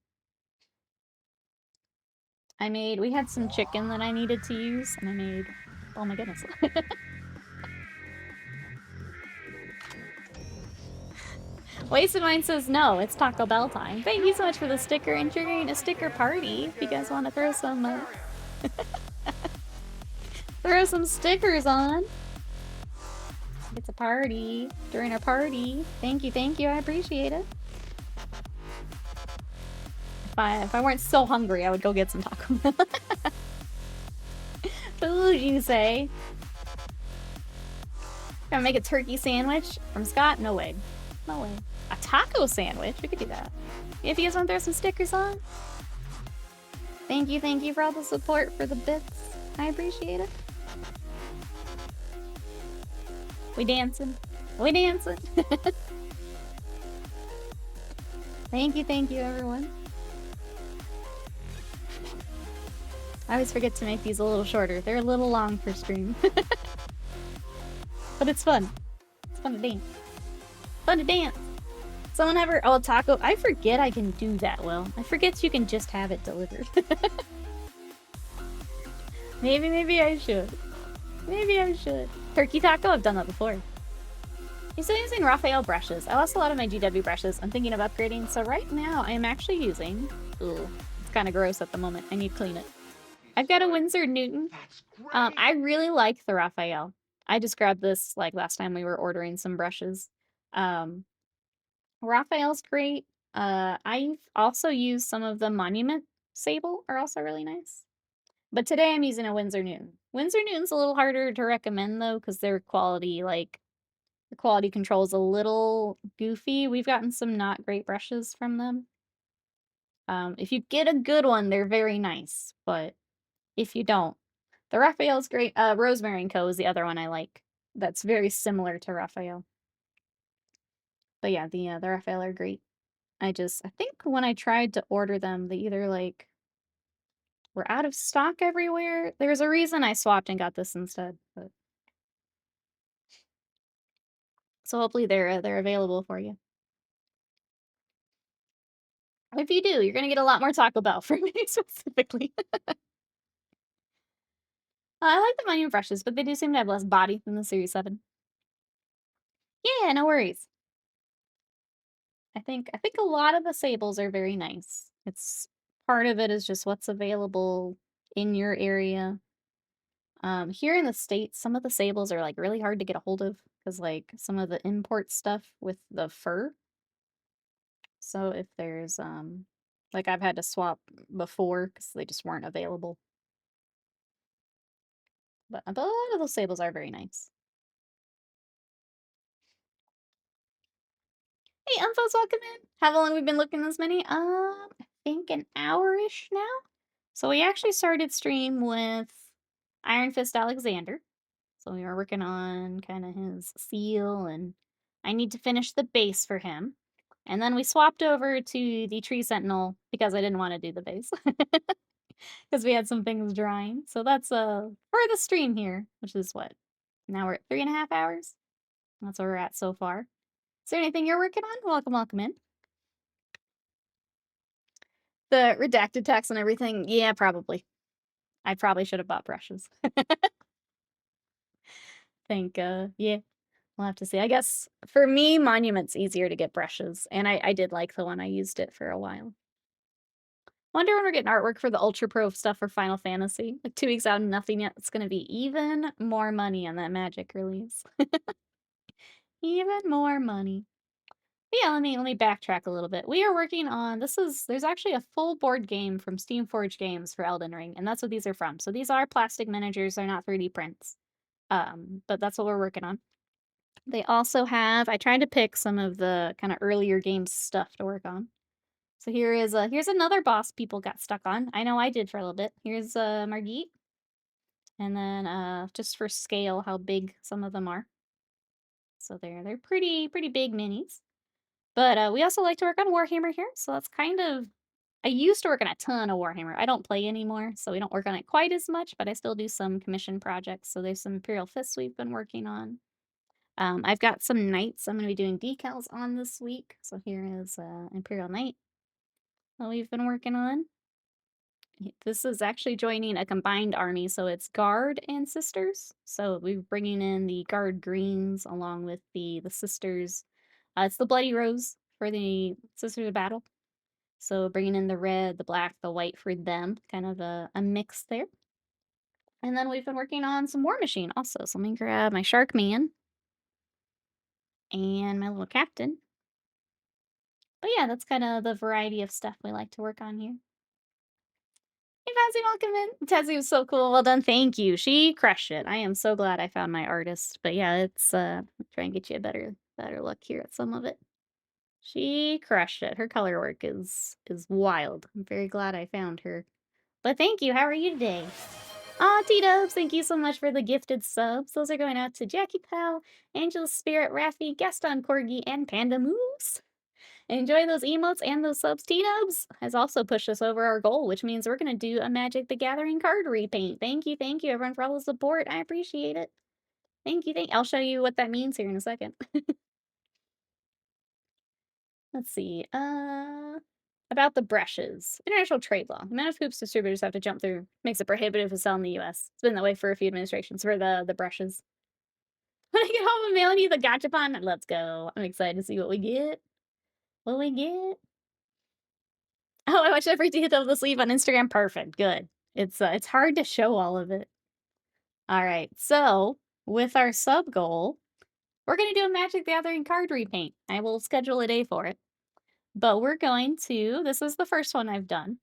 We had some chicken that I needed to use, and I made, oh my goodness. Wasted Mind says no, it's Taco Bell time. Thank you so much for the sticker and triggering a sticker party. If you guys want to throw some, throw some stickers on. It's a party during our party. Thank you, I appreciate it. If I weren't so hungry, I would go get some Taco Bell. Food, you say? Gonna make a turkey sandwich from Scott? No way. No way. A taco sandwich? We could do that. If you guys want to throw some stickers on. Thank you for all the support for the bits. I appreciate it. We dancing. We dancing. Thank you, everyone. I always forget to make these a little shorter. They're a little long for stream. But it's fun. It's fun to dance. Fun to dance. Someone ever... Oh, taco... I forget I can do that well. I forget you can just have it delivered. Maybe I should. Maybe I should. Turkey taco? I've done that before. I'm still using Raphael brushes. I lost a lot of my GW brushes. I'm thinking of upgrading. So right now, I am actually using... Ooh, it's kind of gross at the moment. I need to clean it. I've got a Winsor Newton. I really like the Raphael. I just grabbed this like last time we were ordering some brushes. Raphael's great. I've also used some of the Monument Sable are also really nice. But today I'm using a Winsor Newton. Winsor Newton's a little harder to recommend though, because their quality, like the quality control is a little goofy. We've gotten some not great brushes from them. If you get a good one, they're very nice, but if you don't, the Raphael's great. Rosemary & Co. is the other one I like. That's very similar to Raphael. But yeah, the Raphael are great. I think when I tried to order them, they either like were out of stock everywhere. There's a reason I swapped and got this instead. But... So hopefully they're available for you. If you do, you're gonna get a lot more Taco Bell from me specifically. I like the Monument brushes, but they do seem to have less body than the Series 7. Yeah, no worries. I think a lot of the sables are very nice. It's part of it is just what's available in your area. Here in the States, some of the sables are like really hard to get a hold of because like some of the import stuff with the fur. So if there's like I've had to swap before because they just weren't available. But a lot of those sables are very nice. Hey, Unfo's welcome in. How long we've been looking this many? I think an hour-ish now. So we actually started stream with Iron Fist Alexander. So we were working on kind of his seal, and I need to finish the base for him. And then we swapped over to the Tree Sentinel because I didn't want to do the base. Because we had some things drying. So that's for the stream here, which is what? Now we're at 3.5 hours. That's where we're at so far. Is there anything you're working on? Welcome in. The redacted text and everything, yeah, probably. I probably should have bought brushes. Think, yeah, we'll have to see. I guess for me, Monument's easier to get brushes, and I did like the one. I used it for a while. Wonder when we're getting artwork for the Ultra Pro stuff for Final Fantasy. Like 2 weeks out and nothing yet. It's gonna be even more money on that Magic release. Even more money. But yeah, let me backtrack a little bit. We are working on there's actually a full board game from steamforged Games for Elden Ring, and that's what these are from. So these are plastic miniatures, they're not 3D prints. But that's what we're working on. They also have I tried to pick some of the kind of earlier game stuff to work on. So here's another boss people got stuck on. I know I did for a little bit. Here's Margit, and then just for scale, how big some of them are. So they're pretty big minis. But we also like to work on Warhammer here, so that's kind of I used to work on a ton of Warhammer. I don't play anymore, so we don't work on it quite as much, but I still do some commission projects. So there's some Imperial Fists we've been working on. I've got some knights I'm going to be doing decals on this week. So here is Imperial Knight that we've been working on. This is actually joining a combined army, so it's Guard and Sisters. So we're bringing in the Guard Greens along with the Sisters. It's the Bloody Rose for the Sisters of Battle. So bringing in the red, the black, the white for them, kind of a mix there. And then we've been working on some War Machine also. So let me grab my Shark Man and my little captain. But yeah, that's kind of the variety of stuff we like to work on here. Hey, Fazzy, welcome in. Tezzy was so cool. Well done. Thank you. She crushed it. I am so glad I found my artist. But yeah, it's try and get you a better look here at some of it. She crushed it. Her color work is wild. I'm very glad I found her. But thank you. How are you today? Aw, T-Dubs, thank you so much for the gifted subs. Those are going out to Jackie Pal, Angela Spirit, Raffi, Gaston Corgi, and Panda Moose. Enjoy those emotes and those subs. T-Dubs has also pushed us over our goal, which means we're going to do a Magic the Gathering card repaint. Thank you, everyone, for all the support. I appreciate it. Thank you. I'll show you what that means here in a second. Let's see. About the brushes. International trade law. The amount of hoops distributors have to jump through makes it prohibitive to sell in the US. It's been that way for a few administrations for the brushes. When I get home and mail you the gachapon, let's go. I'm excited to see what we get. What we get. Oh, I watched every detail of the sleeve on Instagram. Perfect. Good. It's hard to show all of it. All right. So with our sub goal, we're gonna do a Magic the Gathering card repaint. I will schedule a day for it. But we're going to. This is the first one I've done.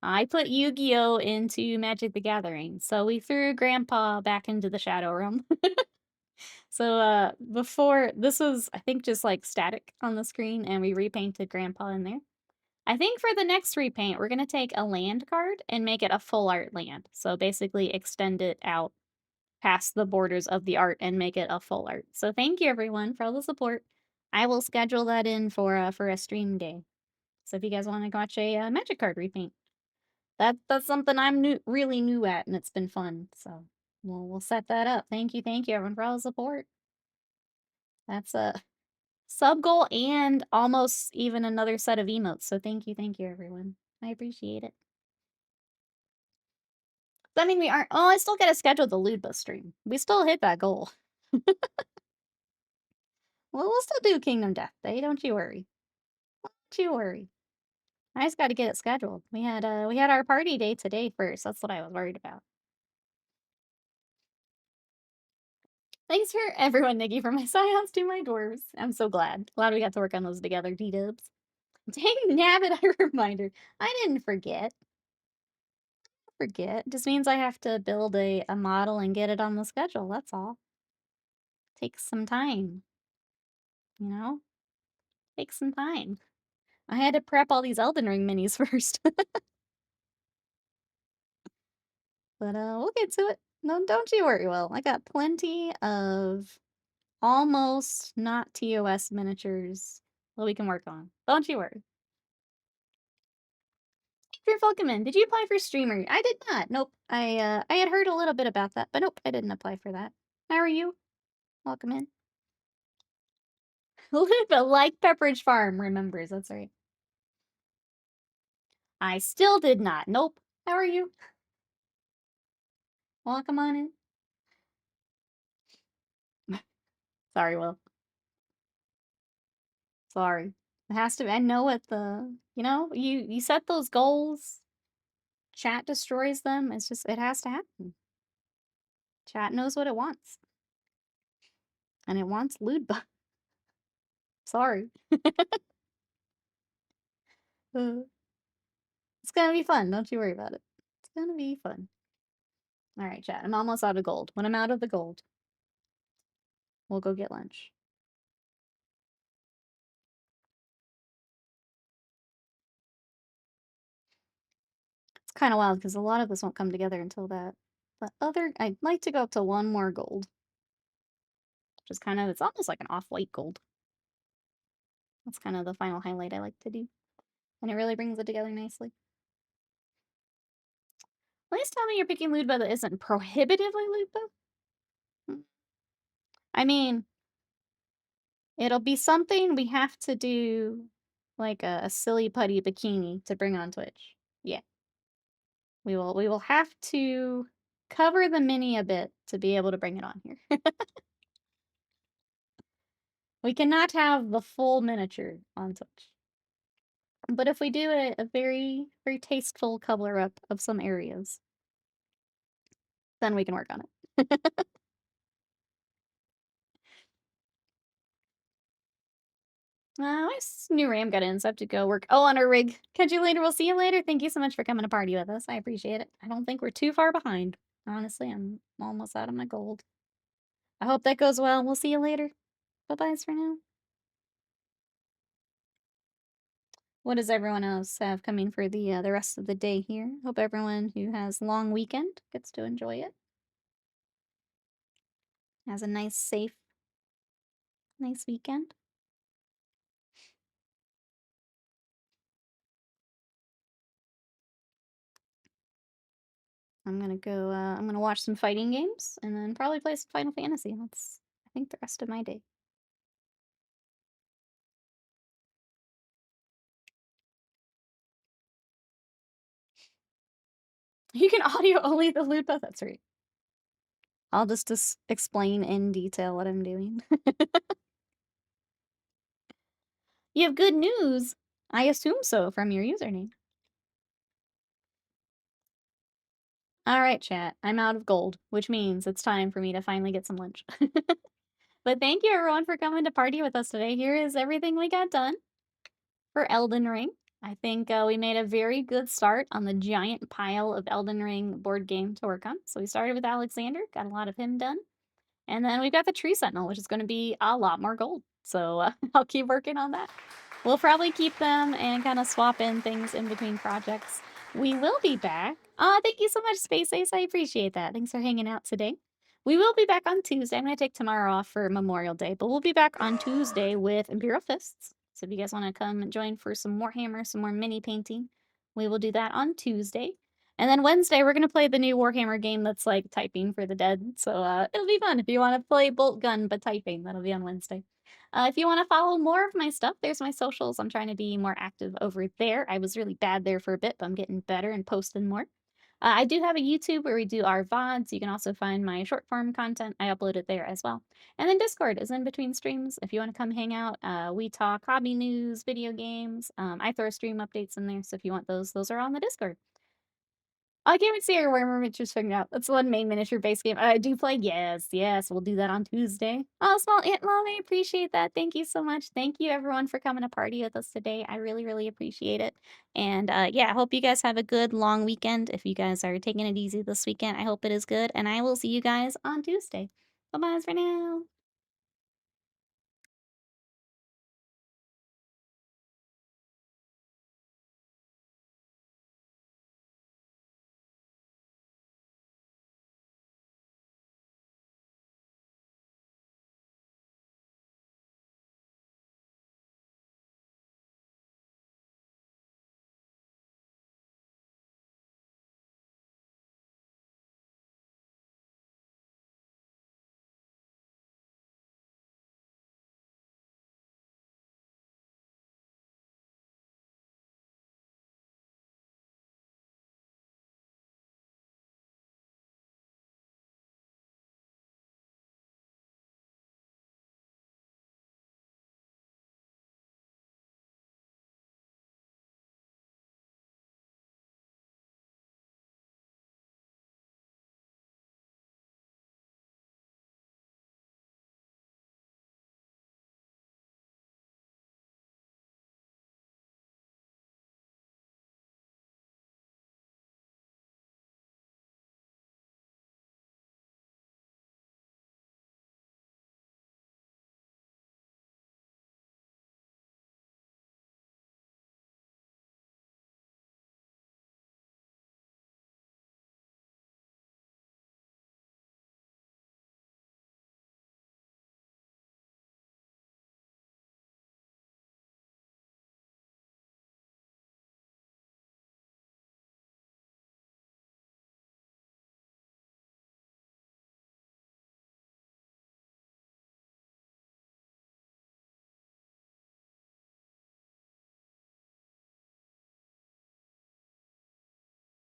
I put Yu-Gi-Oh into Magic the Gathering, so we threw Grandpa back into the Shadow Realm. So, before this was, I think, just like static on the screen, and we repainted Grandpa in there. I think for the next repaint, we're gonna take a land card and make it a full art land. So basically extend it out past the borders of the art and make it a full art. So thank you everyone for all the support. I will schedule that in for a stream day. So if you guys want to watch a magic card repaint. That's something I'm really new at, and it's been fun. So we'll set that up. Thank you, everyone, for all the support. That's a sub goal and almost even another set of emotes. So thank you, everyone. I appreciate it. I mean, we aren't. Oh, I still gotta schedule the Ludba stream. We still hit that goal. Well, we'll still do Kingdom Death Day. Don't you worry. Don't you worry. I just got to get it scheduled. We had our party day today first. That's what I was worried about. Thanks for everyone, Nikki, for my science to my dwarves. I'm so glad. Glad we got to work on those together, D-dubs. Dang nabbit, I reminder. I didn't forget. Forget. Just means I have to build a model and get it on the schedule. That's all. Takes some time. You know? Takes some time. I had to prep all these Elden Ring minis first. But we'll get to it. No, don't you worry, Will. I got plenty of almost not TOS miniatures that we can work on. Don't you worry. You're welcome in. Did you apply for streamer? I did not. Nope. I had heard a little bit about that, but nope, I didn't apply for that. How are you? Welcome in. Live like Pepperidge Farm remembers. That's right. I still did not. Nope. How are you? Welcome on in. Sorry, Will. Sorry. It has to be. I know what the, you set those goals. Chat destroys them. It's just, it has to happen. Chat knows what it wants. And it wants lewd bu Sorry. Uh, it's gonna be fun. Don't you worry about it. It's gonna be fun. All right, chat. I'm almost out of gold. When I'm out of the gold, we'll go get lunch. It's kind of wild because a lot of this won't come together until that. But I'd like to go up to one more gold. Which is kind of, it's almost like an off-white gold. That's kind of the final highlight I like to do. And it really brings it together nicely. Please tell me you're picking Ludba that isn't prohibitively Ludba? Hmm. I mean, it'll be something we have to do, like a silly putty bikini to bring on Twitch. Yeah. We will have to cover the mini a bit to be able to bring it on here. We cannot have the full miniature on Twitch. But if we do a very, very tasteful cover up of some areas, then we can work on it. My new RAM got in, so I have to go work. Oh, on our rig. Catch you later. We'll see you later. Thank you so much for coming to party with us. I appreciate it. I don't think we're too far behind. Honestly, I'm almost out of my gold. I hope that goes well. We'll see you later. Bye-byes for now. What does everyone else have coming for the rest of the day here? Hope everyone who has long weekend gets to enjoy it. Has a nice, safe, nice weekend. I'm gonna watch some fighting games and then probably play some Final Fantasy. That's, I think, the rest of my day. You can audio only the Lupa. That's right. I'll just explain in detail what I'm doing. You have good news. I assume so from your username. All right, chat. I'm out of gold, which means it's time for me to finally get some lunch. But thank you everyone for coming to party with us today. Here is everything we got done for Elden Ring. I think we made a very good start on the giant pile of Elden Ring board game to work on. So we started with Alexander, got a lot of him done. And then we've got the Tree Sentinel, which is going to be a lot more gold. So I'll keep working on that. We'll probably keep them and kind of swap in things in between projects. We will be back. Thank you so much, Space Ace. I appreciate that. Thanks for hanging out today. We will be back on Tuesday. I'm going to take tomorrow off for Memorial Day, but we'll be back on Tuesday with Imperial Fists. So if you guys want to come and join for some Warhammer, some more mini painting, we will do that on Tuesday. And then Wednesday, we're going to play the new Warhammer game that's like typing for the dead. So it'll be fun. If you want to play Bolt Gun but typing, that'll be on Wednesday. If you want to follow more of my stuff, there's my socials. I'm trying to be more active over there. I was really bad there for a bit, but I'm getting better and posting more. I do have a YouTube where we do our VODs. You can also find my short form content. I upload it there as well. And then Discord is in between streams. If you want to come hang out, we talk hobby news, video games. I throw stream updates in there. So if you want those are on the Discord. I can't even see your Warhammer miniatures figured out. That's one main miniature base game I do play. Yes, yes, we'll do that on Tuesday. Oh, Small Ant Mom, I appreciate that. Thank you so much. Thank you everyone for coming to party with us today. I really, really appreciate it. And yeah, I hope you guys have a good long weekend. If you guys are taking it easy this weekend, I hope it is good. And I will see you guys on Tuesday. Bye-bye for now.